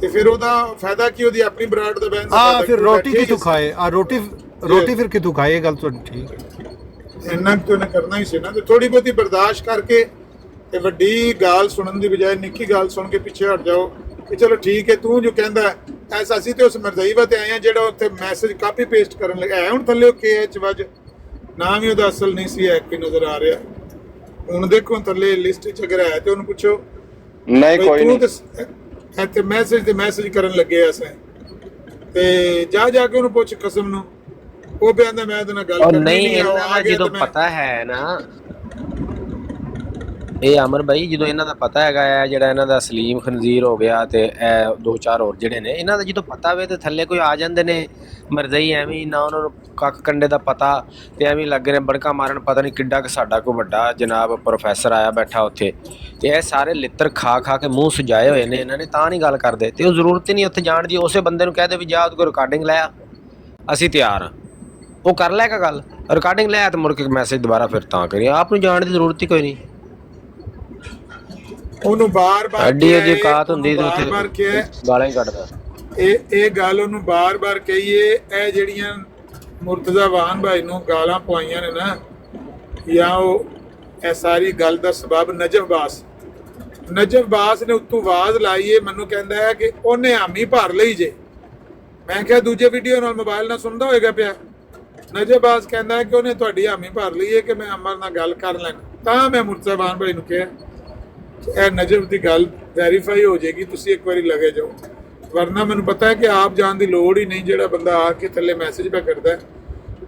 S5: ਤੇ ਫਿਰ ਉਹਦਾ ਫਾਇਦਾ ਕੀ ਉਹਦੀ ਆਪਣੀ ਬਰਾੜ ਦਾ ਬਹਿਣ
S8: ਆ ਫਿਰ ਰੋਟੀ ਕਿਥੋਂ ਖਾਏ ਆ ਰੋਟੀ ਫਿਰ ਕਿਥੋਂ ਖਾਏ ਇਹ ਗੱਲ ਤੁਹਾਡੀ ਠੀਕ ਹੈ
S5: ਇੰਨਾ ਕੁ ਤੇ ਉਹਨੇ ਕਰਨਾ ਹੀ ਸੀ ਨਾ ਤੇ ਥੋੜੀ ਬਹੁਤੀ ਬਰਦਾਸ਼ਤ ਕਰਕੇ ਤੇ ਵੱਡੀ ਗਾਲ ਸੁਣਨ ਦੀ ਬਜਾਏ ਨਿੱਕੀ ਗਾਲ ਸੁਣ ਕੇ ਪਿੱਛੇ ਹਟ ਜਾਓ ਕਿ ਚਲੋ ਠੀਕ ਹੈ ਤੂੰ ਜੋ ਕਹਿੰਦਾ ਐਸਾ ਸੀ ਤੇ ਉਸ ਮਰਜ਼ਈਵਾ ਤੇ ਆਏ ਆ ਜਿਹੜਾ ਉੱਥੇ ਮੈਸੇਜ ਕਾਪੀ ਪੇਸਟ ਕਰਨ ਲੱਗਾ ਹੈ ਹੁਣ ਥੱਲੇ KH ਵਜ ਨਾਮ ਹੀ ਉਹਦਾ ਅਸਲ ਨਹੀਂ ਸੀ ਹੈ ਕੋਈ ਨਜ਼ਰ ਆ ਰਿਹਾ ਹੁਣ ਦੇਖੋ ਥੱਲੇ ਲਿਸਟ 'ਚ ਅਗਰ ਹੈ ਤੇ ਉਹਨੂੰ ਪੁੱਛੋ
S2: ਨਹੀਂ ਕੋਈ ਨਹੀਂ
S5: ਇੱਥੇ ਮੈਸੇਜ ਕਰਨ ਲੱਗੇ ਅਸਾਂ ਤੇ ਜਾ ਕੇ ਉਹਨੂੰ ਪੁੱਛ ਕਸਮ ਨੂੰ ਉਹ ਬਿਆਨ ਮੈਂ ਉਹਦੇ ਨਾਲ ਗੱਲ
S12: और
S5: ਕਰਨੀ
S12: नहीं
S5: ਨਹੀਂ
S12: इन्हां दा जो पता है ना ਇਹ ਅਮਰ ਬਾਈ ਜਦੋਂ ਇਹਨਾਂ ਦਾ ਪਤਾ ਹੈਗਾ ਆ ਜਿਹੜਾ ਇਹਨਾਂ ਦਾ ਸਲੀਮ ਖਨਜ਼ੀਰ ਹੋ ਗਿਆ ਤੇ ਇਹ ਦੋ ਚਾਰ ਹੋਰ ਜਿਹੜੇ ਨੇ ਇਹਨਾਂ ਦਾ ਜਦੋਂ ਪਤਾ ਹੋਵੇ ਤੇ ਥੱਲੇ ਕੋਈ ਆ ਜਾਂਦੇ ਨੇ ਮਰਜ਼ਈ ਐਵੇਂ ਨਾ ਉਹਨਾਂ ਨੂੰ ਕੱਖ ਕੰਡੇ ਦਾ ਪਤਾ ਤੇ ਐਵੇਂ ਲੱਗੇ ਨੇ ਬੜਕਾ ਮਾਰਨ ਪਤਾ ਨਹੀਂ ਕਿੱਡਾ ਕਿ ਸਾਡਾ ਕੋਈ ਵੱਡਾ ਜਨਾਬ ਪ੍ਰੋਫੈਸਰ ਆਇਆ ਬੈਠਾ ਉੱਥੇ ਤੇ ਇਹ ਸਾਰੇ ਲਿੱਤਰ ਖਾ ਕੇ ਮੂੰਹ ਸਜਾਏ ਹੋਏ ਨੇ ਇਹਨਾਂ ਨੇ ਤਾਂ ਨਹੀਂ ਗੱਲ ਕਰਦੇ ਤੇ ਉਹ ਜ਼ਰੂਰਤ ਹੀ ਨਹੀਂ ਉੱਥੇ ਜਾਣ ਦੀ ਉਸੇ ਬੰਦੇ ਨੂੰ ਕਹਿ ਦੇ ਵੀ ਜਾ ਉਹਦੇ ਕੋਲ ਰਿਕਾਰਡਿੰਗ ਲੈ ਆ ਅਸੀਂ ਤਿਆਰ ਹਾਂ ਉਹ ਕਰ ਲੈਗਾ ਗੱਲ ਰਿਕਾਰਡਿੰਗ ਲੈ ਆ ਤੇ ਮੁੜ ਕੇ ਮੈਸੇਜ ਦੁਬਾਰਾ ਫਿਰ ਤਾਂ ਕਰੀ ਆਪ ਨੂੰ ਜਾਣ ਦੀ ਜ਼ਰੂਰਤ ਹੀ ਕੋਈ ਨਹੀਂ
S5: ਉਹਨੂੰ ਬਾਰ-ਬਾਰ
S12: ਐਡੀ ਉਹਦੀ ਔਕਾਤ ਹੁੰਦੀ ਤੇ ਉੱਥੇ
S5: ਬਾਰ-ਬਾਰ ਕਿਹਾ
S12: ਗਾਲਾਂ ਹੀ ਕੱਢਦਾ
S5: ਇਹ ਗੱਲ ਉਹਨੂੰ ਬਾਰ-ਬਾਰ ਕਹੀਏ ਇਹ ਜਿਹੜੀਆਂ ਮੁਰਤਜ਼ਾ ਵਾਨ ਭਾਈ ਨੂੰ ਗਾਲਾਂ ਪਵਾਈਆਂ ਨੇ ਨਾ ਜਾਂ ਉਹ ਇਹ ਸਾਰੀ ਗੱਲ ਦਾ ਸਬਬ ਨਜਫ ਬਾਸ ਨੇ ਉੱਤੋਂ ਆਵਾਜ਼ ਲਾਈਏ ਮੈਨੂੰ ਕਹਿੰਦਾ ਹੈ ਕਿ ਉਹਨੇ ਹਾਮੀ ਭਰ ਲਈ ਜੇ ਮੈਂ ਕਿਹਾ ਦੂਜੇ ਵੀਡੀਓ ਨਾਲ ਮੋਬਾਈਲ ਨਾਲ ਸੁਣਦਾ ਹੋਏਗਾ ਪਿਆ ਨਜਫ ਬਾਸ ਕਹਿੰਦਾ ਹੈ ਕਿ ਉਹਨੇ ਤੁਹਾਡੀ ਹਾਮੀ ਭਰ ਲਈ ਹੈ ਕਿ ਮੈਂ ਅਮਰ ਨਾਲ ਗੱਲ ਕਰ ਲੈਣਾ ਤਾਂ ਮੈਂ ਮੁਰਤਜ਼ਾ ਵਾਨ ਭਾਈ ਨੂੰ ਕਿਹਾ ਇਹ ਨਜਫ ਦੀ ਗੱਲ ਵੈਰੀਫਾਈ ਹੋ ਜਾਏਗੀ ਤੁਸੀਂ ਇੱਕ ਵਾਰੀ ਲਗੇ ਜਾਓ ਵਰਨਾ ਮੈਨੂੰ ਪਤਾ ਹੈ ਕਿ ਆਪ ਜਾਣ ਦੀ ਲੋੜ ਹੀ ਨਹੀਂ ਜਿਹੜਾ ਬੰਦਾ ਆ ਕੇ ਥੱਲੇ ਮੈਸੇਜ ਪਾ ਕਰਦਾ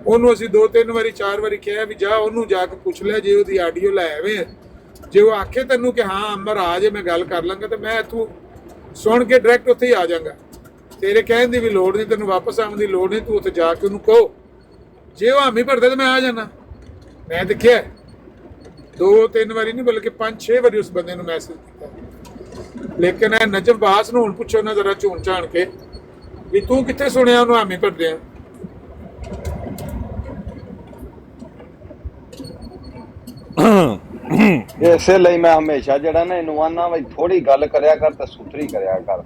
S5: ਉਹਨੂੰ ਅਸੀਂ 2-3 ਵਾਰੀ 4 ਵਾਰੀ ਕਿਹਾ ਵੀ ਜਾ ਉਹਨੂੰ ਜਾ ਕੇ ਪੁੱਛ ਲੈ, ਜੇ ਉਹਦੀ ਆਡੀਓ ਲੈ ਆਵੇ, ਜੇ ਉਹ ਆਖੇ ਤੈਨੂੰ ਕਿ ਹਾਂ ਅੰਮਰ ਆ ਜੇ ਮੈਂ ਗੱਲ ਕਰ ਲਾਂਗਾ, ਤੇ ਮੈਂ ਇੱਥੋਂ ਸੁਣ ਕੇ ਡਾਇਰੈਕਟ ਉੱਥੇ ਹੀ ਆ ਜਾਵਾਂਗਾ। ਤੇਰੇ ਕਹਿਣ ਦੀ ਵੀ ਲੋੜ ਨਹੀਂ, ਤੈਨੂੰ ਵਾਪਸ ਆਉਣ ਦੀ ਲੋੜ ਨਹੀਂ, ਤੂੰ ਉੱਥੇ ਜਾ ਕੇ ਉਹਨੂੰ ਕਹੋ। ਜੇ ਉਹ ਹਾਮੀ ਭਰਦਾ ਤਾਂ ਮੈਂ ਆ ਜਾਣਾ। ਮੈਂ ਦੇਖਿਆ 2-3 ਵਾਰੀ ਨਹੀਂ ਬਲਕਿ 5-6 ਵਾਰੀ ਉਸ ਬੰਦੇ ਨੂੰ ਮੈਸੇਜ ਕੀਤਾ। ਲੇਕਿਨ ਇਹ ਨਜਮ ਬਾਸ ਨੂੰ ਹੁਣ ਪੁੱਛੋ ਨਾ ਜ਼ਰਾ ਝੂਣ ਝਾਣ ਕੇ ਵੀ ਤੂੰ ਕਿੱਥੇ ਸੁਣਿਆ ਉਹਨੂੰ ਹਾਮੀ ਭਰਦੇ ਆ।
S2: ਇਸੇ ਲਈ ਮੈਂ ਹਮੇਸ਼ਾ ਜਿਹੜਾ ਨਾ ਇਹਨੂੰ ਆਨਾ ਵੀ ਥੋੜੀ ਗੱਲ ਕਰਿਆ ਕਰ ਤੇ ਸੁਥਰੀ ਕਰਿਆ ਕਰ।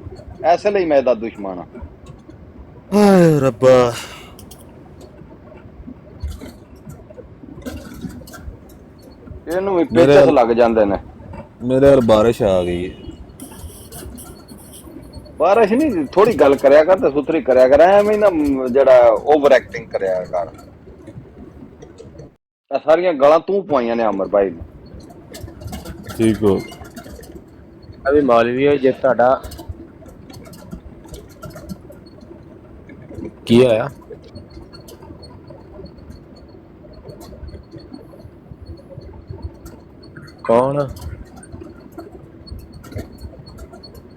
S2: ਐਸੇ ਲਈ ਮੈਂ ਇਹਦਾ ਦੁਸ਼ਮਣ ਆ।
S9: ਹਾਏ ਰੱਬਾ,
S2: ਇਹਨੂੰ ਵੀ ਪੇਚਸ ਲੱਗ ਜਾਂਦੇ ਨੇ।
S9: ਮੇਰੇ ਯਾਰ ਬਾਰਿਸ਼ ਆ ਗਈ ਹੈ।
S2: ਬਾਰਿਸ਼ ਨਹੀਂ, ਥੋੜੀ ਗੱਲ ਕਰਿਆ ਕਰ ਤੇ ਸੁਥਰੀ ਕਰਿਆ ਕਰ, ਐਵੇਂ ਨਾ ਜਿਹੜਾ ਓਵਰ ਐਕਟਿੰਗ ਕਰਿਆ ਕਰ। ਇਹ ਸਾਰੀਆਂ ਗਾਲਾਂ ਤੂੰ ਪਵਾਈਆਂ ਨੇ ਅਮਰ ਭਾਈ ਨੂੰ।
S9: ਠੀਕ ਹੋ
S12: ਅਭੀ ਮੌਲਵੀ ਹੋ ਜੇ ਤੁਹਾਡਾ ਕੀ ਹੋਇਆ? ਕੌਣ?